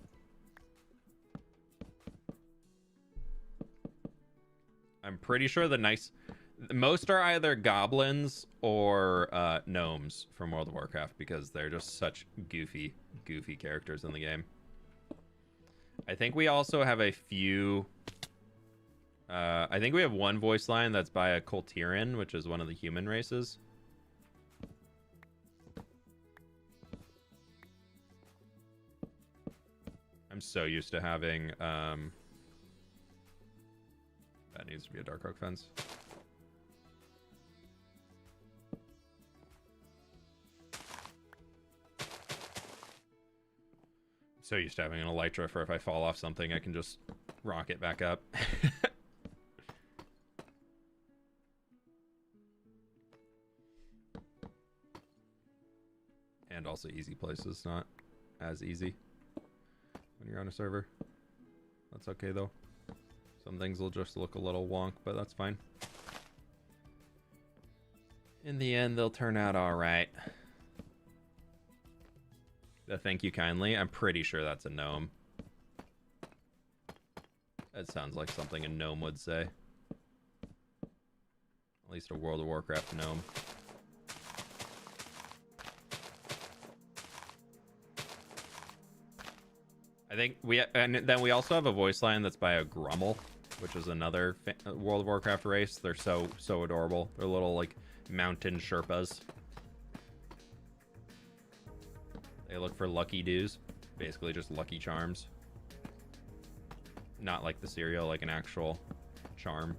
I'm pretty sure most are either goblins or gnomes from World of Warcraft because they're just such goofy characters in the game. I think we also have a few... I think we have one voice line that's by a Coltiran, which is one of the human races. I'm so used to having... that needs to be a dark oak fence. So used to having an elytra for if I fall off something, I can just rock it back up. And also easy places, not as easy when you're on a server. That's okay though. Some things will just look a little wonk, but that's fine. In the end, they'll turn out all right. Thank you kindly. I'm pretty sure that's a gnome. That sounds like something a gnome would say. At least a World of Warcraft gnome. I think and then we also have a voice line that's by a Grummel, which is another World of Warcraft race. They're so adorable. They're little like mountain Sherpas. They look for lucky doos, basically just lucky charms. Not like the cereal, like an actual charm.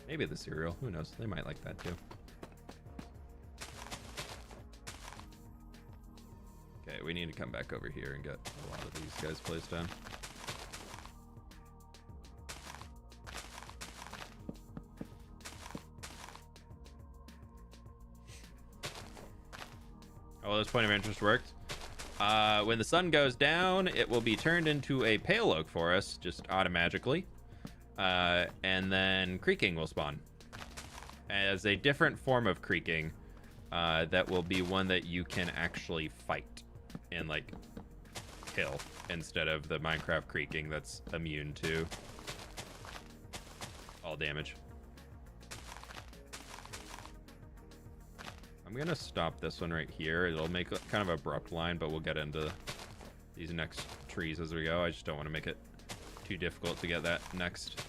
Maybe the cereal, who knows? They might like that too. Okay, we need to come back over here and get a lot of these guys placed down. Oh, this point of interest worked. When the sun goes down, it will be turned into a pale oak forest, just automatically. And then creaking will spawn. As a different form of creaking, that will be one that you can actually fight and, like, kill, instead of the Minecraft creaking that's immune to all damage. I'm gonna stop this one right here. It'll make a kind of abrupt line, but we'll get into these next trees as we go. I just don't want to make it too difficult to get that next.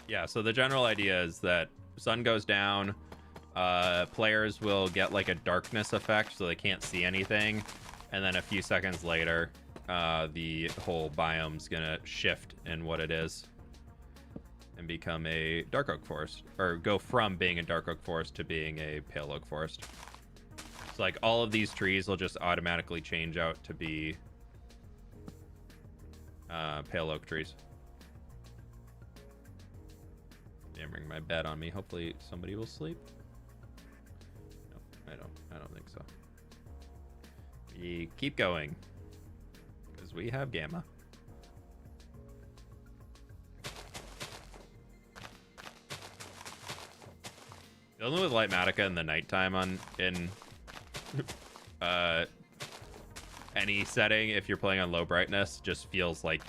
Yeah, so the general idea is that sun goes down, players will get like a darkness effect, so they can't see anything, and then a few seconds later, the whole biome's gonna shift in what it is and become a dark oak forest, or go from being a dark oak forest to being a pale oak forest. So like all of these trees will just automatically change out to be pale oak trees. Hammering my bed on me. Hopefully somebody will sleep. No, I don't think so. We keep going because we have gamma. The only with Lightmatica in the nighttime in any setting, if you're playing on low brightness, just feels like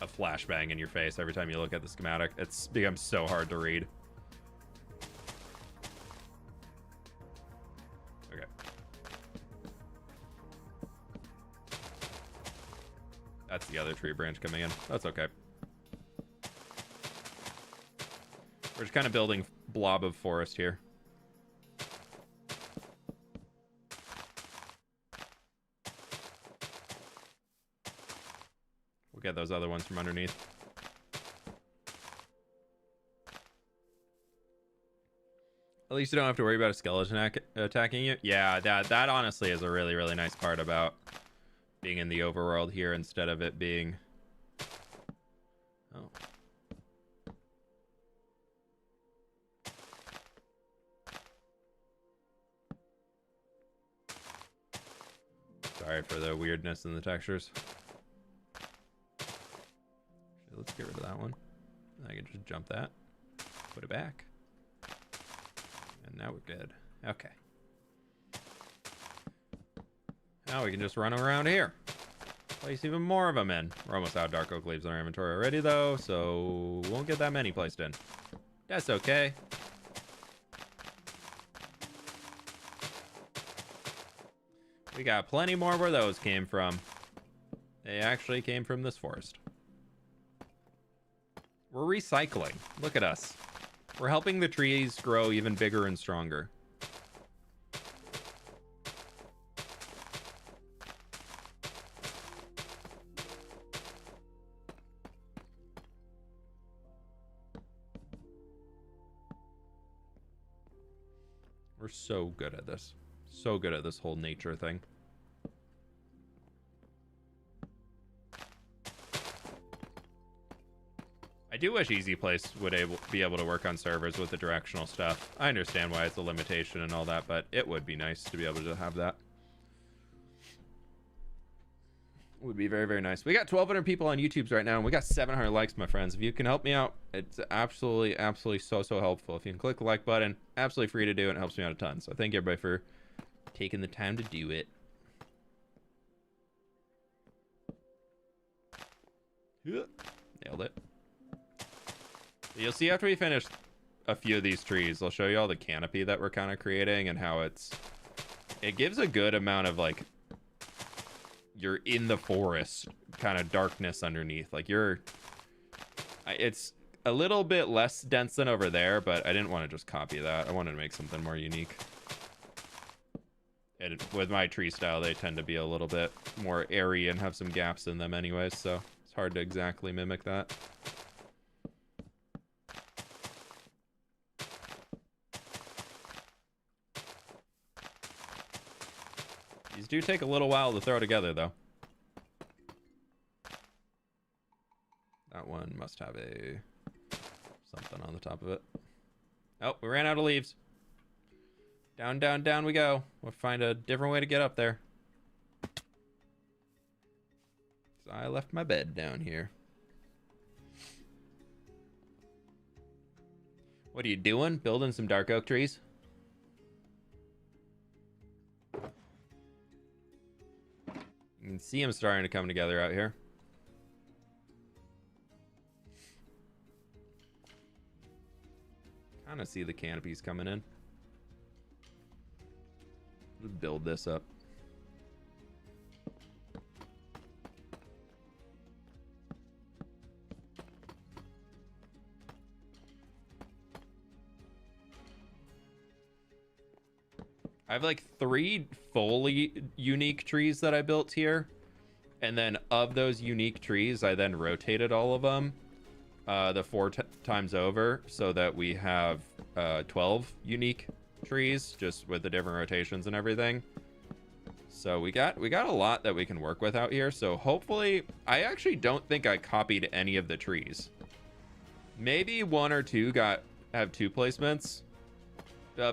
a flashbang in your face every time you look at the schematic. It's become so hard to read. Okay. That's the other tree branch coming in. That's okay. We're just kind of building blob of forest here. We'll get those other ones from underneath. At least you don't have to worry about a skeleton attacking you. Yeah, that honestly is a really, really nice part about being in the overworld here instead of it being... Oh. Sorry for the weirdness in the textures. Let's get rid of that one. I can just jump that, put it back, and now we're good. Okay. Now we can just run around here. Place even more of them in. We're almost out of dark oak leaves in our inventory already, though, so won't get that many placed in. That's okay. We got plenty more where those came from. They actually came from this forest. We're recycling. Look at us. We're helping the trees grow even bigger and stronger. We're so good at this. So good at this whole nature thing. I do wish Easy Place would be able to work on servers with the directional stuff. I understand why it's a limitation and all that, but it would be nice to be able to have that. It would be very, very nice. We got 1,200 people on YouTube right now, and we got 700 likes, my friends. If you can help me out, it's absolutely, absolutely so helpful. If you can click the like button, absolutely free to do, and it helps me out a ton. So thank you, everybody, for taking the time to do it. Nailed it. You'll see after we finish a few of these trees, I'll show you all the canopy that we're kind of creating and how it gives a good amount of, like, you're in the forest kind of darkness underneath. Like, it's a little bit less dense than over there, but I didn't want to just copy that. I wanted to make something more unique. And with my tree style, they tend to be a little bit more airy and have some gaps in them anyways, so it's hard to exactly mimic that. These do take a little while to throw together, though. That one must have a something on the top of it. Oh, we ran out of leaves. Down, down, down we go. We'll find a different way to get up there. So I left my bed down here. What are you doing? Building some dark oak trees? You can see them starting to come together out here. Kind of see the canopies coming in. Let's build this up. I have like 3 fully unique trees that I built here. And then of those unique trees, I then rotated all of them the 4 times over so that we have 12 unique trees just with the different rotations and everything. So we got a lot that we can work with out here. So hopefully, I actually don't think I copied any of the trees. Maybe 1 or 2 have 2 placements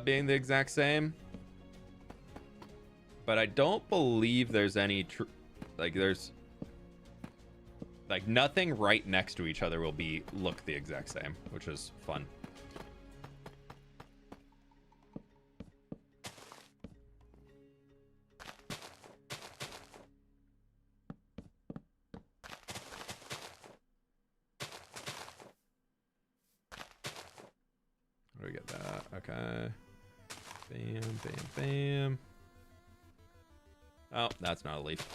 being the exact same. But I don't believe there's any there's like nothing right next to each other will look the exact same, which is fun. Where do we get that? Okay. Bam, bam, bam. Oh, that's not a leaf.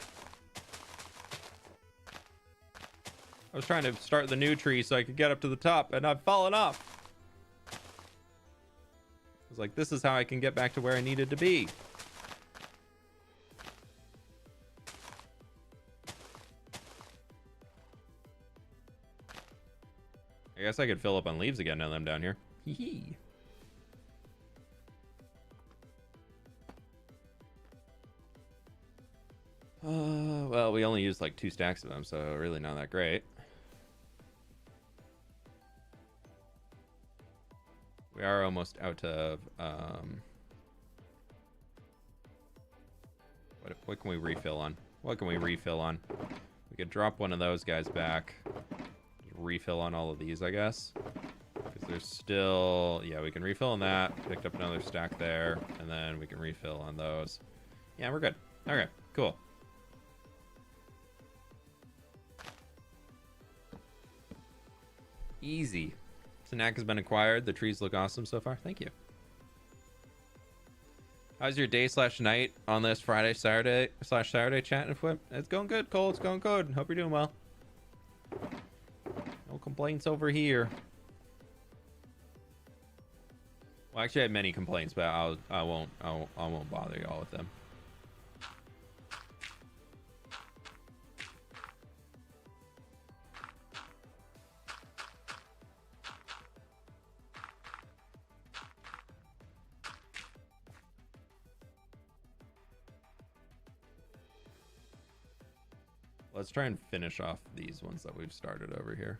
I was trying to start the new tree so I could get up to the top, and I've fallen off. I was like, this is how I can get back to where I needed to be. I guess I could fill up on leaves again now that I'm down here. Hee hee. Well, we only used like 2 stacks of them, so really not that great. We are almost out of what can we refill on? What can we refill on? We could drop one of those guys back. Refill on all of these, I guess. Because there's still, yeah, we can refill on that. Picked up another stack there, and then we can refill on those. Yeah, we're good. Okay, cool. Easy. Snack has been acquired. The trees look awesome so far. Thank you. How's your day / night on this Friday, Saturday / chat and fWhip? It's going good, Cole. It's going good. Hope you're doing well. No complaints over here. Well, actually, I have many complaints, but I won't bother y'all with them. Let's try and finish off these ones that we've started over here.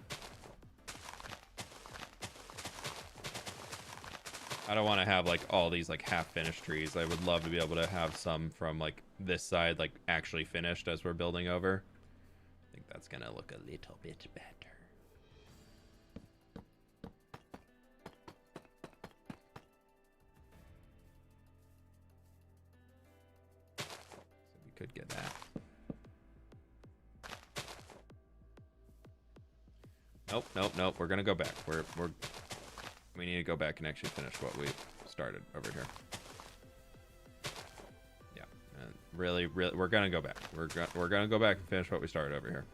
I don't want to have like all these like half finished trees. I would love to be able to have some from like this side like actually finished as we're building over. I think that's gonna look a little bit better. So we could get that. Nope. We're gonna go back. We need to go back and actually finish what we started over here. Yeah, and really, we're gonna go back. We're gonna go back and finish what we started over here.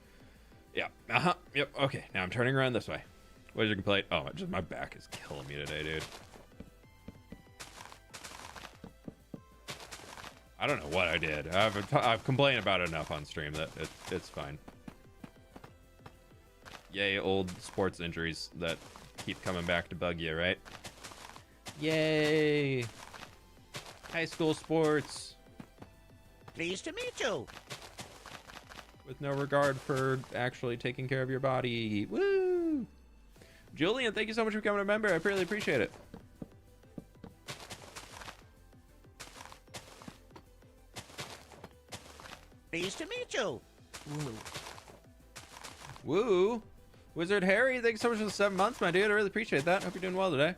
Yeah. Yep. Okay. Now I'm turning around this way. What is your complaint? Oh, just my back is killing me today, dude. I don't know what I did. I've complained about it enough on stream that it's fine. Yay, old sports injuries that keep coming back to bug you, right? Yay! High school sports. Pleased to meet you. With no regard for actually taking care of your body. Woo! Julian, thank you so much for becoming a member. I really appreciate it. Pleased to meet you. Woo. Woo! Wizard Harry, thank you so much for the 7 months, my dude. I really appreciate that. Hope you're doing well today.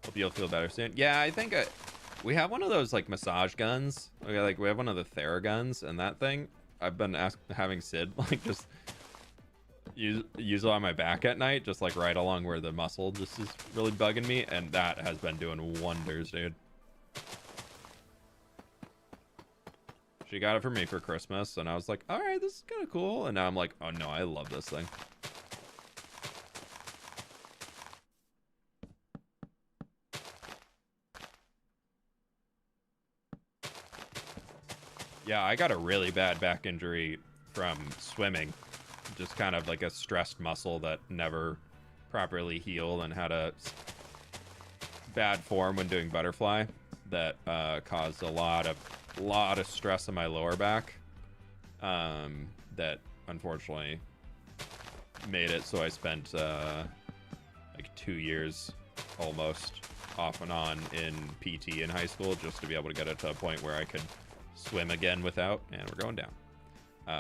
Hope you'll feel better soon. Yeah, I think we have one of those like massage guns. Okay, like we have one of the Theraguns, and that thing I've been having Sid like just use it on my back at night, just like right along where the muscle just is really bugging me, and that has been doing wonders, dude. She got it for me for Christmas, and I was like, all right, this is kind of cool. And now I'm like, oh no, I love this thing. Yeah, I got a really bad back injury from swimming. Just kind of like a stressed muscle that never properly healed and had a bad form when doing butterfly that caused a lot of stress in my lower back that unfortunately made it so I spent like 2 years almost off and on in PT in high school just to be able to get it to a point where I could swim again without, and we're going down,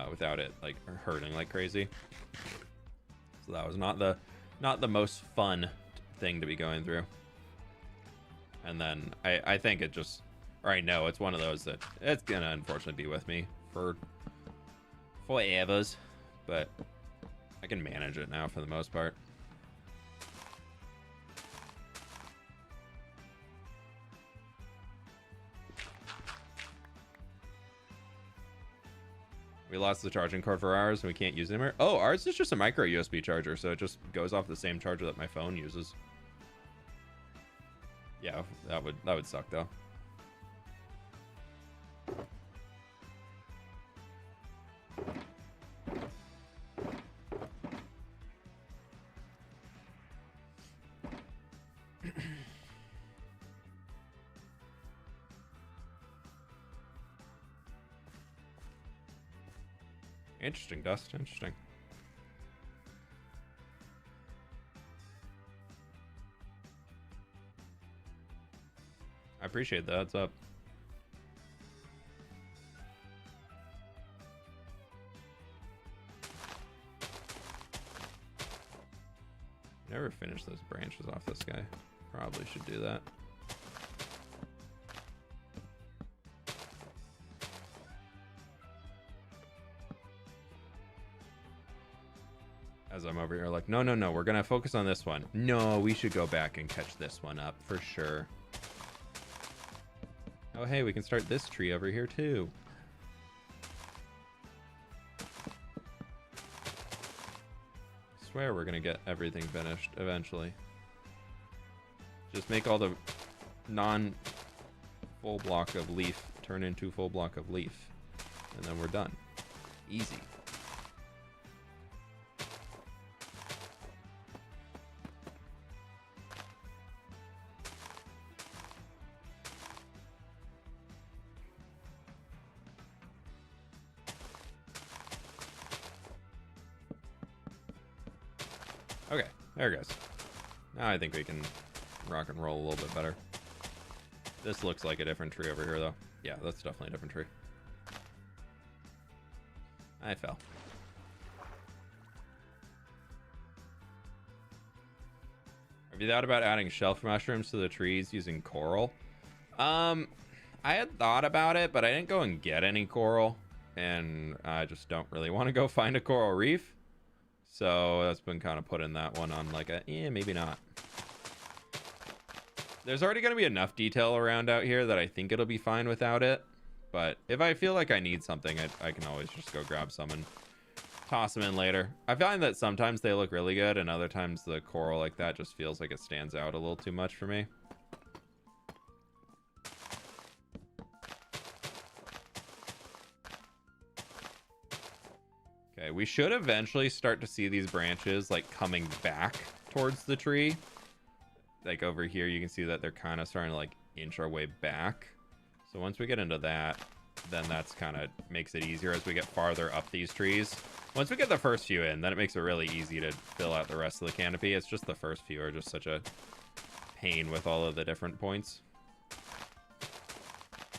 without it like hurting like crazy. So that was not the most fun thing to be going through. And then I think it just, or I know it's one of those that it's gonna unfortunately be with me for forevers, but I can manage it now for the most part. We lost the charging cord for ours and we can't use it anymore. Oh, ours is just a micro USB charger, so it just goes off the same charger that my phone uses. Yeah, that would suck though. Interesting, Dust. Interesting. I appreciate that. Heads up. Never finished those branches off this guy. Probably should do that. As I'm over here like, no, we're gonna focus on this one. No, we should go back and catch this one up for sure. Oh, hey, we can start this tree over here too. I swear we're gonna get everything finished eventually. Just make all the non-full block of leaf turn into full block of leaf. And then we're done. Easy. Okay, there it goes. Now I think we can rock and roll a little bit better. This looks like a different tree over here, though. Yeah, that's definitely a different tree. I fell. Have you thought about adding shelf mushrooms to the trees using coral? I had thought about it, but I didn't go and get any coral. And I just don't really want to go find a coral reef. So that's been kind of putting that one on like a, maybe not. There's already going to be enough detail around out here that I think it'll be fine without it. But if I feel like I need something, I can always just go grab some and toss them in later. I find that sometimes they look really good, and other times the coral like that just feels like it stands out a little too much for me. Okay, we should eventually start to see these branches like coming back towards the tree. Like over here, you can see that they're kind of starting to like inch our way back. So once we get into that, then that's kind of makes it easier as we get farther up these trees. Once we get the first few in, then it makes it really easy to fill out the rest of the canopy. It's just the first few are just such a pain with all of the different points.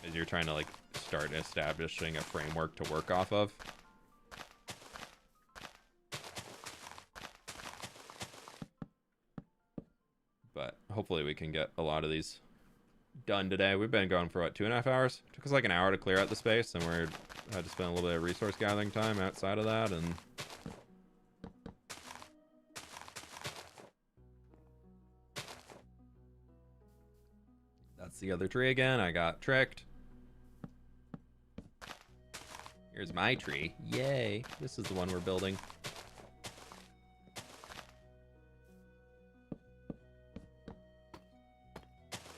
As you're trying to like start establishing a framework to work off of. But hopefully we can get a lot of these done today. We've been going for what, 2.5 hours? Took us like an hour to clear out the space, and we had to spend a little bit of resource gathering time outside of that, and that's the other tree again. I got tricked. Here's my tree. Yay. This is the one we're building.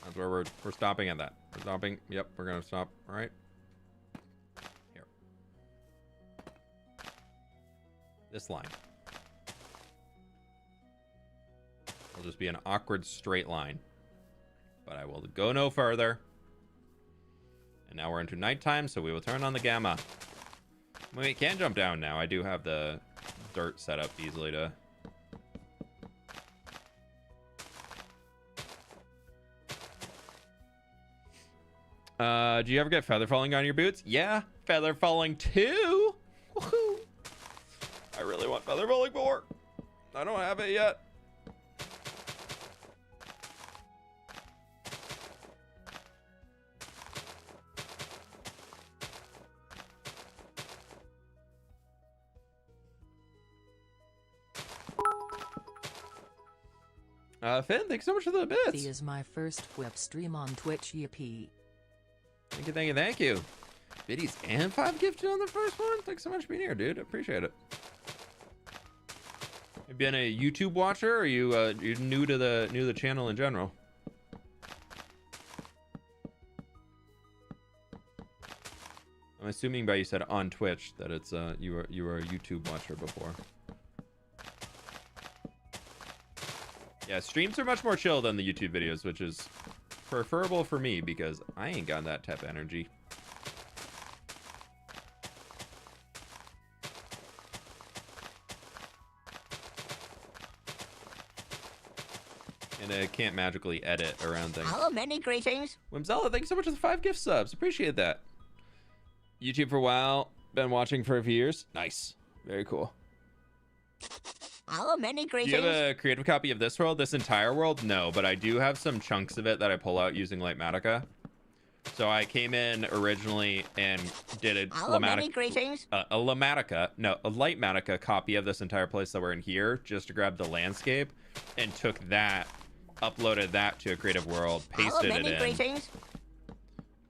That's where we're stopping at that. We're stopping. Yep, we're gonna stop right here. This line. It'll just be an awkward straight line. But I will go no further. And now we're into nighttime, so we will turn on the gamma. We can jump down now. I do have the dirt set up easily to... do you ever get feather falling on your boots? Yeah, feather falling too. Woohoo! I really want feather falling more. I don't have it yet. Finn, thanks so much for the bits. This is my first fWhip stream on Twitch. Yippee. Thank you, thank you, thank you. Biddies and 5 gifted on the first one. Thanks so much for being here, dude. I appreciate it. Have you been a YouTube watcher, or are you you're new to the channel in general? I'm assuming by you said on Twitch that it's you were a YouTube watcher before. Yeah, streams are much more chill than the YouTube videos, which is preferable for me because I ain't got that type of energy. And I can't magically edit around things. Hello, many greetings. Wimzella, thank you so much for the 5 gift subs. Appreciate that. YouTube for a while. Been watching for a few years. Nice. Very cool. Hello, many Do greetings. you have a creative copy of this world? This entire world? No, but I do have some chunks of it that I pull out using Lightmatica. So I came in originally and did a Hello, many greetings. a Lightmatica copy of this entire place that we're in here, just to grab the landscape, and took that, uploaded that to a creative world, Hello, pasted it many in. greetings.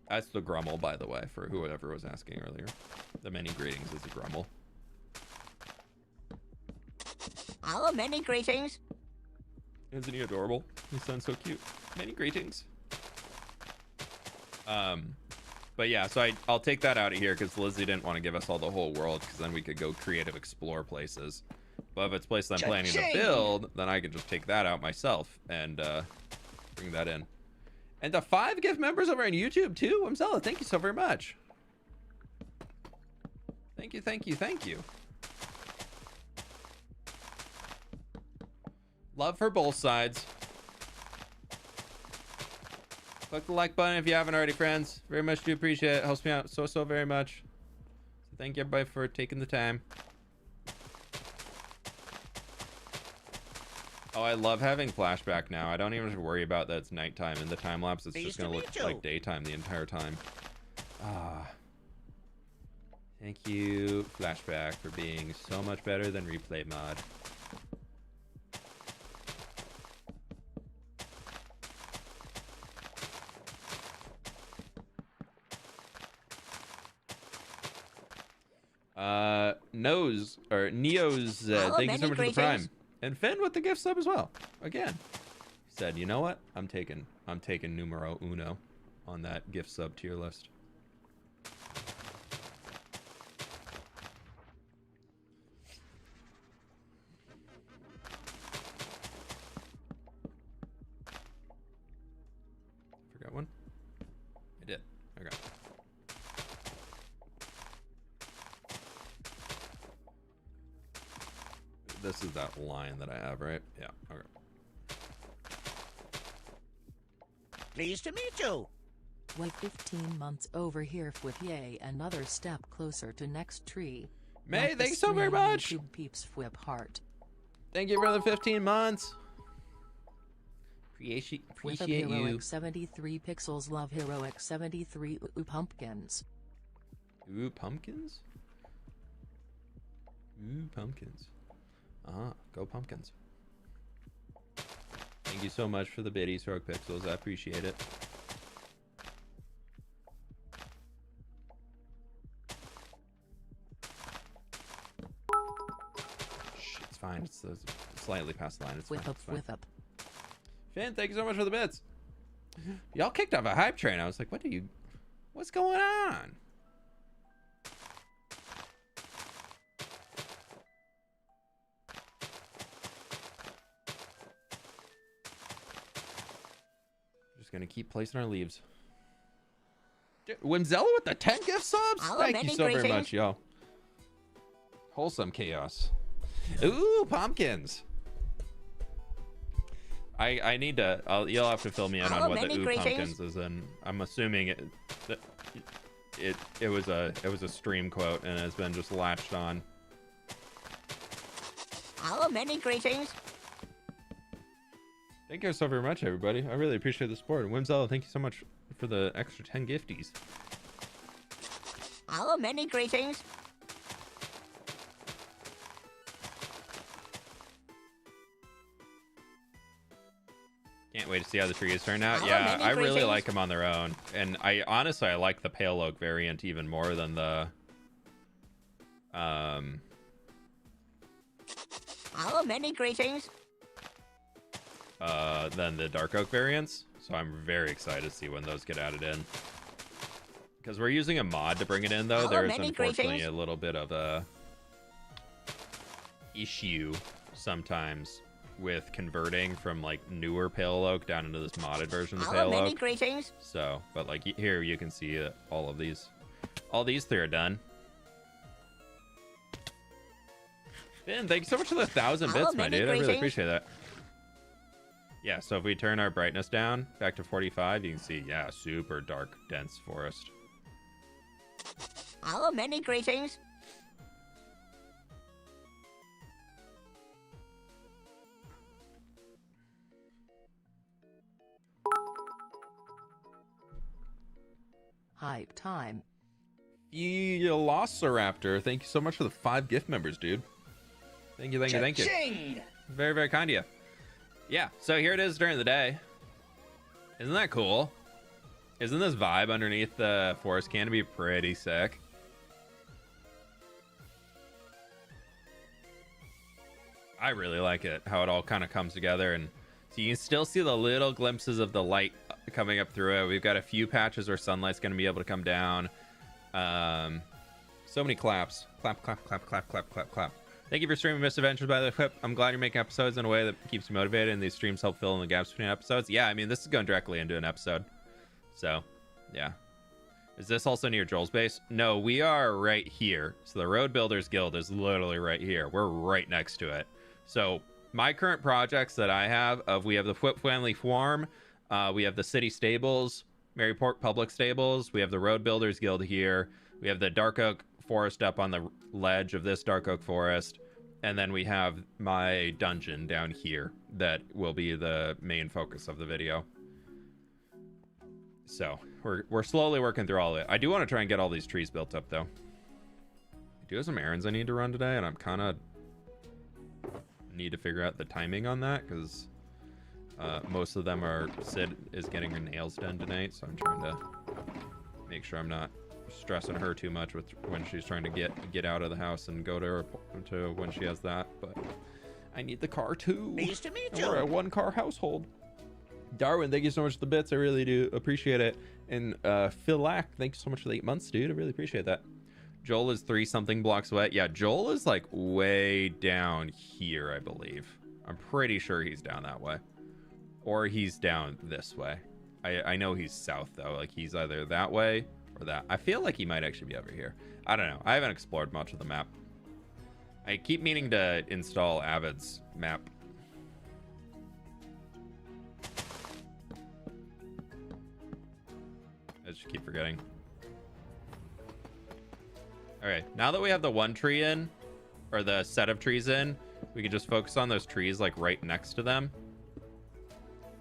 That's the Grummel, by the way, for whoever was asking earlier. The many greetings is the Grummel. Hello, many greetings. Isn't he adorable? He sounds so cute. Many greetings. But yeah, so I'll take that out of here because Lizzie didn't want to give us all the whole world, because then we could go creative explore places. But if it's places I'm planning to build, then I can just take that out myself and bring that in. And the 5 gift members over on YouTube too. Wimzella, thank you so very much. Thank you, thank you, thank you. Love for both sides. Click the like button if you haven't already, friends. Very much do appreciate it. Helps me out so very much. So thank you everybody for taking the time. Oh, I love having flashback now. I don't even have to worry about that it's nighttime in the time lapse. It's just gonna look like daytime the entire time. Ah. Thank you, flashback, for being so much better than replay mod. Neo's, thank you so many much for the greetings. prime. And Finn with the gift sub as well. Again, he said, you know what? I'm taking numero uno on that gift sub tier list. Forgot one? I did. Okay. This is that line that I have, right? Yeah. Okay. Pleased to meet you. Wait 15 months over here with yay another step closer to next tree. May, Like the thank you so very stream much. YouTube peeps fWhip heart. Thank you for the 15 months. With Appreciate you. heroic 73 pixels, love heroic 73 ooh pumpkins. Ooh, pumpkins? Ooh, pumpkins. Go pumpkins. Thank you so much for the biddies, heroic pixels. I appreciate it. Shh, it's fine. It's slightly past the line. It's fine. Whip up, It's fine. whip up. Finn, thank you so much for the bits. Y'all kicked off a hype train. I was like, what's going on? Just gonna keep placing our leaves. Dude, Wimzella with the 10 gift subs? Hello, Thank you many so very greetings. much, yo. Wholesome chaos. Ooh, pumpkins. I need to. You'll have to fill me in Hello, on what the many ooh greetings. pumpkins is, and I'm assuming it was a stream quote and has been just latched on. Hello, many greetings. Thank you so very much, everybody. I really appreciate the support. And Wimzella, thank you so much for the extra 10 gifties. Hello, many greetings. Can't wait to see how the trees turn out. Hello, Yeah, many I really greetings. like them on their own. And I honestly like the pale oak variant even more than the Hello, many greetings. than the dark oak variants. So I'm very excited to see when those get added in. Because we're using a mod to bring it in, though. Hello, There's many unfortunately greetings. a little bit of a issue sometimes with converting from like newer pale oak down into this modded version of the Hello, pale many oak. greetings. So, but like here you can see all these three are done. Finn, thank you so much for the 1,000 Hello, bits, my many dude. I really greetings. appreciate that. Yeah, so if we turn our brightness down back to 45, you can see, yeah, super dark, dense forest. Hello, many greetings. Hype time. Velociraptor, thank you so much for the 5 gift members, dude. Thank you, thank you, thank you. Cha-ching! Very, very kind of you. Yeah, so here it is during the day. Isn't that cool? Isn't this vibe underneath the forest canopy pretty sick? I really like it, how it all kind of comes together. And so you can still see the little glimpses of the light coming up through it. We've got a few patches where sunlight's going to be able to come down. So many claps. Clap, clap, clap, clap, clap, clap, clap. Thank you for streaming Misadventures by the Whip. I'm glad you're making episodes in a way that keeps you motivated, and these streams help fill in the gaps between episodes. Yeah, I mean, this is going directly into an episode. So, yeah. Is this also near Joel's base? No, we are right here. So the Road Builders Guild is literally right here. We're right next to it. So my current projects that I have, we have the Whip Family Farm, we have the City Stables, Maryport Public Stables, we have the Road Builders Guild here, we have the Dark Oak Forest up on the ledge of this Dark Oak Forest, and then we have my dungeon down here that will be the main focus of the video. So we're slowly working through all of it. I do want to try and get all these trees built up, though. I do have some errands I need to run today, and I'm kind of need to figure out the timing on that, because most of them are Sid is getting her nails done tonight, so I'm trying to make sure I'm not stressing her too much with when she's trying to get out of the house and go to when she has that. But I need the car too. Nice to meet We're a you. 1-car household. Darwin, thank you so much for the bits. I really do appreciate it. And Phil Lack, thank you so much for the 8 months, dude. I really appreciate that. Joel is 3-something blocks away. Yeah, Joel is like way down here, I believe. I'm pretty sure he's down that way. Or he's down this way. I know he's south, though. Like, he's either that way or that. I feel like he might actually be over here. I don't know. I haven't explored much of the map. I keep meaning to install Avid's map. I just keep forgetting. Okay, now that we have the one tree in, or the set of trees in, we can just focus on those trees like right next to them.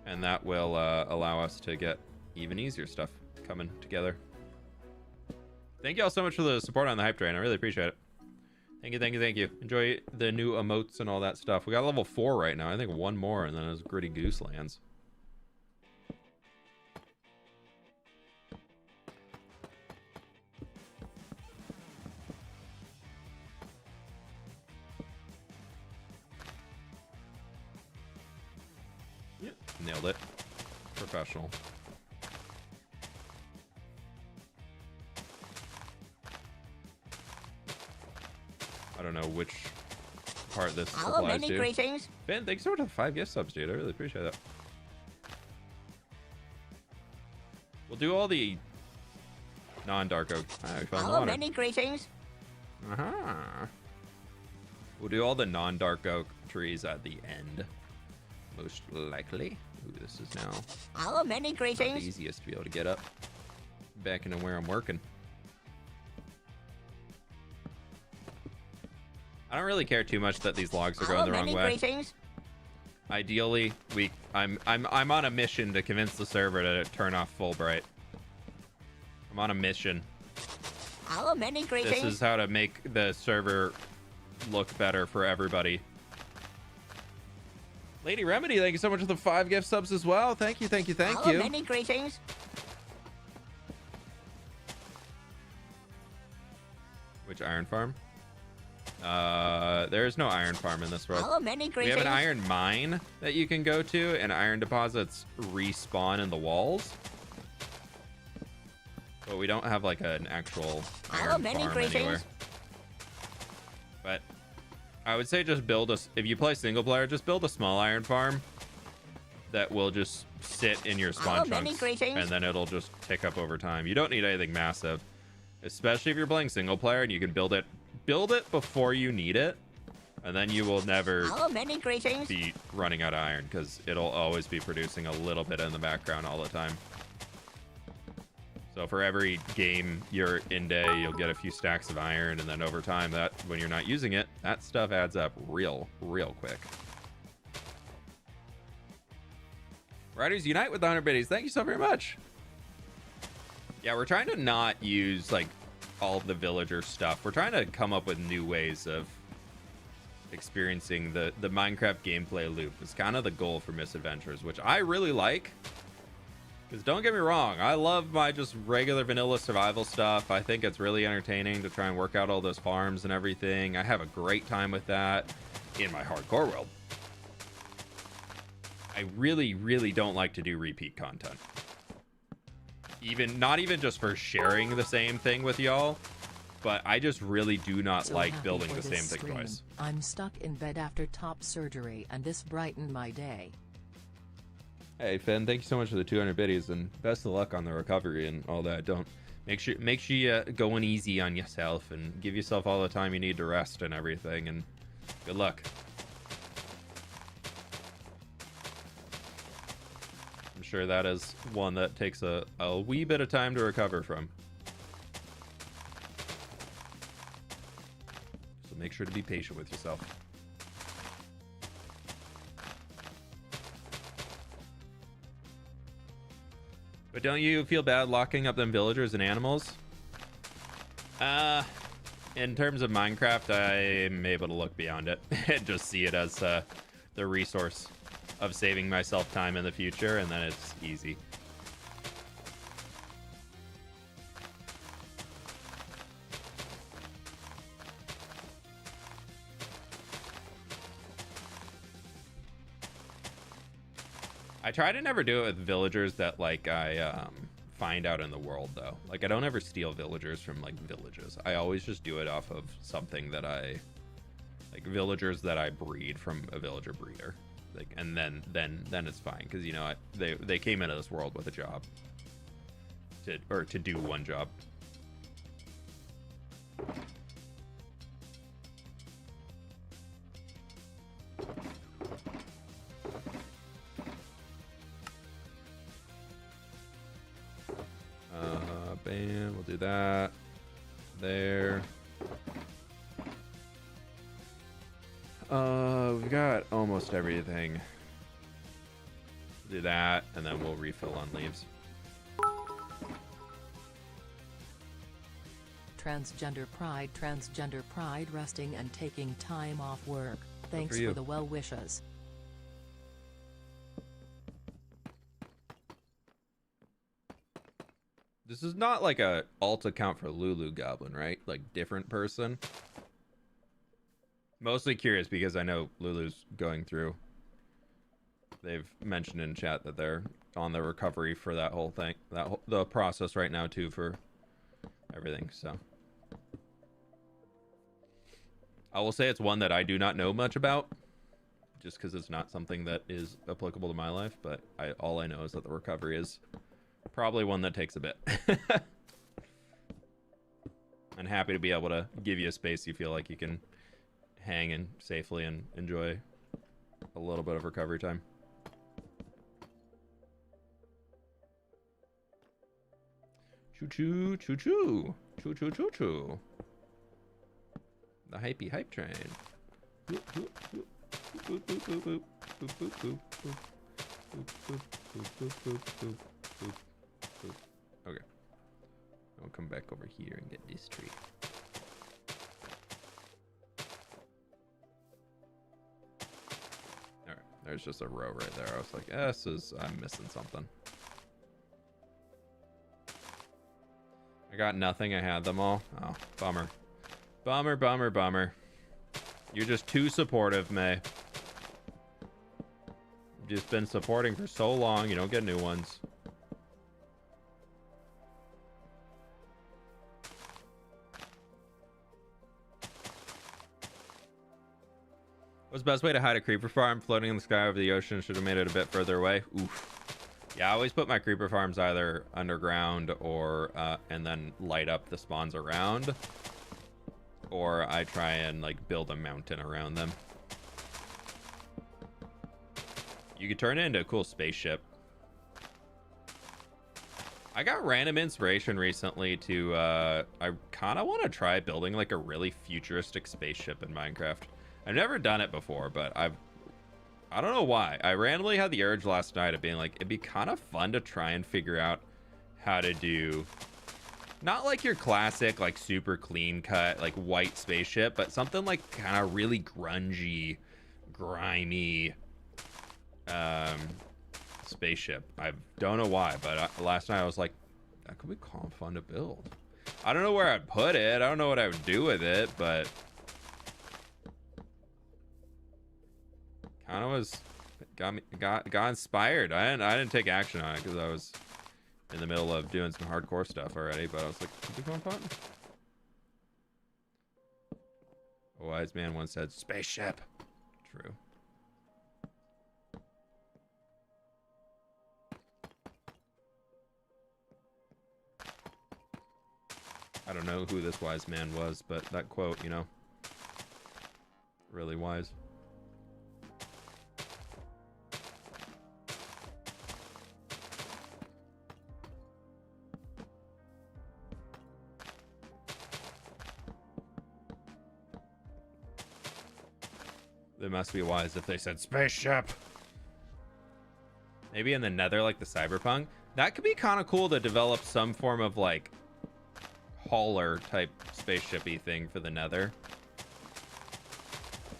And that will allow us to get even easier stuff coming together. Thank you all so much for the support on the hype train. I really appreciate it. Thank you, thank you, thank you. Enjoy the new emotes and all that stuff. We got level 4 right now. I think one more, and then it's Gritty Goose lands. Yep. Nailed it. Professional. I don't know which part this Hello, applies many to. greetings. Ben, thanks so much for the 5 gift subs, dude. I really appreciate that. We'll do all the non-dark oak. Ah, we found Hello, water. many greetings. Uh-huh. We'll do all the non-dark oak trees at the end. Most likely. Ooh, this is now Hello, many not the greetings. easiest to be able to get up. Back into where I'm working. I don't really care too much that these logs are going Hello, the wrong many way. greetings. Ideally, I'm on a mission to convince the server to turn off Fulbright. I'm on a mission. Hello, many This greetings. is how to make the server look better for everybody. Lady Remedy, thank you so much for the 5 gift subs as well. Thank you, thank you, thank Hello, you. many greetings. Which iron farm? There is no iron farm in this world. Hello, many We greetings. have an iron mine that you can go to, and iron deposits respawn in the walls. But we don't have like an actual Hello, iron many farm greetings. anywhere. But I would say just build a, if you play single player, just build a small iron farm that will just sit in your spawn Hello, many chunks, greetings. and then it'll just tick up over time. You don't need anything massive, especially if you're playing single player, and you can build it before you need it, and then you will never Hello, many greetings. be running out of iron, because it'll always be producing a little bit in the background all the time. So for every game you're in day, you'll get a few stacks of iron, and then over time, that when you're not using it, that stuff adds up real quick. Riders unite with the 100 biddies. Thank you so very much. Yeah, we're trying to not use like all of the villager stuff. We're trying to come up with new ways of experiencing the Minecraft gameplay loop. It's kind of the goal for Misadventures, which I really like. Because don't get me wrong, I love my just regular vanilla survival stuff. I think it's really entertaining to try and work out all those farms and everything. I have a great time with that in my hardcore world. I really don't like to do repeat content. Not even just for sharing the same thing with y'all, but I just really do not So like happy building for the this same thing stream. twice. I'm stuck in bed after top surgery and this brightened my day. Hey Finn, thank you so much for the 200 biddies, and best of luck on the recovery and all that. Don't make sure you going easy on yourself and give yourself all the time you need to rest and everything, and good luck. I'm sure that is one that takes a wee bit of time to recover from. So make sure to be patient with yourself. But don't you feel bad locking up them villagers and animals? In terms of Minecraft, I'm able to look beyond it and just see it as the resource of saving myself time in the future, and then it's easy. I try to never do it with villagers that like I find out in the world though. Like I don't ever steal villagers from like villages. I always just do it off of something that I like, villagers that I breed from a villager breeder. Like, and then it's fine because you know they came into this world with a job to do one job. Bam, we'll do that there. We've got almost everything. Do that, and then we'll refill on leaves. Transgender pride, resting and taking time off work. Thanks you. for the well wishes. This is not like a alt account for Lulu Goblin, right? Like different person. Mostly curious because I know Lulu's going through. They've mentioned in chat that they're on the recovery for that whole thing, the process right now too for everything. So I will say it's one that I do not know much about, just because it's not something that is applicable to my life. But all I know is that the recovery is probably one that takes a bit. I'm happy to be able to give you a space you feel like you can hang in safely and enjoy a little bit of recovery time. Choo choo choo choo choo choo choo choo. The hypey hype train. Boop, boop, boop. Boop, boop, boop, boop. Boop, boop, boop, boop. Boop, boop, boop, boop, boop, boop, boop, boop. Okay. I'll come back over here and get this tree. Alright, there's just a row right there. I was like, I'm missing something. I got nothing. I had them all. Oh, bummer. Bummer, bummer, bummer. You're just too supportive, May. You've just been supporting for so long, you don't get new ones. What's the best way to hide a creeper farm? Floating in the sky over the ocean. Should have made it a bit further away. Oof. Yeah, I always put my creeper farms either underground or and then light up the spawns around, or I try and like build a mountain around them. You could turn it into a cool spaceship. I got random inspiration recently to I kind of want to try building like a really futuristic spaceship in Minecraft. I've never done it before, but I don't know why. I randomly had the urge last night of being like, it'd be kind of fun to try and figure out how to do, not like your classic, like super clean cut, like white spaceship, but something like kind of really grungy, grimy spaceship. I don't know why, but last night I was like, that could be kind of fun to build. I don't know where I'd put it. I don't know what I would do with it, but kind of was got inspired. I didn't take action on it because I was in the middle of doing some hardcore stuff already, but I was like, could be fun. A wise man once said, spaceship. True. I don't know who this wise man was, but that quote, you know, really wise. They must be wise if they said spaceship. Maybe in the nether, like the cyberpunk. That could be kind of cool to develop some form of like hauler type spaceship-y thing for the nether.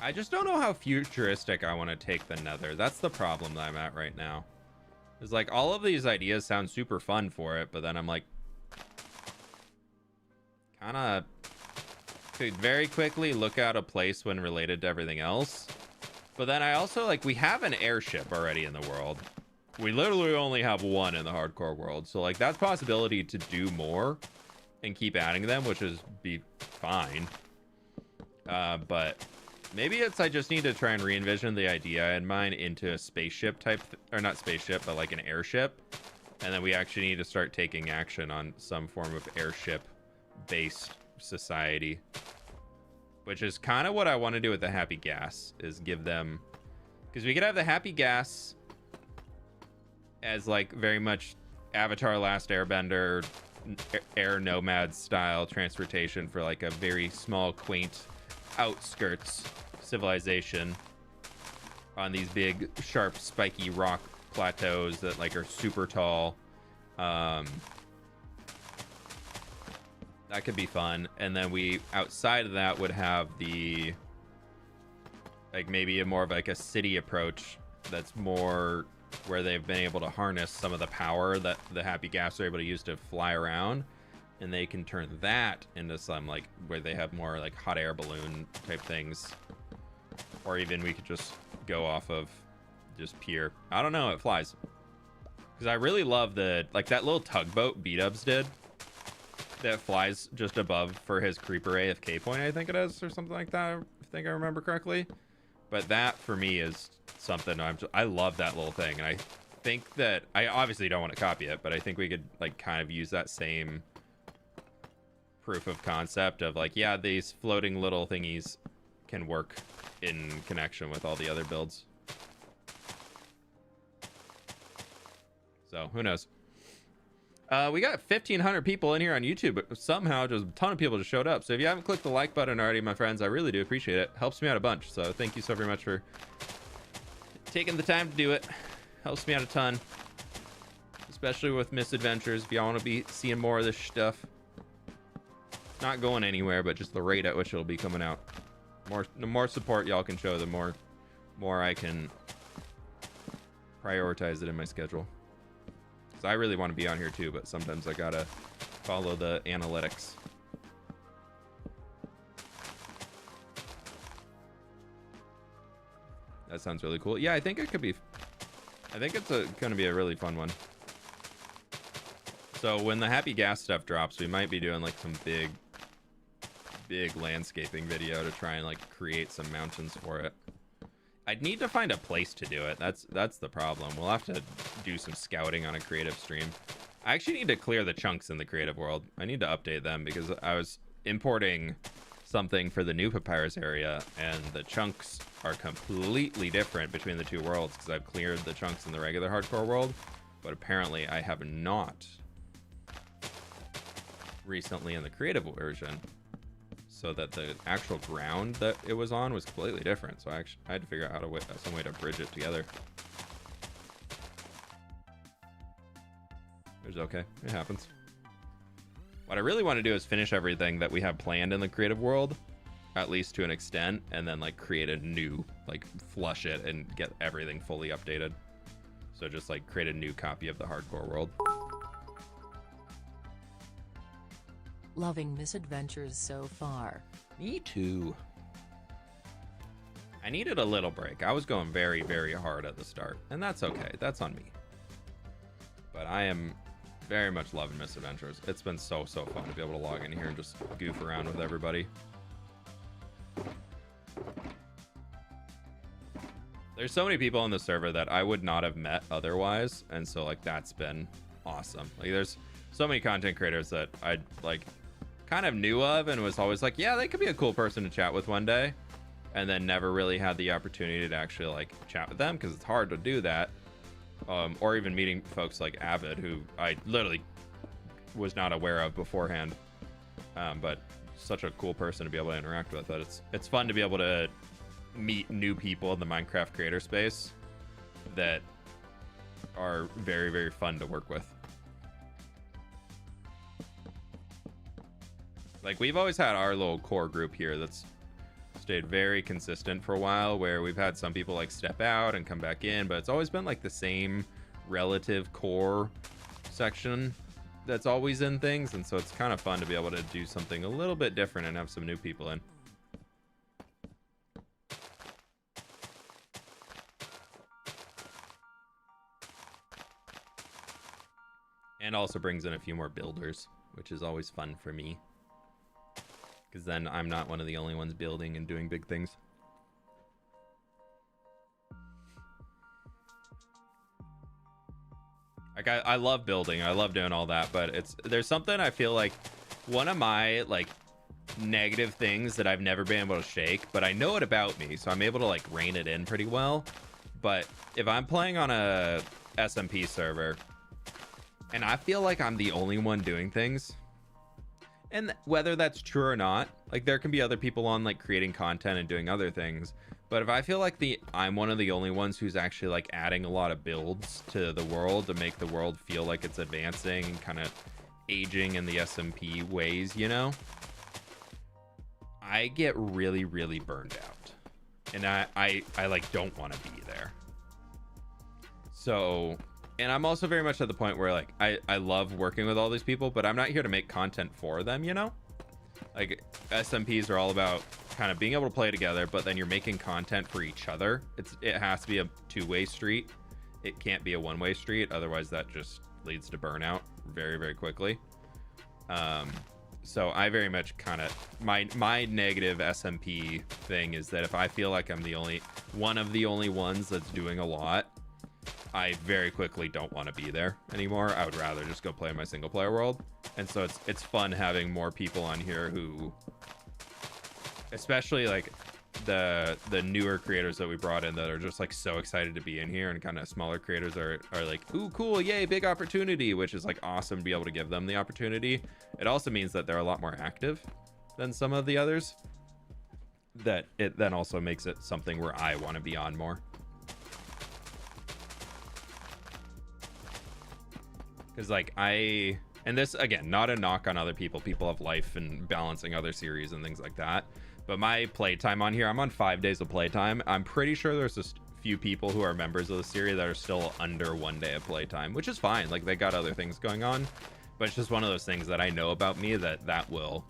I just don't know how futuristic I want to take the nether. That's the problem that I'm at right now. It's like all of these ideas sound super fun for it, but then I'm like, kind of could very quickly look out of place when related to everything else. But then I also like, we have an airship already in the world. we literally only have one in the hardcore world. So like that's possibility to do more and keep adding them, which is be fine. But maybe it's I just need to try and re-envision the idea in mind into a spaceship type, or not spaceship, but like an airship. And then we actually need to start taking action on some form of airship-based society. Which is kind of what I want to do with the Happy Gas, is give them... Because we could have the Happy Gas as like very much Avatar Last Airbender, air nomad style transportation for like a very small, quaint outskirts civilization on these big, sharp, spiky rock plateaus that like are super tall. That could be fun. And then we, outside of that, would have the like maybe a more of like a city approach that's more where they've been able to harness some of the power that the Happy Gas are able to use to fly around, and they can turn that into some like where they have more like hot air balloon type things, or even we could just go off of just pure, I don't know, it flies. Because I really love the like that little tugboat B-dubs did that flies just above for his creeper AFK point, I think it is, or something like that, I think I remember correctly. But that for me is something I love that little thing, and I think that I obviously don't want to copy it, but I think we could like kind of use that same proof of concept of like, yeah, these floating little thingies can work in connection with all the other builds. So who knows? We got 1,500 people in here on YouTube, but somehow just a ton of people just showed up. So if you haven't clicked the like button already, my friends, I really do appreciate it. Helps me out a bunch. So thank you so very much for taking the time to do it. Helps me out a ton, especially with Misadventures. If y'all want to be seeing more of this stuff, not going anywhere, but just the rate at which it'll be coming out. The more support y'all can show, the more I can prioritize it in my schedule. I really want to be on here too, but sometimes I gotta follow the analytics. That sounds really cool. Yeah, I think it could be. I think it's going to be a really fun one. So when the Happy Gas stuff drops, we might be doing like some big landscaping video to try and like create some mountains for it. I'd need to find a place to do it. That's the problem. We'll have to do some scouting on a creative stream. I actually need to clear the chunks in the creative world. I need to update them because I was importing something for the new papyrus area, and the chunks are completely different between the two worlds because I've cleared the chunks in the regular hardcore world, but apparently I have not recently in the creative version. So that the actual ground that it was on was completely different. So I had to figure out how to some way to bridge it together. It was okay. It happens. What I really want to do is finish everything that we have planned in the creative world, at least to an extent, and then like create a new, like flush it and get everything fully updated. So just like create a new copy of the hardcore world. Loving Misadventures so far. Me too. I needed a little break. I was going very, very hard at the start, and that's okay. That's on me. But I am very much loving Misadventures. It's been so fun to be able to log in here and just goof around with everybody. There's so many people on the server that I would not have met otherwise, and so like that's been awesome. Like there's so many content creators that I like kind of knew of and was always like, yeah, they could be a cool person to chat with one day, and then never really had the opportunity to actually like chat with them because it's hard to do that. Or even meeting folks like Avid, who I literally was not aware of beforehand, but such a cool person to be able to interact with. That it's fun to be able to meet new people in the Minecraft creator space that are very, very fun to work with. Like we've always had our little core group here that's stayed very consistent for a while, where we've had some people like step out and come back in, but it's always been like the same relative core section that's always in things, and so it's kind of fun to be able to do something a little bit different and have some new people in. And also brings in a few more builders, which is always fun for me. Because then I'm not one of the only ones building and doing big things. Like, I love building. I love doing all that. But there's something I feel like one of my, like, negative things that I've never been able to shake. But I know it about me. So I'm able to, like, rein it in pretty well. But if I'm playing on a SMP server and I feel like I'm the only one doing things, and whether that's true or not, like there can be other people on like creating content and doing other things, but if I feel like I'm one of the only ones who's actually like adding a lot of builds to the world to make the world feel like it's advancing and kind of aging in the SMP ways, you know, I get really, really burned out, and I like don't want to be there. So, and I'm also very much at the point where like I love working with all these people, but I'm not here to make content for them, you know? Like SMPs are all about kind of being able to play together, but then you're making content for each other. It has to be a two-way street. It can't be a one-way street, otherwise that just leads to burnout very, very quickly. So I very much kind of my negative SMP thing is that if I feel like I'm one of the only ones that's doing a lot, I very quickly don't want to be there anymore. I would rather just go play in my single player world. And so it's fun having more people on here who, especially like the newer creators that we brought in that are just like so excited to be in here, and kind of smaller creators are like, ooh, cool, yay, big opportunity, which is like awesome to be able to give them the opportunity. It also means that they're a lot more active than some of the others. That it then also makes it something where I want to be on more. Because like and this again, not a knock on other people have life and balancing other series and things like that, but my playtime on here, I'm on 5 days of playtime. I'm pretty sure there's just few people who are members of the series that are still under 1 day of playtime, which is fine. Like they got other things going on, but it's just one of those things that I know about me that will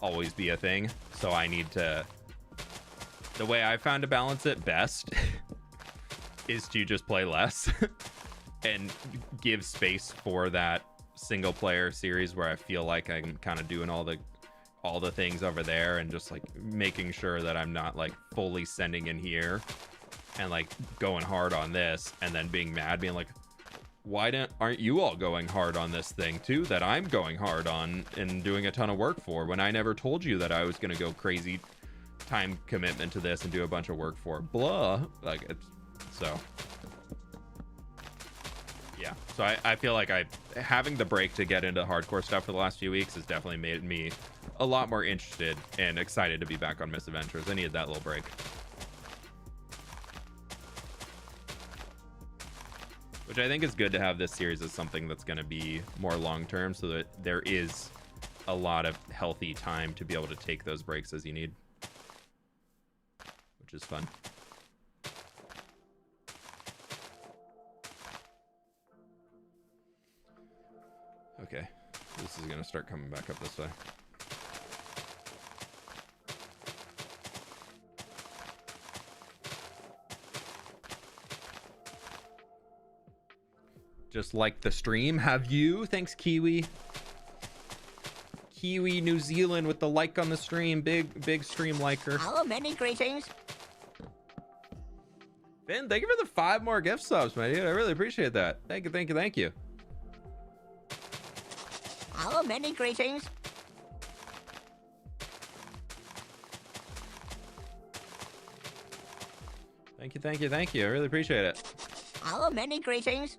always be a thing. So I need to, the way I found to balance it best is to just play less and give space for that single player series where I feel like I'm kind of doing all the things over there, and just like making sure that I'm not like fully sending in here and like going hard on this and then being mad, being like, why aren't you all going hard on this thing too that I'm going hard on and doing a ton of work for, when I never told you that I was going to go crazy time commitment to this and do a bunch of work for blah. Like it's so yeah. So I feel like having the break to get into hardcore stuff for the last few weeks has definitely made me a lot more interested and excited to be back on Misadventures. I needed that little break. Which I think is good to have this series as something that's going to be more long-term, so that there is a lot of healthy time to be able to take those breaks as you need. Which is fun. Okay, this is going to start coming back up this way. Just like the stream, have you? Thanks, Kiwi. Kiwi New Zealand with the like on the stream. Big stream liker. Hello, many greetings. Ben, thank you for the 5 more gift subs, my dude. I really appreciate that. Thank you, thank you, thank you. Hello, many greetings. Thank you, thank you, thank you. I really appreciate it. Hello, many greetings.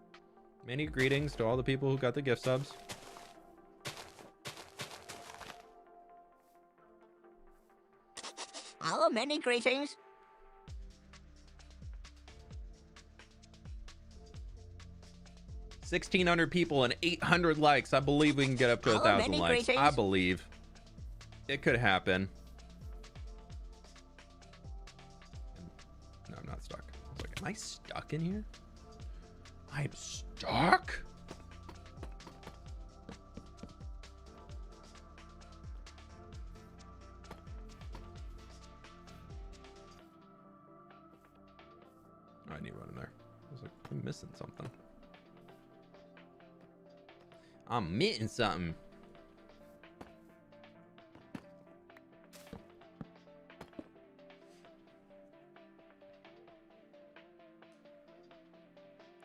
Many greetings to all the people who got the gift subs. Hello, many greetings. $1,600 people and 800 likes. I believe we can get up to Hello, 1,000 many likes. greetings. I believe it could happen. No, I'm not stuck. I was like, am I stuck in here? I'm stuck? I need one in there. I was like, I'm missing something. I'm missing something.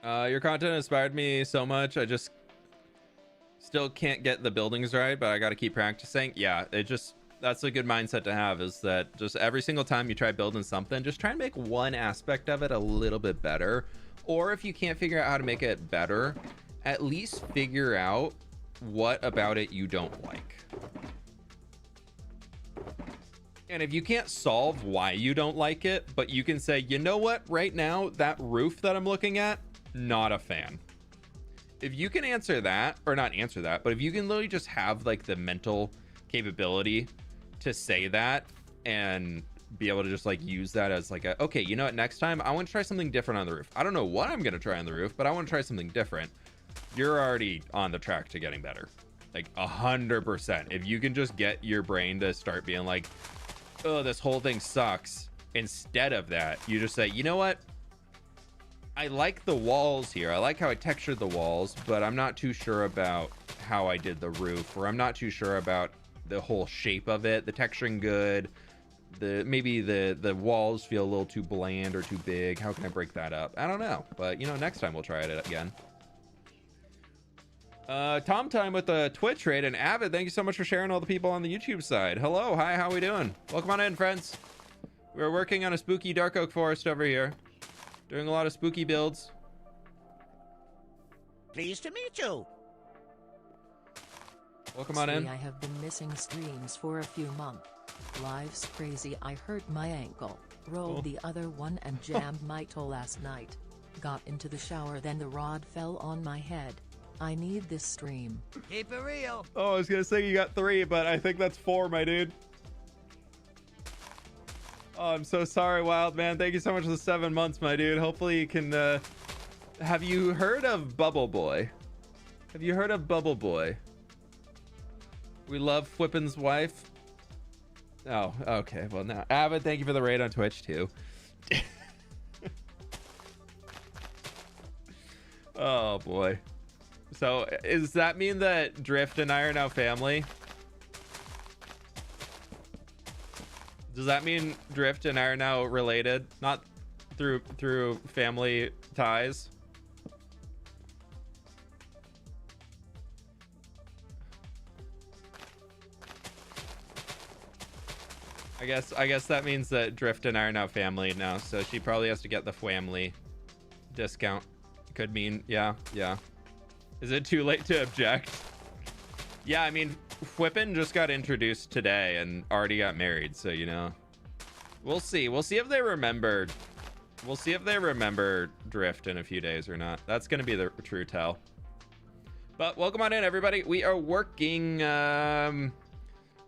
Your content inspired me so much. I just still can't get the buildings right, but I got to keep practicing. Yeah, that's a good mindset to have, is that just every single time you try building something, just try and make one aspect of it a little bit better. Or if you can't figure out how to make it better, at least figure out what about it you don't like. And if you can't solve why you don't like it, but you can say, you know what, right now, that roof that I'm looking at, not a fan. If you can answer that, or not answer that, but if you can literally just have like the mental capability to say that and be able to just like use that as like a, okay, you know what, next time I want to try something different on the roof. I don't know what I'm going to try on the roof, but I want to try something different. You're already on the track to getting better. Like 100%. If you can just get your brain to start being like, oh, this whole thing sucks. Instead of that, you just say, you know what? I like the walls here. I like how I textured the walls, but I'm not too sure about how I did the roof, or I'm not too sure about the whole shape of it. The texturing good. Maybe the walls feel a little too bland or too big. How can I break that up? I don't know, but you know, next time we'll try it again. Tom Time with the Twitch raid, and Avid, thank you so much for sharing all the people on the YouTube side. Hello, hi, how we doing? Welcome on in, friends. We're working on a spooky dark oak forest over here. Doing a lot of spooky builds. Pleased to meet you. Welcome on in. I have been missing streams for a few months. Life's crazy. I hurt my ankle, rolled the other one and jammed my toe last night. Got into the shower, then the rod fell on my head. I need this stream. Keep it real. Oh, I was gonna say you got 3, but I think that's 4, my dude. Oh, I'm so sorry, Wild Man. Thank you so much for the 7 months, my dude. Hopefully you can, have you heard of Bubble Boy? Have you heard of Bubble Boy? We love fWhip's wife. Oh, okay. Well, now, Avid, thank you for the raid on Twitch, too. Oh, boy. So, does that mean that Drift and I are now family? Does that mean Drift and I are now related? Not through family ties? I guess that means that Drift and I are now family now, so she probably has to get the family discount. Could mean, yeah. Is it too late to object? Yeah, I mean, fWhipin just got introduced today and already got married, so you know. We'll see. We'll see if they remembered. We'll see if they remember Drift in a few days or not. That's gonna be the true tell. But welcome on in, everybody. We are working.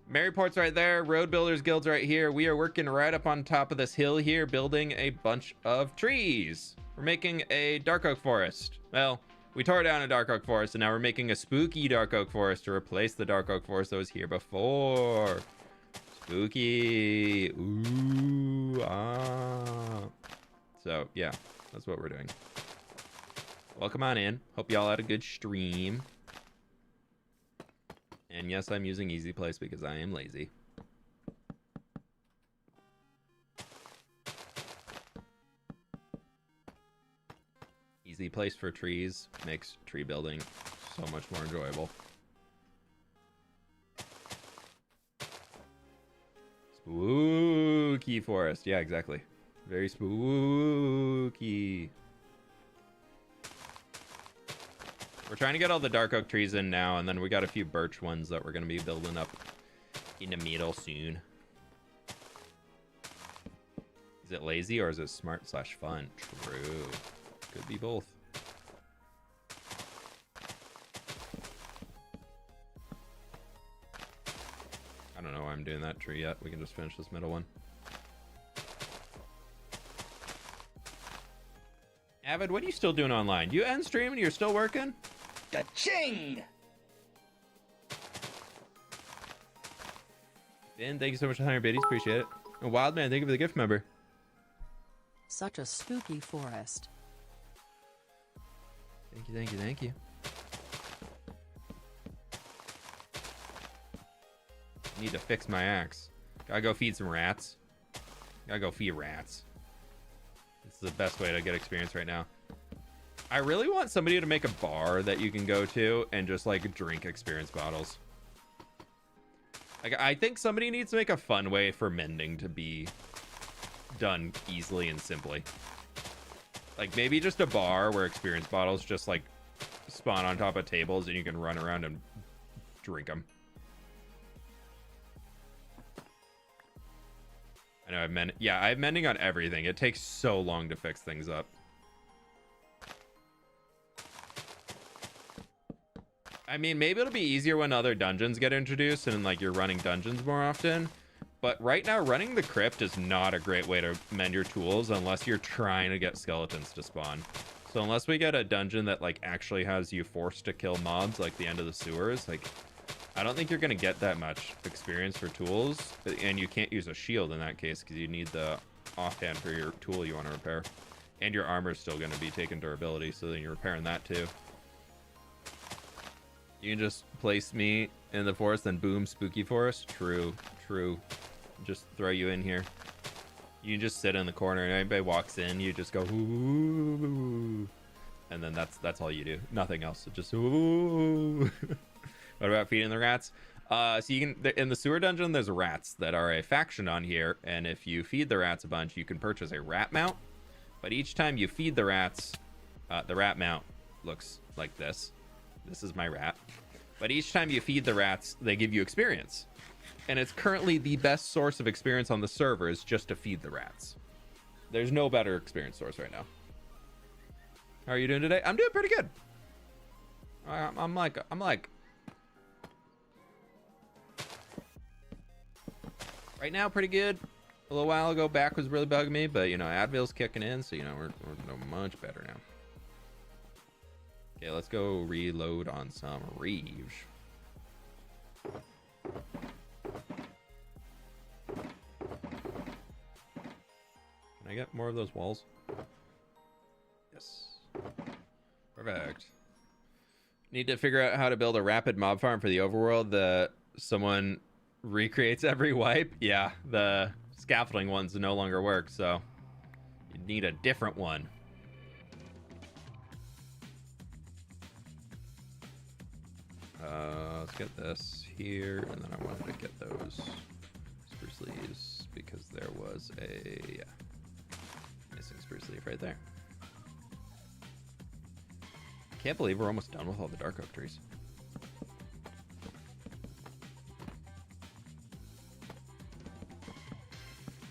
Maryport's right there. Road Builders Guild's right here. We are working right up on top of this hill here, building a bunch of trees. We're making a dark oak forest. Well, we tore down a dark oak forest, and now we're making a spooky dark oak forest to replace the dark oak forest that was here before. Spooky. Ooh, ah. So, yeah, that's what we're doing. Welcome on in. Hope y'all had a good stream. And yes, I'm using Easy Place because I am lazy. Easy Place for trees makes tree building so much more enjoyable. Spooky forest. Yeah, exactly. Very spooky. We're trying to get all the dark oak trees in now, and then we got a few birch ones that we're going to be building up in the middle soon. Is it lazy or is it smart/fun? True. Could be both. I don't know why I'm doing that tree yet. We can just finish this middle one. Avid, what are you still doing online? You end stream and you're still working? Ka-ching! Ben, thank you so much for 100 biddies. Appreciate it. And Wildman, thank you for the gift member. Such a spooky forest. Thank you, thank you, thank you. Need to fix my axe. Gotta go feed some rats. Gotta go feed rats. This is the best way to get experience right now. I really want somebody to make a bar that you can go to and just like drink experience bottles. Like, I think somebody needs to make a fun way for mending to be done easily and simply. Like maybe just a bar where experience bottles just like spawn on top of tables and you can run around and drink them. I know I have mending on everything. It takes so long to fix things up. I mean, maybe it'll be easier when other dungeons get introduced and like you're running dungeons more often. But right now, running the crypt is not a great way to mend your tools unless you're trying to get skeletons to spawn. So unless we get a dungeon that like actually has you forced to kill mobs like the end of the sewers, like I don't think you're gonna get that much experience for tools, and you can't use a shield in that case because you need the offhand for your tool you want to repair, and your armor is still gonna be taking durability, so then you're repairing that too. You can just place me in the forest, then boom, spooky forest. True. Just throw you in here. You can just sit in the corner, and anybody walks in, you just go ooh, and then that's all you do. Nothing else. Just ooh. What about feeding the rats? So you can in the sewer dungeon, there's rats that are a faction on here, and if you feed the rats a bunch, you can purchase a rat mount. But each time you feed the rats, the rat mount looks like this. This is my rat. But each time you feed the rats, they give you experience. And it's currently the best source of experience on the server is just to feed the rats. There's no better experience source right now. How are you doing today? I'm doing pretty good. I'm like right now pretty good. A little while ago, back was really bugging me, but you know, Advil's kicking in, so you know, we're doing much better now. Okay, let's go reload on some Reeves. Can I get more of those walls? Yes. Perfect. Need to figure out how to build a rapid mob farm for the overworld that someone recreates every wipe. Yeah, the scaffolding ones no longer work, so you need a different one. Let's get this here, and then I wanted to get those spruce leaves because there was a missing spruce leaf right there. Can't believe we're almost done with all the dark oak trees.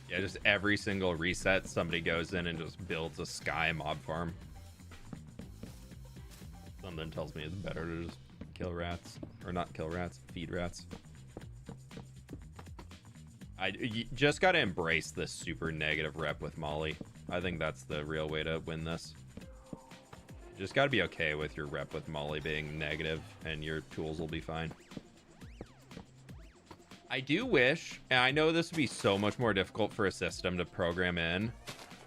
Yeah, just every single reset, somebody goes in and just builds a sky mob farm. Something tells me it's better to just kill rats, or not kill rats, feed rats. You just gotta embrace this super negative rep with Molly. I think that's the real way to win this. You just gotta be okay with your rep with Molly being negative, and your tools will be fine. I do wish, and I know this would be so much more difficult for a system to program in,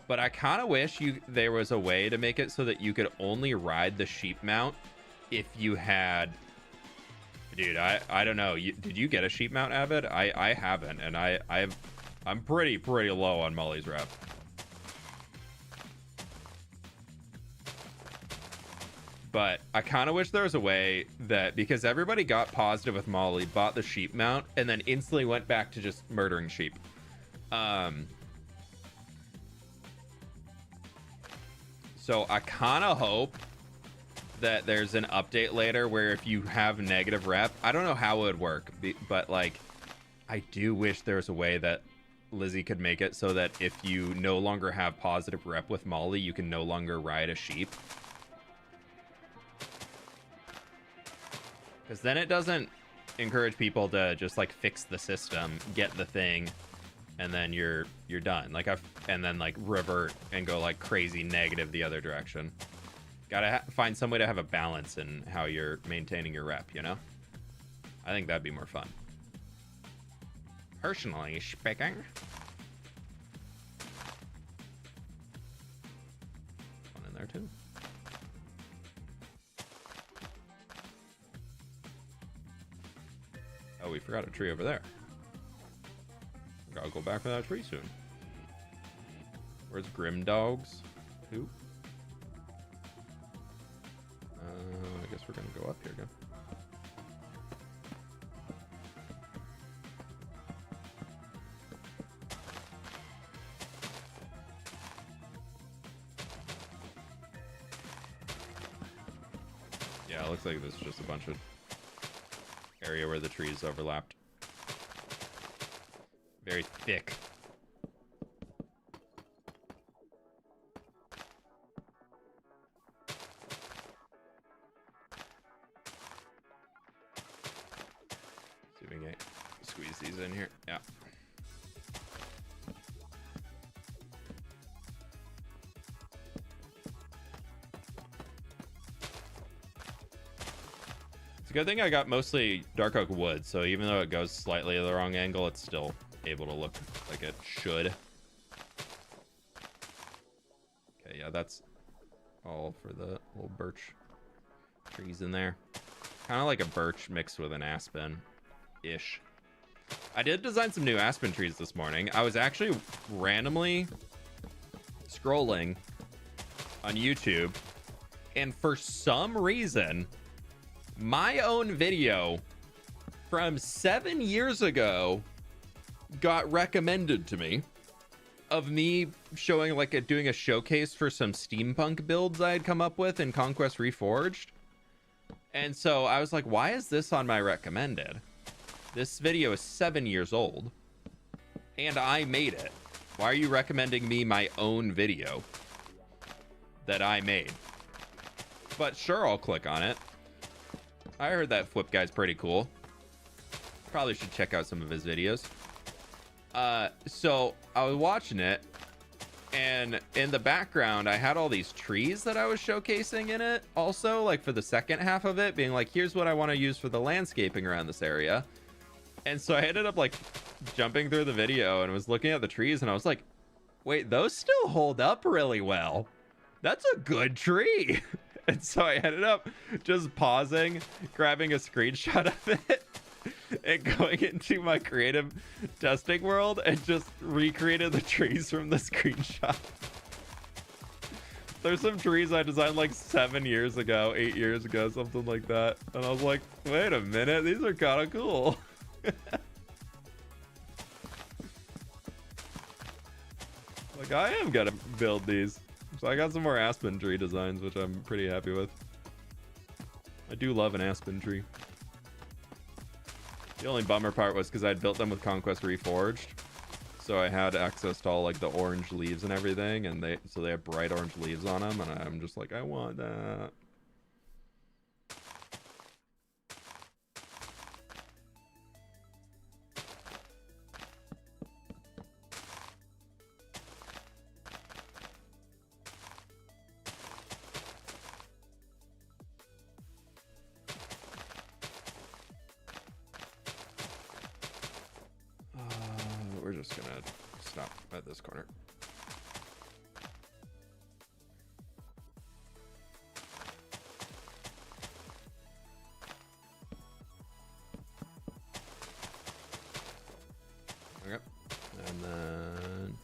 but I kind of wish there was a way to make it so that you could only ride the sheep mount if you had, dude, I don't know. Did you get a sheep mount, Avid? I haven't, and I'm pretty low on Molly's rep. But I kind of wish there was a way that, because everybody got positive with Molly, bought the sheep mount, and then instantly went back to just murdering sheep. So I kind of hope that there's an update later where if you have negative rep, I don't know how it would work, but like, I do wish there was a way that Lizzie could make it so that if you no longer have positive rep with Molly, you can no longer ride a sheep. Because then it doesn't encourage people to just like fix the system, get the thing, and then you're done. Like and then like revert and go like crazy negative the other direction. Gotta find some way to have a balance in how you're maintaining your rep, you know? I think that'd be more fun. Personally speaking. One in there too. Oh, we forgot a tree over there. I'll go back for that tree soon. Where's Grim Dogs? Who? I guess we're gonna go up here again. Yeah, it looks like this is just a bunch of area where the trees overlapped. Very thick. See if we can squeeze these in here. Yeah. It's a good thing I got mostly dark oak wood, so even though it goes slightly the wrong angle, it's still able to look like it should. Okay, yeah, that's all for the little birch trees in there. Kind of like a birch mixed with an aspen-ish. I did design some new aspen trees this morning. I was actually randomly scrolling on YouTube, and for some reason, my own video from 7 years ago got recommended to me of me showing like doing a showcase for some steampunk builds I had come up with in Conquest Reforged. And so I was like, why is this on my recommended? This video is 7 years old and I made it. Why are you recommending me my own video that I made? But sure, I'll click on it. I heard that fWhip guy's pretty cool. Probably should check out some of his videos. So I was watching it, and in the background, I had all these trees that I was showcasing in it. Also, like for the second half of it, being like, here's what I want to use for the landscaping around this area. And so I ended up like jumping through the video and was looking at the trees, and I was like, wait, those still hold up really well. That's a good tree. And so I ended up just pausing, grabbing a screenshot of it, and going into my creative testing world and just recreated the trees from the screenshot. There's some trees I designed like 7 years ago, 8 years ago, something like that. And I was like, wait a minute, these are kind of cool. Like, I am gonna build these. So I got some more aspen tree designs, which I'm pretty happy with. I do love an aspen tree. The only bummer part was because I'd built them with Conquest Reforged, so I had access to all like the orange leaves and everything, and they have bright orange leaves on them, and I'm just like, I want that. We're just gonna stop at this corner. Okay, and then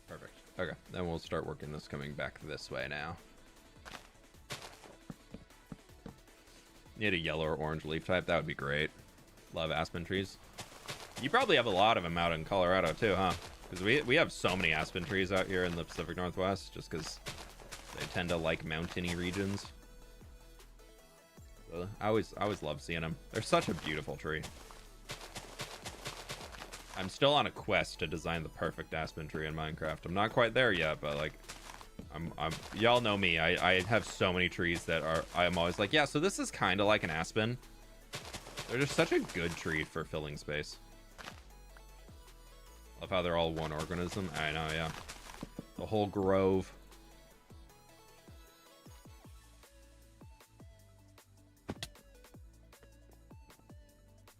perfect. Okay, then we'll start working this coming back this way now. Need a yellow or orange leaf type, that would be great. Love aspen trees. You probably have a lot of them out in Colorado too, huh? Because we have so many aspen trees out here in the Pacific Northwest, just because they tend to like mountainy regions. So I always love seeing them. They're such a beautiful tree. I'm still on a quest to design the perfect aspen tree in Minecraft. I'm not quite there yet, but like, y'all know me. I have so many trees that I'm always like, yeah. So this is kind of like an aspen. They're just such a good tree for filling space. Love how they're all one organism. I know, yeah. The whole grove.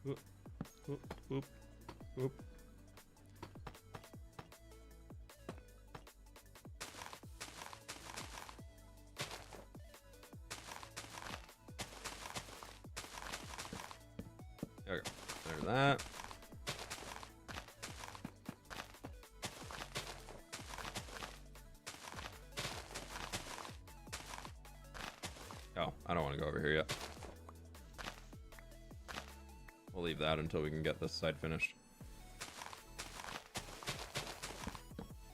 Whoop, whoop, whoop, whoop. Okay, there's that. I don't want to go over here yet. We'll leave that until we can get this side finished.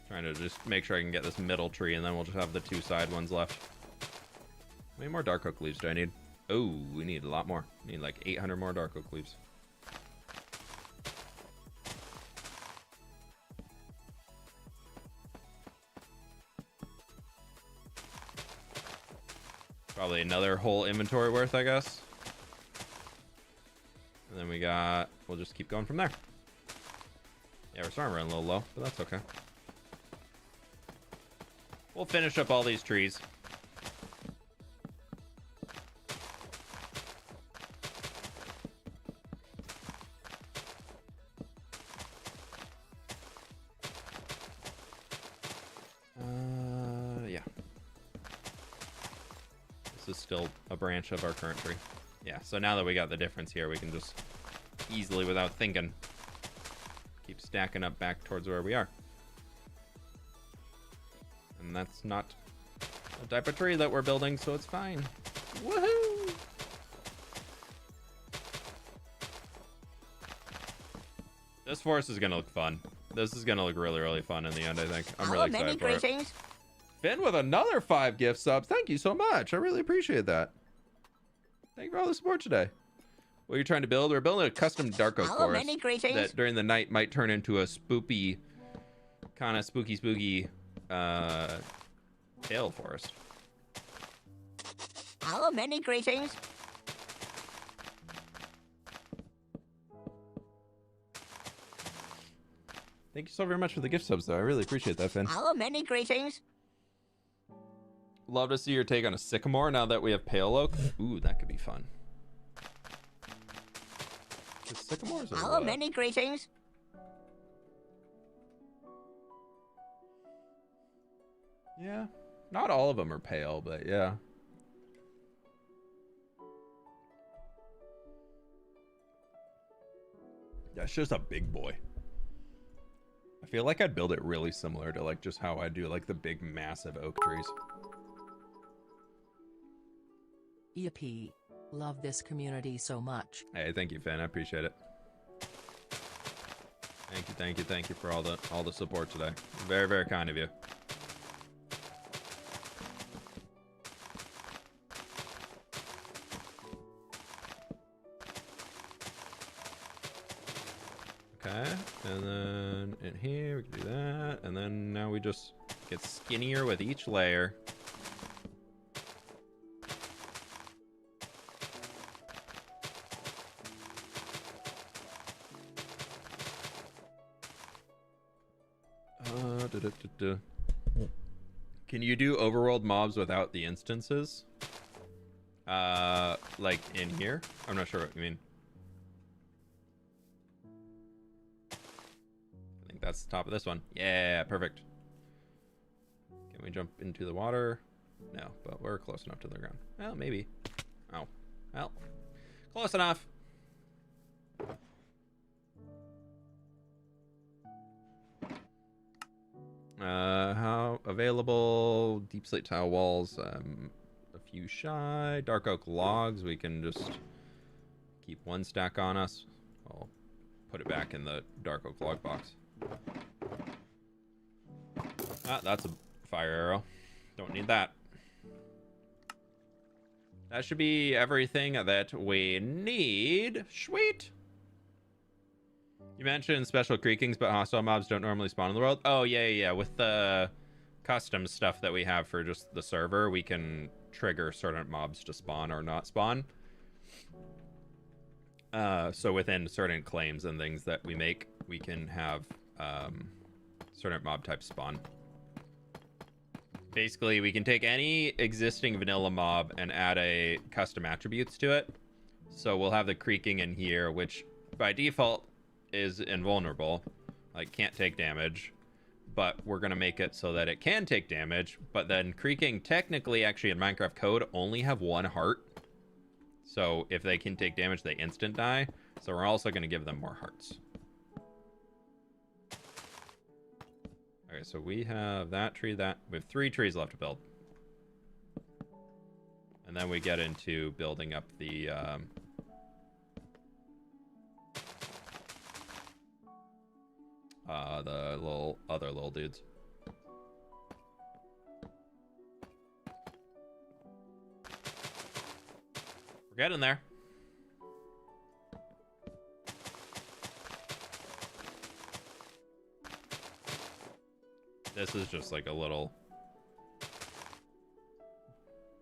Trying to just make sure I can get this middle tree, and then we'll just have the 2 side ones left. How many more dark oak leaves do I need? Oh, we need a lot more. We need like 800 more dark oak leaves. Probably another whole inventory worth, I guess. And then we got... We'll just keep going from there. Yeah, we're starting to run a little low, but that's okay. We'll finish up all these trees. Yeah. This is still a branch of our current tree. Yeah, so now that we got the difference here, we can just easily, without thinking, keep stacking up back towards where we are. And that's not the type of tree that we're building, so it's fine. Woohoo! This forest is gonna look fun. This is gonna look really, really fun in the end, I think. I'm really excited for it. Finn with another 5 gift subs. Thank you so much. I really appreciate that. Thank you for all the support today. What are you trying to build? We're building a custom dark oak forest that during the night might turn into a spoopy, kind of spooky tail forest. Hello, many greetings. Thank you so very much for the gift subs, though. I really appreciate that, Finn. Hello, many greetings. Love to see your take on a sycamore now that we have pale oak. Ooh, that could be fun. The sycamores are Hello, many greetings. Yeah, not all of them are pale, but yeah. That's just a big boy. I feel like I'd build it really similar to like just how I do like the big massive oak trees. Yippee. Love this community so much. Hey, thank you, Finn. I appreciate it. Thank you for all the support today. Very, very kind of you. Okay, and then in here we can do that, and then now we just get skinnier with each layer. Can you do overworld mobs without the instances? Like in here? I'm not sure what you mean. I think that's the top of this one. Yeah, perfect. Can we jump into the water? No, but we're close enough to the ground. Well, maybe. Oh, well, close enough. How available? Deep slate tile walls. A few shy. Dark oak logs. We can just keep 1 stack on us. I'll put it back in the dark oak log box. Ah, that's a fire arrow. Don't need that. That should be everything that we need. Sweet. You mentioned special creakings, but hostile mobs don't normally spawn in the world. Oh, yeah. With the custom stuff that we have for just the server, we can trigger certain mobs to spawn or not spawn. So within certain claims and things that we make, we can have certain mob types spawn. Basically, we can take any existing vanilla mob and add a custom attributes to it. So we'll have the creaking in here, which by default is invulnerable, like can't take damage, but we're gonna make it so that it can take damage. But then creaking technically actually in Minecraft code only have 1 heart, so if they can take damage they instant die, so we're also going to give them more hearts. Okay, so we have that tree, that we have 3 trees left to build, And then we get into building up the other little dudes. We're getting there. This is just like a little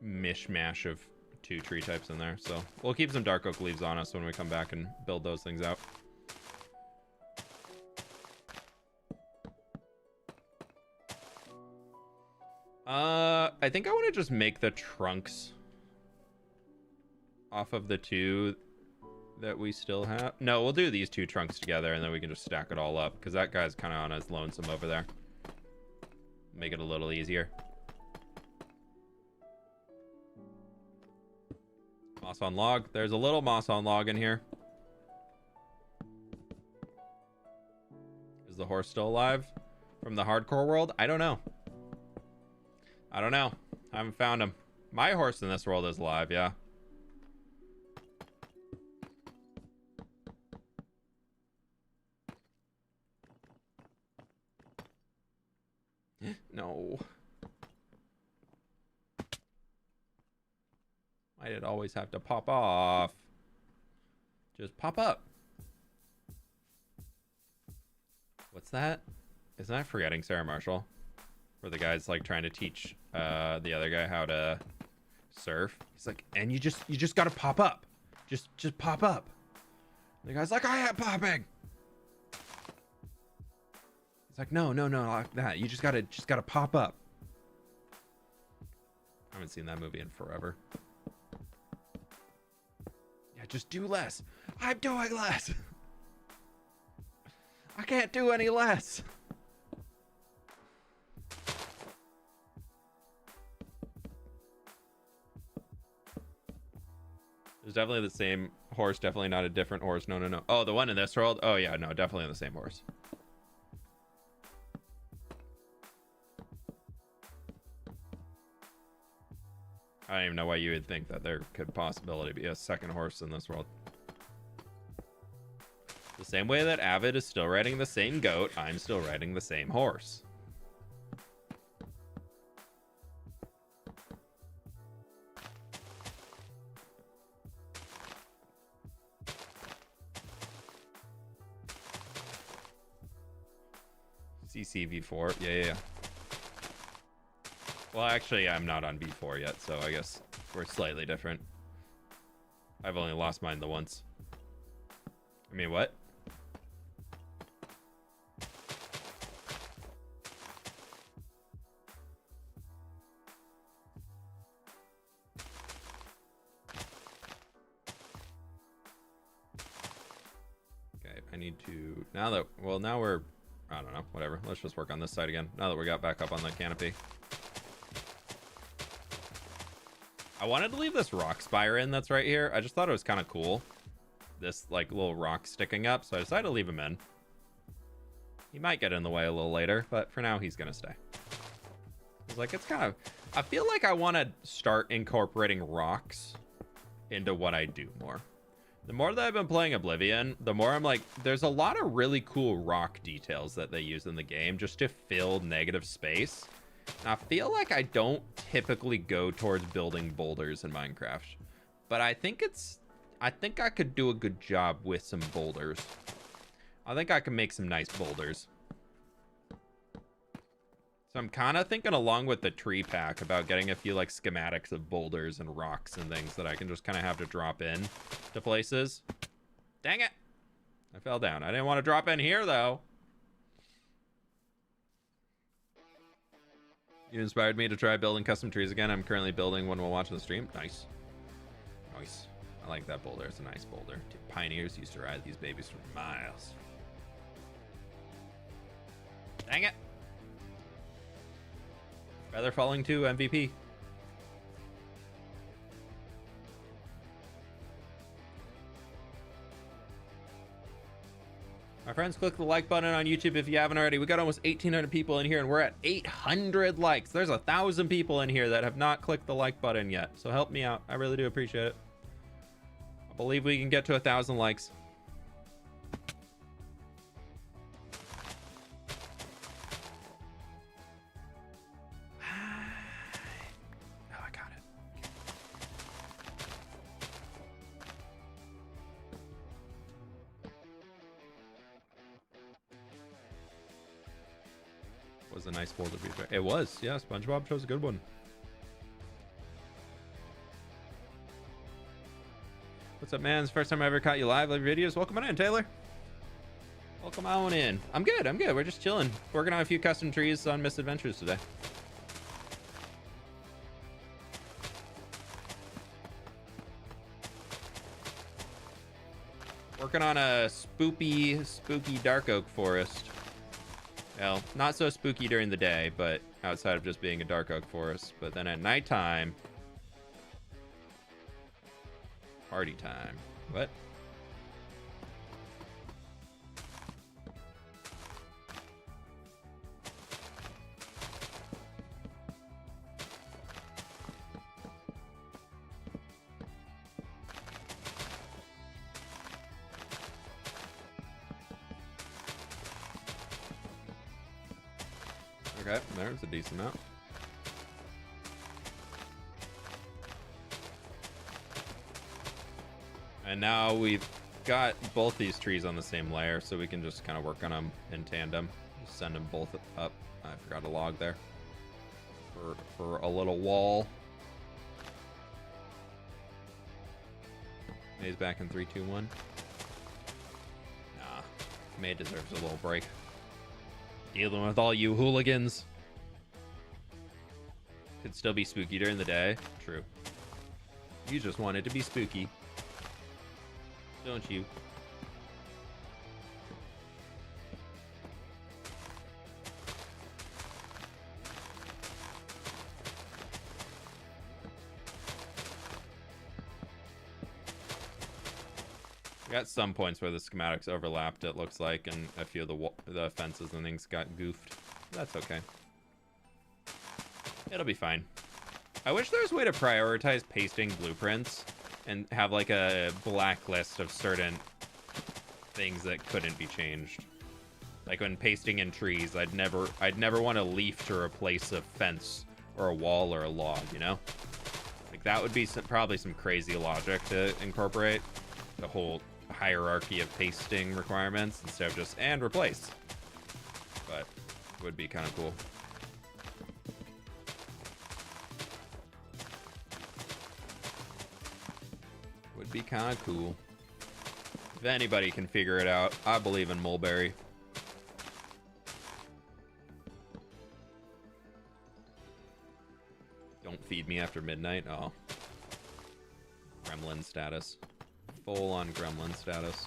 mishmash of 2 tree types in there. So we'll keep some dark oak leaves on us when we come back and build those things out. I think I want to just make the trunks off of the 2 that we still have. No, we'll do these 2 trunks together and then we can just stack it all up because that guy's kind of on his lonesome over there. Make it a little easier. Moss on log. There's a little moss on log in here. Is the horse still alive from the hardcore world? I don't know. I don't know. I haven't found him. My horse in this world is alive, yeah. No. Why did it always have to pop off? Just pop up. What's that? Isn't that Forgetting Sarah Marshall? Where the guy's like trying to teach the other guy how to surf. He's like, and you just gotta pop up. Just pop up. And the guy's like, I am popping. It's like, no, like that. You just gotta pop up. I haven't seen that movie in forever. Yeah, just do less. I'm doing less. I can't do any less. There's definitely the same horse, definitely not a different horse. No. Oh, the one in this world? Oh yeah, no, definitely the same horse. I don't even know why you would think that there could possibly be a second horse in this world. The same way that Avid is still riding the same goat, I'm still riding the same horse. CC V4, yeah. Well, actually, I'm not on V4 yet, so I guess we're slightly different. I've only lost mine the once. I mean, what? Okay, I need to... Now we're... I don't know, whatever. Let's just work on this side again, now that we got back up on the canopy. I wanted to leave this rock spire in that's right here. I just thought it was kind of cool. This like little rock sticking up, so I decided to leave him in. He might get in the way a little later, but for now he's gonna stay. It's like, it's kind of... I feel like I want to start incorporating rocks into what I do more. The more that I've been playing Oblivion, the more I'm like, there's a lot of really cool rock details that they use in the game just to fill negative space. And I feel like I don't typically go towards building boulders in Minecraft, but I think I could do a good job with some boulders. I think I can make some nice boulders. So I'm kind of thinking along with the tree pack about getting a few like schematics of boulders and rocks and things that I can just kind of have to drop in to places. Dang it. I fell down. I didn't want to drop in here though. You inspired me to try building custom trees again. I'm currently building one while watching the stream. Nice. Nice. I like that boulder. It's a nice boulder. Dude, pioneers used to ride these babies for miles. Dang it. Feather falling to MVP. My friends, click the like button on YouTube if you haven't already. We got almost 1,800 people in here, and we're at 800 likes. There's 1,000 people in here that have not clicked the like button yet. So help me out. I really do appreciate it. I believe we can get to 1,000 likes. Oh, I got it. Was a nice boulder beat. It was, yeah. SpongeBob chose a good one. What's up, man? It's the first time I ever caught you live videos. Welcome on in, Taylor. Welcome on in. I'm good. I'm good. We're just chilling, working on a few custom trees on Misadventures today. Working on a spooky dark oak forest. Well, not so spooky during the day, but outside of just being a dark oak forest. But then at nighttime, party time. What? Okay, there's a decent amount. And now we've got both these trees on the same layer, so we can just kind of work on them in tandem. Just send them both up. I forgot a log there for a little wall. May's back in 3, 2, 1. Nah, May deserves a little break. Dealing with all you hooligans. Could still be spooky during the day. True. You just want it to be spooky. Don't you? Got some points where the schematics overlapped, it looks like, and a few of the fences and things got goofed. That's okay. It'll be fine. I wish there was a way to prioritize pasting blueprints and have like a blacklist of certain things that couldn't be changed. Like when pasting in trees, I'd never want a leaf to replace a fence or a wall or a log, you know? Like that would be probably some crazy logic to incorporate. The whole hierarchy of pasting requirements instead of just and replace. But it would be kind of cool. Would be kind of cool. If anybody can figure it out, I believe in Mulberry. Don't feed me after midnight. Oh. Gremlin status. Full on gremlin status.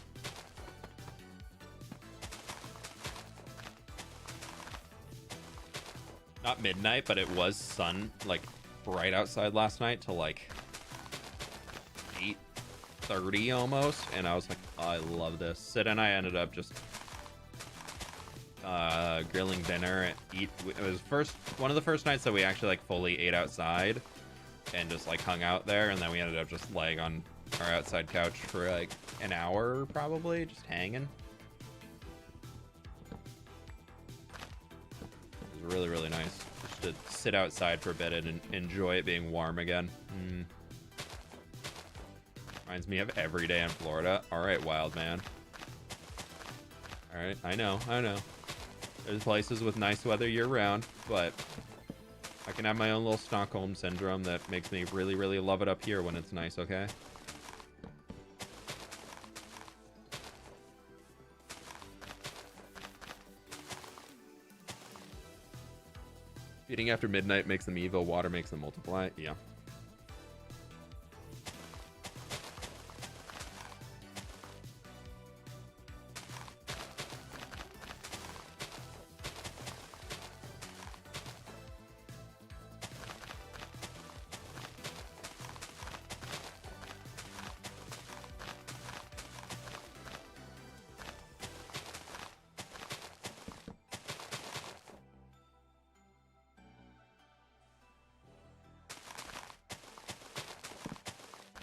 Not midnight, but it was sun, like, bright outside last night till like 8:30 almost, and I was like, oh, I love this. Sid and I ended up just grilling dinner. It was one of the first nights that we actually like fully ate outside and just like hung out there, and then we ended up just laying on our outside couch for like an hour probably, just hanging. It was really, really nice just to sit outside for a bit and enjoy it being warm again. Reminds me of every day in Florida. All right, wild man. All right, I know. There's places with nice weather year-round, but I can have my own little Stockholm syndrome that makes me really, really love it up here when it's nice, okay? Feeding after midnight makes them evil, water makes them multiply. Yeah.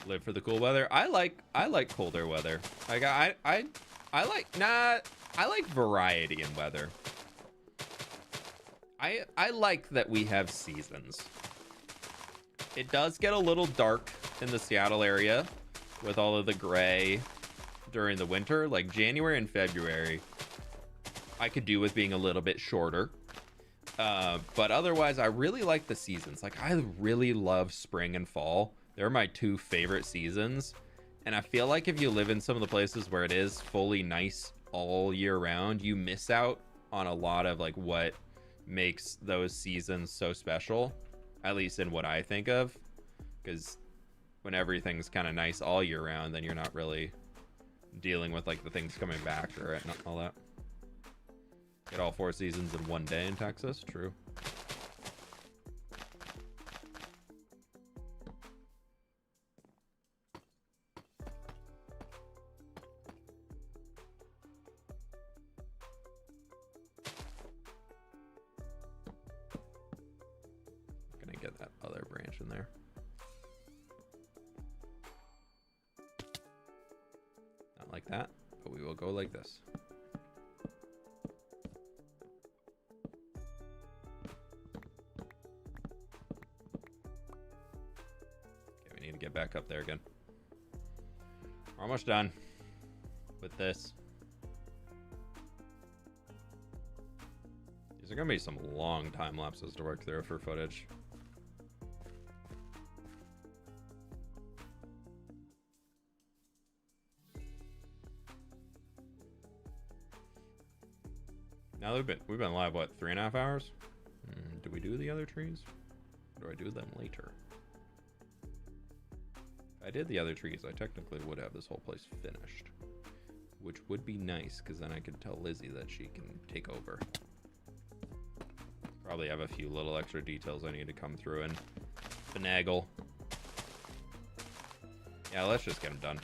Live for the cool weather. I like colder weather. Like I like variety in weather. I like that we have seasons. It does get a little dark in the Seattle area with all of the gray during the winter. Like January and February, I could do with being a little bit shorter. But otherwise, I really like the seasons. Like I really love spring and fall. They're my two favorite seasons. And I feel like if you live in some of the places where it is fully nice all year round, you miss out on a lot of like what makes those seasons so special, at least in what I think of. Because when everything's kind of nice all year round, then you're not really dealing with like the things coming back or all that. Get all 4 seasons in one day in Texas. True. Gonna get that other branch in there. Not like that, but we will go like this. Okay, we need to get back up there again. We're almost done with this. These are gonna be some long time lapses to work through for footage. Now we've been live what, 3.5 hours? Do we do the other trees? Or do I do them later? If I did the other trees, I technically would have this whole place finished, which would be nice because then I could tell Lizzie that she can take over. Probably have a few little extra details I need to come through and finagle. Yeah, let's just get them done.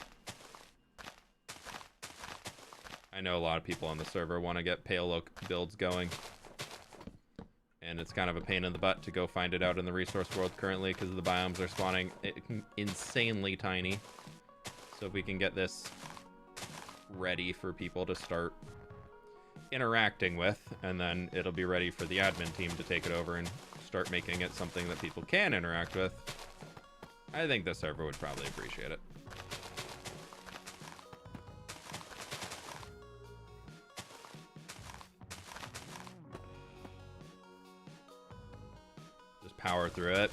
I know a lot of people on the server want to get Pale Oak builds going. And it's kind of a pain in the butt to go find it out in the resource world currently because the biomes are spawning insanely tiny. So if we can get this ready for people to start interacting with, and then it'll be ready for the admin team to take it over and start making it something that people can interact with, I think the server would probably appreciate it. Just power through it.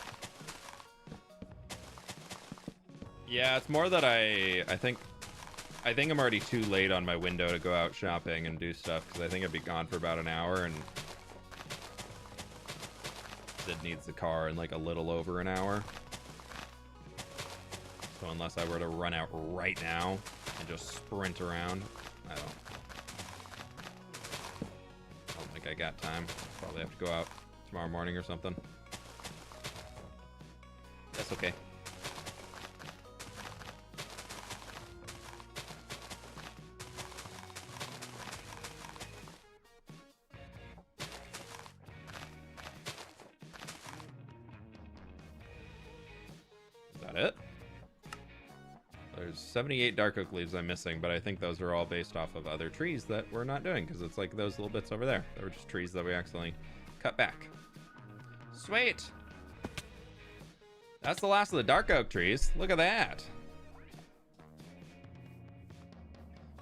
Yeah, it's more that I think I'm already too late on my window to go out shopping and do stuff because I think I'd be gone for about an hour, and Sid needs the car in like a little over an hour. So unless I were to run out right now and just sprint around, I don't think I got time. Probably have to go out tomorrow morning or something. That's okay. It. There's 78 dark oak leaves I'm missing, but I think those are all based off of other trees that we're not doing because it's like those little bits over there. They were just trees that we accidentally cut back. Sweet. That's the last of the dark oak trees. Look at that.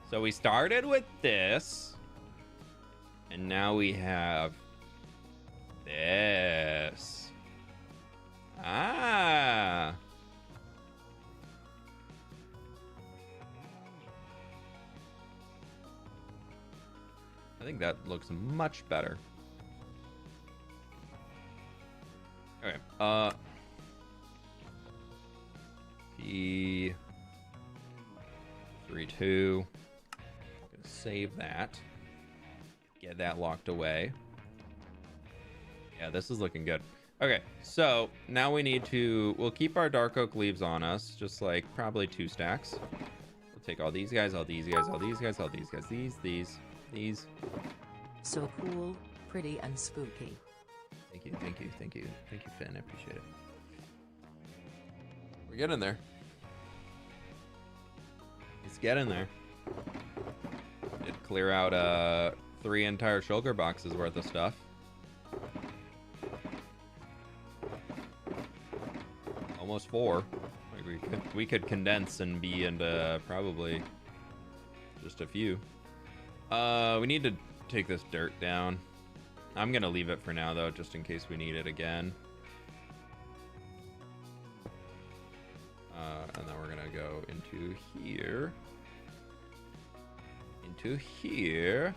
So we started with this, and now we have this. Ah. I think that looks much better. Okay, P32. Gonna save that. Get that locked away. Yeah, this is looking good. Okay, so now we need to, we'll keep our dark oak leaves on us, just like probably 2 stacks. We'll take all these guys, all these guys, all these guys, all these guys, these. So cool, pretty, and spooky. Thank you, Finn. I appreciate it. We're getting there. It's getting there. Did clear out 3 entire shulker boxes worth of stuff. Almost 4. Like we could condense and be into probably just a few. We need to take this dirt down. I'm gonna leave it for now though, just in case we need it again. And then we're gonna go into here. Into here.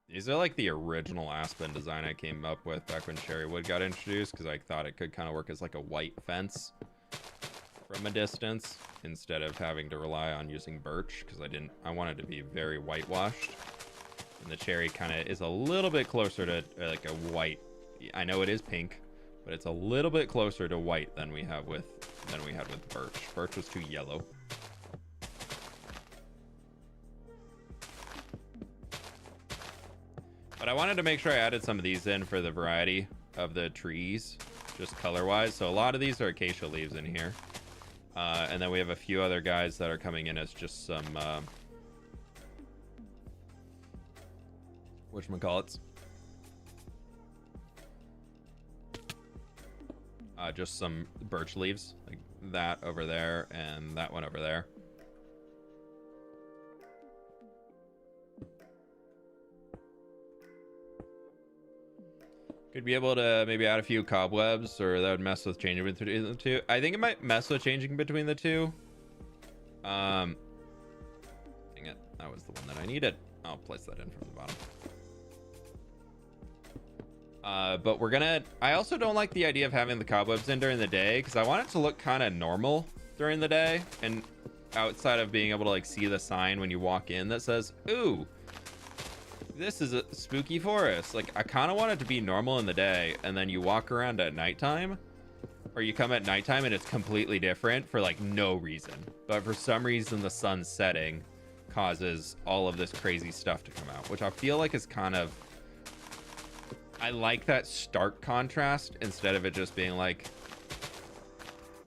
These are like the original Aspen design I came up with back when cherry wood got introduced, because I thought it could kind of work as like a white fence from a distance instead of having to rely on using birch, because I wanted to be very whitewashed. And the cherry kind of is a little bit closer to like a white. I know it is pink, but it's a little bit closer to white than we had with birch. Birch was too yellow. But I wanted to make sure I added some of these in for the variety of the trees, just color-wise. So a lot of these are acacia leaves in here. And then we have a few other guys that are coming in as just some, whatchamacallits? Just some birch leaves, like that over there and that one over there. Could be able to maybe add a few cobwebs, or that would mess with changing between the two. I think it might mess with changing between the two. Dang it, that was the one that I needed. I'll place that in from the bottom. But we're gonna, I also don't like the idea of having the cobwebs in during the day, because I want it to look kind of normal during the day, and outside of being able to like see the sign when you walk in that says, ooh, this is a spooky forest. Like, I kind of want it to be normal in the day, and then you walk around at nighttime, or you come at nighttime and it's completely different for like no reason. But for some reason, the sun setting causes all of this crazy stuff to come out, which I feel like is kind of, I like that stark contrast instead of it just being like,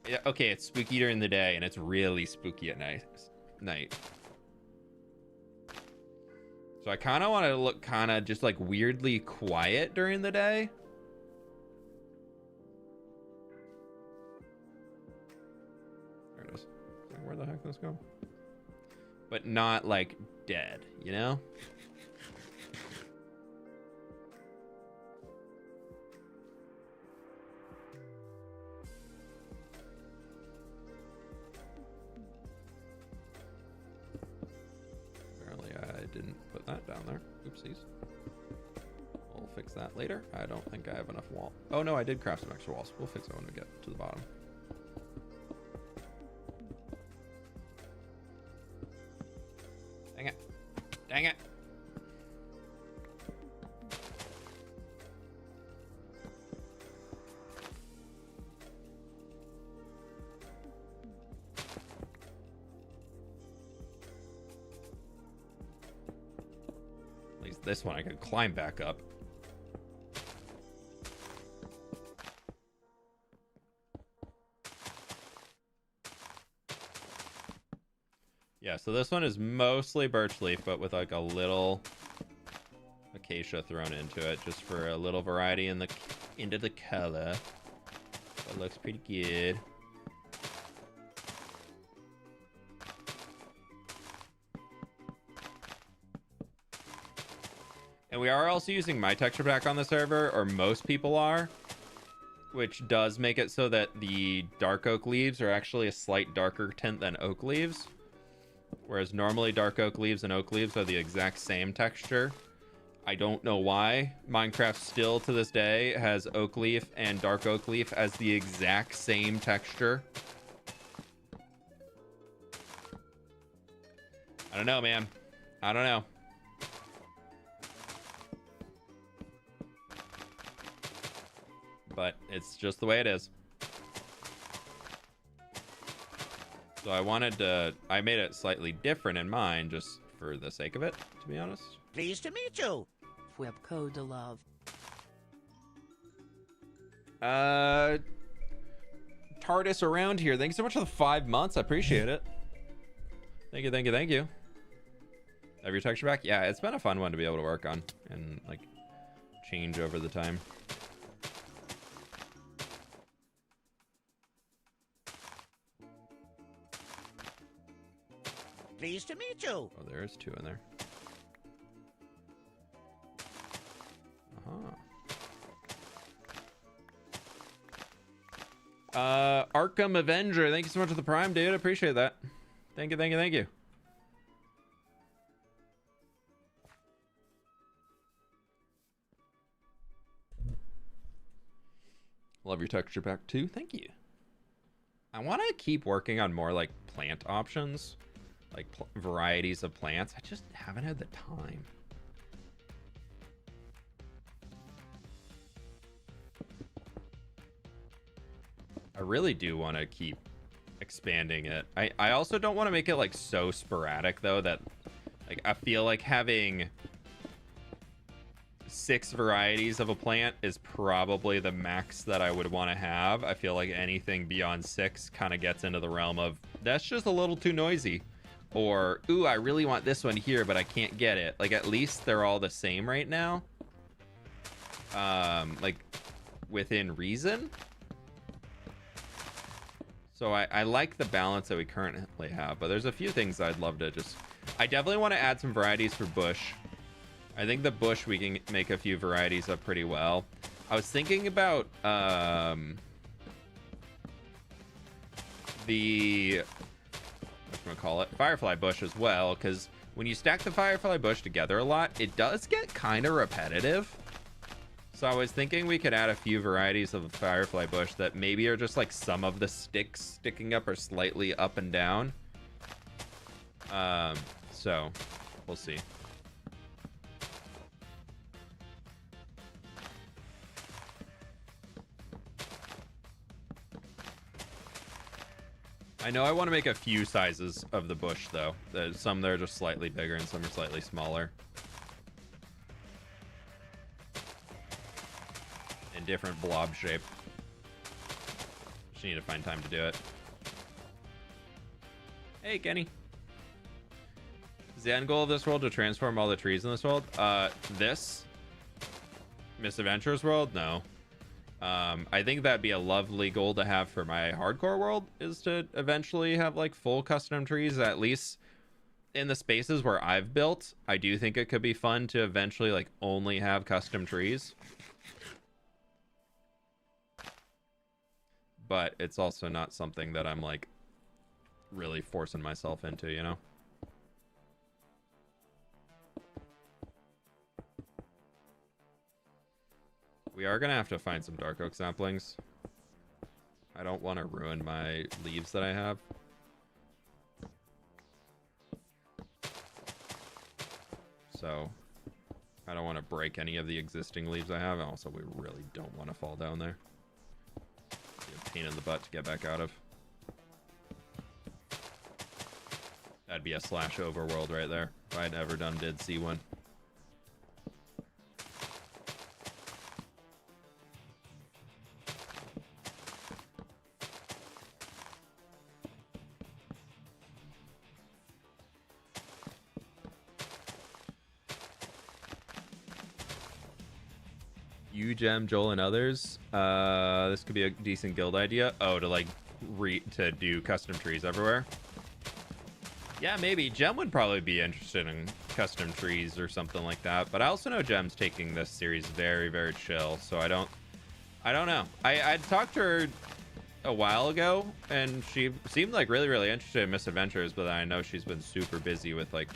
yeah, okay, it's spooky during the day and it's really spooky at night. So I kind of want it to look kind of just like weirdly quiet during the day. There it is. Where the heck did this go? But not like dead, you know? Didn't put that down there. Oopsies. We'll fix that later. I don't think I have enough wall. Oh no, I did craft some extra walls. We'll fix that when we get to the bottom. Dang it. Dang it. This one I could climb back up. Yeah, so this one is mostly birch leaf, but with like a little acacia thrown into it, just for a little variety in the into the color. It looks pretty good. And we are also using my texture pack on the server, or most people are, which does make it so that the dark oak leaves are actually a slight darker tint than oak leaves. Whereas normally dark oak leaves and oak leaves are the exact same texture. I don't know why. Minecraft still to this day has oak leaf and dark oak leaf as the exact same texture. I don't know, man. I don't know. But it's just the way it is. So I made it slightly different in mine just for the sake of it, to be honest. Pleased to meet you. fWhip code love. TARDIS around here. Thanks so much for the 5 months. I appreciate it. Thank you, thank you, thank you. Have your texture back? Yeah, it's been a fun one to be able to work on and like change over the time. Pleased to meet you. Oh, there is 2 in there. Arkham Avenger, thank you so much for the Prime, dude. I appreciate that. Thank you, thank you, thank you. Love your texture pack too. Thank you. I want to keep working on more like plant options, like varieties of plants. I just haven't had the time. I really do want to keep expanding it. I also don't want to make it like so sporadic though that like I feel like having 6 varieties of a plant is probably the max that I would want to have. I feel like anything beyond 6 kind of gets into the realm of that's just a little too noisy, or ooh, I really want this one here but I can't get it. Like at least they're all the same right now, like within reason. So I like the balance that we currently have, but there's a few things I'd love to just... I definitely want to add some varieties for bush. I think the bush we can make a few varieties of pretty well. I was thinking about the... whatchamacallit? Firefly bush as well, because when you stack the firefly bush together a lot, it does get kind of repetitive. So I was thinking we could add a few varieties of the firefly bush that maybe are just like some of the sticks sticking up or slightly up and down. So we'll see. I know I want to make a few sizes of the bush though. There's some that are just slightly bigger and some are slightly smaller. Different blob shape. Just need to find time to do it. Hey, Kenny. Is the end goal of this world to transform all the trees in this world? This Misadventures world? No. I think that'd be a lovely goal to have for my hardcore world, is to eventually have like full custom trees, at least in the spaces where I've built. I do think it could be fun to eventually like only have custom trees. But it's also not something that I'm like really forcing myself into, you know? We are gonna have to find some dark oak saplings. I don't want to ruin my leaves that I have. So I don't want to break any of the existing leaves I have. And also, we really don't want to fall down there. Pain in the butt to get back out of. That'd be a slash overworld right there if I'd ever did see one. You, Gem, Joel, and others. This could be a decent guild idea. Oh, to like to do custom trees everywhere. Yeah, maybe. Gem would probably be interested in custom trees or something like that. But I also know Gem's taking this series very, very chill. So I don't know. I talked to her a while ago, and she seemed like really, really interested in Misadventures. But I know she's been super busy with like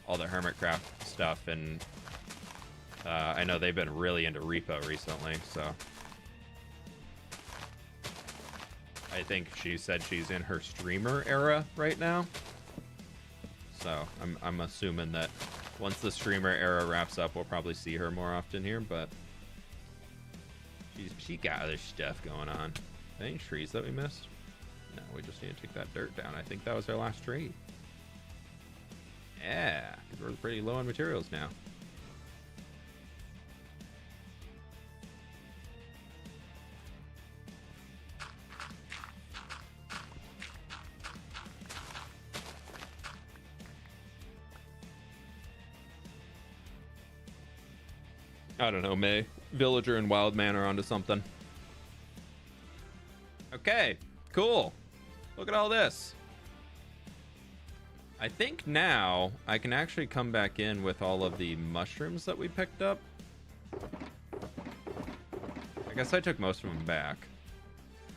all the Hermitcraft stuff, and I know they've been really into repo recently, so I think she said she's in her streamer era right now. So I'm assuming that once the streamer era wraps up, we'll probably see her more often here. But she got other stuff going on. Any trees that we missed? No, we just just need to take that dirt down. I think that was our last tree. Yeah, because we're pretty low on materials now. I don't know, May. Villager and Wildman are onto something. Okay, cool. Look at all this. I think now I can actually come back in with all of the mushrooms that we picked up. I guess I took most of them back.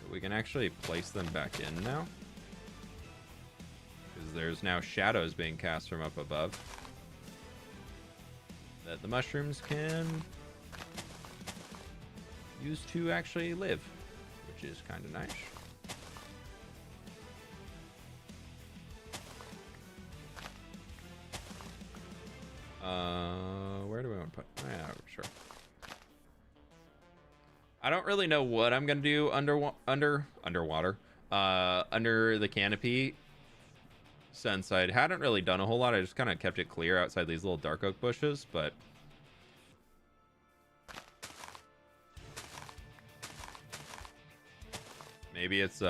But we can actually place them back in now. Because there's now shadows being cast from up above that the mushrooms can use to actually live, which is kind of nice. Where do we want to put? Yeah, sure. I don't really know what I'm gonna do underwater, under the canopy, since I hadn't really done a whole lot. I just kind of kept it clear outside these little dark oak bushes, but maybe it's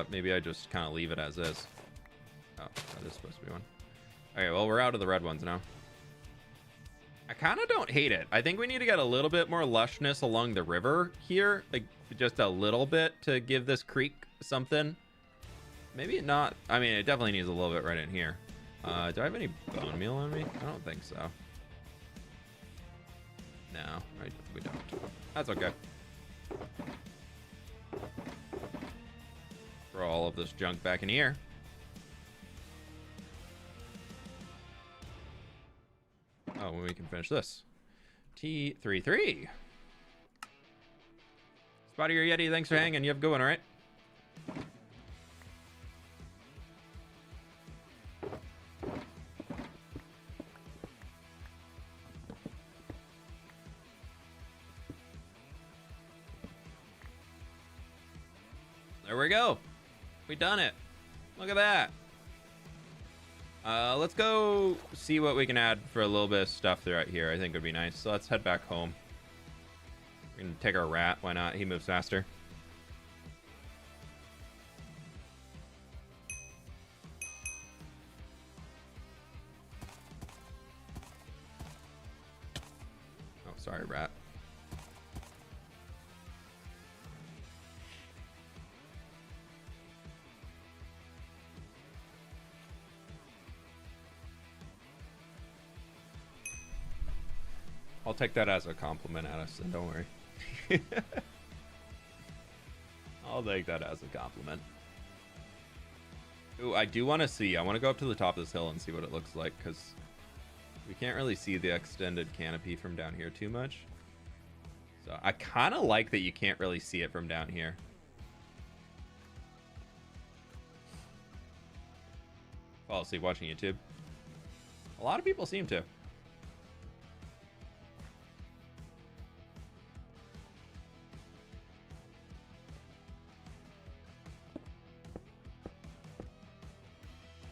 maybe I just kind of leave it as is. Oh, that is supposed to be one. Okay, well, we're out of the red ones now. I kind of don't hate it. I think we need to get a little bit more lushness along the river here, like just a little bit to give this creek something. Maybe not. I mean, it definitely needs a little bit right in here. Do I have any bone meal on me? I don't think so. No, we don't. That's okay. Throw all of this junk back in here. Oh, when we can finish this. T33. Spotty or Yeti, thanks for hanging. You have a good one, all right? There we go. We done it. Look at that. Let's go see what we can add for a little bit of stuff throughout here. I think would be nice. So let's head back home. We can take our rat. Why not? He moves faster. Oh, sorry, rat. I'll take that as a compliment, Addison. Don't worry. I'll take that as a compliment. Ooh, I do want to see. I want to go up to the top of this hill and see what it looks like, because we can't really see the extended canopy from down here too much. So I kind of like that you can't really see it from down here. Fall asleep watching YouTube. A lot of people seem to.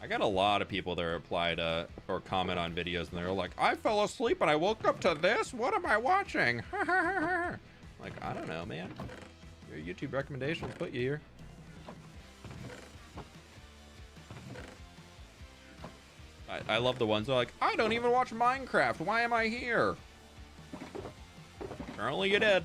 I got a lot of people that reply to or comment on videos, and they're like, I fell asleep and I woke up to this. What am I watching? Like, I don't know, man. Your YouTube recommendations put you here. I love the ones that are like, I don't even watch Minecraft. Why am I here? Apparently you did.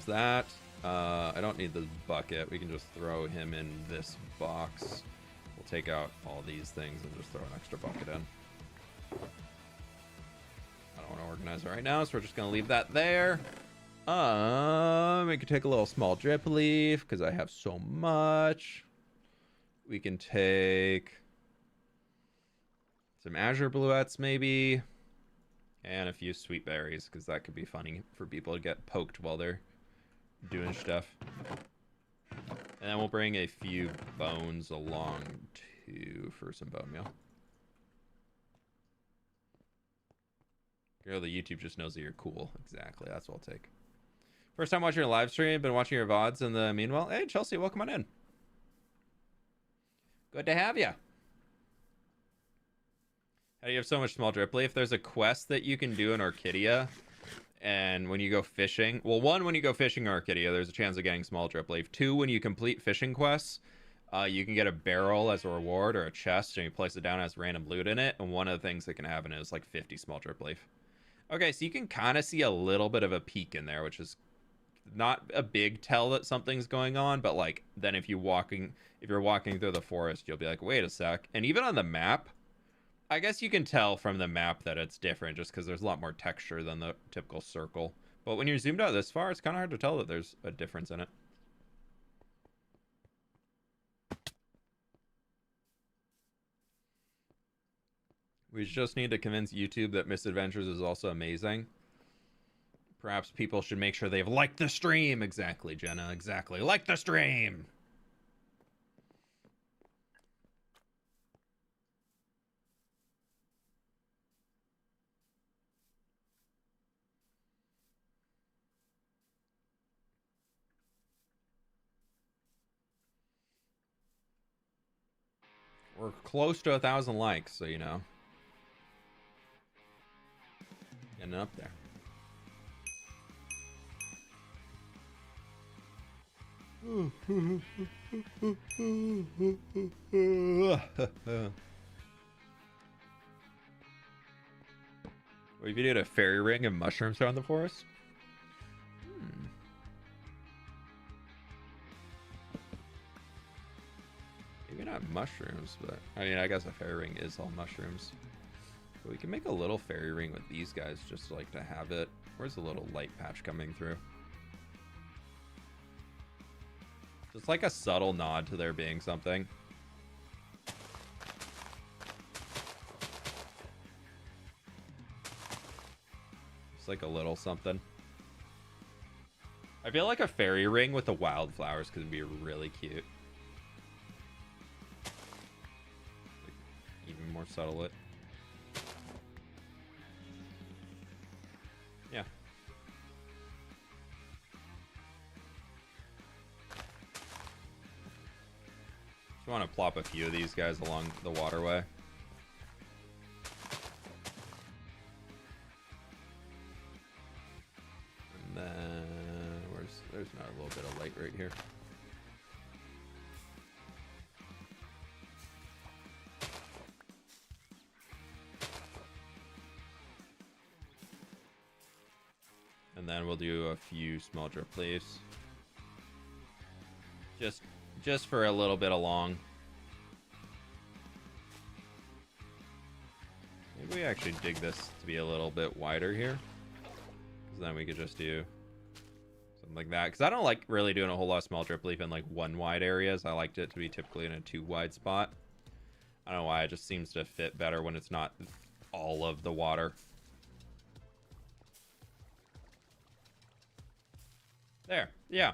That I don't need the bucket. We can just throw him in this box. We'll take out all these things and just throw an extra bucket in. I don't want to organize it right now, so we're just gonna leave that there. We can take a little small drip leaf because I have so much. We can take some azure bluettes maybe, and a few sweet berries because that could be funny for people to get poked while they're doing stuff. And then we'll bring a few bones along 2 for some bone meal. Girl, the YouTube just knows that you're cool. Exactly, that's what I'll take. First time watching your live stream, been watching your VODs in the meanwhile. Hey, Chelsea, welcome on in. Good to have you. How do you have so much small drip leaf? There's a quest that you can do in Orchidia, and when you go fishing, well, 1, when you go fishing in Orchidia, there's a chance of getting small drip leaf. 2, when you complete fishing quests, you can get a barrel as a reward or a chest, and you place it down as random loot in it, and one of the things that can happen is like 50 small drip leaf. Okay, so you can kind of see a little bit of a peak in there, which is not a big tell that something's going on, but like then if you're walking through the forest, you'll be like, wait a sec. And even on the map, I guess you can tell from the map that it's different just because there's a lot more texture than the typical circle. But when you're zoomed out this far, it's kind of hard to tell that there's a difference in it. We just need to convince YouTube that Misadventures is also amazing. Perhaps people should make sure they've liked the stream. Exactly, Jenna. Exactly. Like the stream. We're close to 1,000 likes, so you know. Getting up there. What if you did a fairy ring of mushrooms around the forest? Maybe not mushrooms, but I mean, I guess a fairy ring is all mushrooms. But we can make a little fairy ring with these guys just like to have it. Where's the little light patch coming through? Just like a subtle nod to there being something. Just like a little something. I feel like a fairy ring with the wildflowers could be really cute. Like, even more subtle it. Yeah. Just want to plop a few of these guys along the waterway. And then there's not a little bit of light right here. And then we'll do a few small drip leaves. Just for a little bit along. Maybe we actually dig this to be a little bit wider here. Because then we could just do something like that. Because I don't like really doing a whole lot of small drip leaf in like 1 wide areas. I liked it to be typically in a 2 wide spot. I don't know why, it just seems to fit better when it's not all of the water. There, yeah.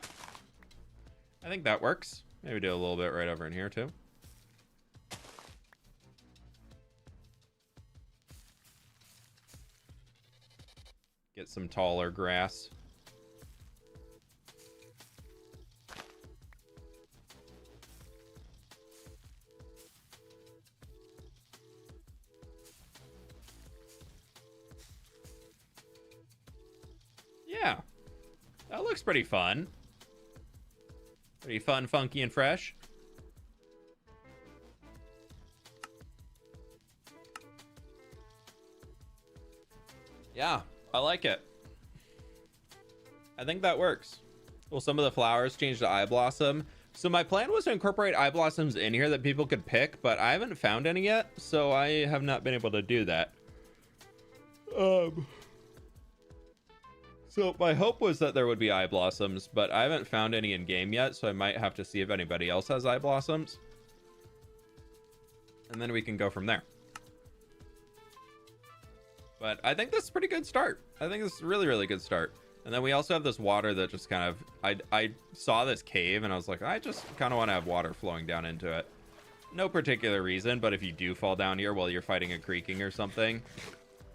I think that works. Maybe do a little bit right over in here too. Get some taller grass. Yeah, that looks pretty fun. Pretty fun, funky, and fresh. Yeah, I like it. I think that works. Well, some of the flowers change to eye blossom. So my plan was to incorporate eye blossoms in here that people could pick, but I haven't found any yet, so I have not been able to do that. So my hope was that there would be eye blossoms, but I haven't found any in game yet, so I might have to see if anybody else has eye blossoms. And then we can go from there. But I think this is a pretty good start. I think this is a really, really good start. And then we also have this water that just kind of... I saw this cave and I was like, I just kind of want to have water flowing down into it. No particular reason, but if you do fall down here while you're fighting a creaking or something,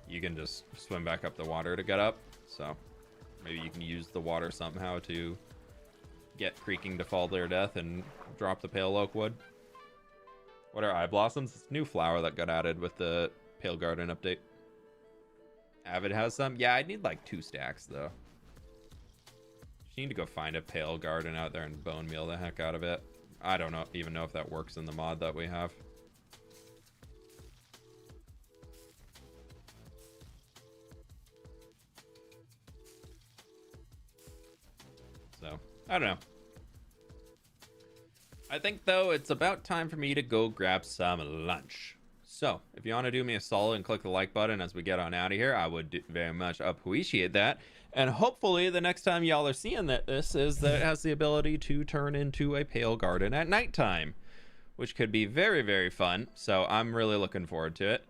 you can just swim back up the water to get up. So maybe you can use the water somehow to get creaking to fall to their death and drop the pale oak wood. What are eye blossoms? It's a new flower that got added with the Pale Garden update. Avid has some. Yeah, I need like 2 stacks though. Just need to go find a Pale Garden out there and bone meal the heck out of it. I don't know, even know if that works in the mod that we have. So, I don't know. I think, though, it's about time for me to go grab some lunch. So, if you want to do me a solid and click the like button as we get on out of here, I would very much appreciate that. And hopefully the next time y'all are seeing that this is that it has the ability to turn into a Pale Garden at nighttime, which could be very, very fun. So I'm really looking forward to it.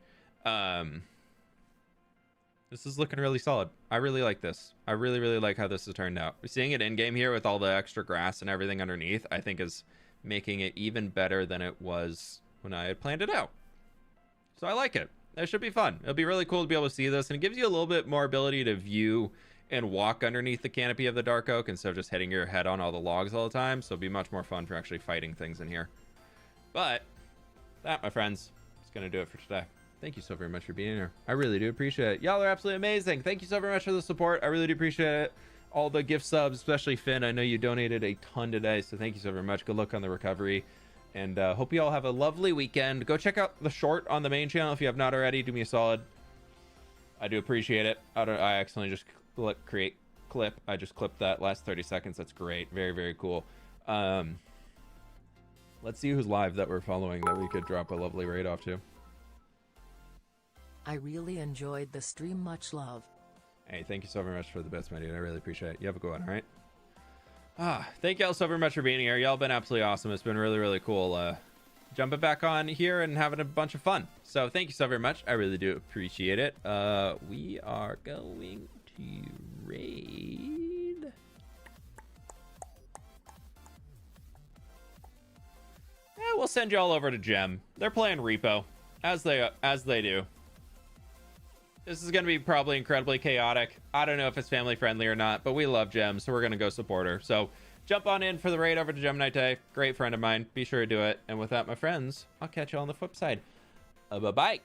This is looking really solid. I really like this. I really, really like how this has turned out. Seeing it in game here with all the extra grass and everything underneath, I think is making it even better than it was when I had planned it out. So I like it. That should be fun. It'll be really cool to be able to see this, and it gives you a little bit more ability to view and walk underneath the canopy of the dark oak instead of just hitting your head on all the logs all the time. So it'll be much more fun for actually fighting things in here. But that, my friends, is going to do it for today. Thank you so very much for being here. I really do appreciate it. Y'all are absolutely amazing. Thank you so very much for the support. I really do appreciate it. All the gift subs, especially Finn. I know you donated a ton today, so thank you so very much. Good luck on the recovery. And hope you all have a lovely weekend. Go check out the short on the main channel if you have not already. Do me a solid. I do appreciate it. I accidentally just create clip. I just clipped that last 30 seconds. That's great. Very, very cool. Let's see who's live that we're following that we could drop a lovely raid off to. I really enjoyed the stream. Much love. Hey, thank you so very much for the bits, my dude. I really appreciate it. You have a good one, all right? Thank y'all so very much for being here. Y'all been absolutely awesome. It's been really, really cool jumping back on here and having a bunch of fun. So thank you so very much. I really do appreciate it. We are going to raid. Yeah, we'll send y'all over to Gem. They're playing Repo, as they do. This is going to be probably incredibly chaotic. I don't know if it's family friendly or not, but we love Gem, so we're going to go support her. So jump on in for the raid over to Gem Night Day. Great friend of mine. Be sure to do it. And with that, my friends, I'll catch you on the flip side. Bye-bye.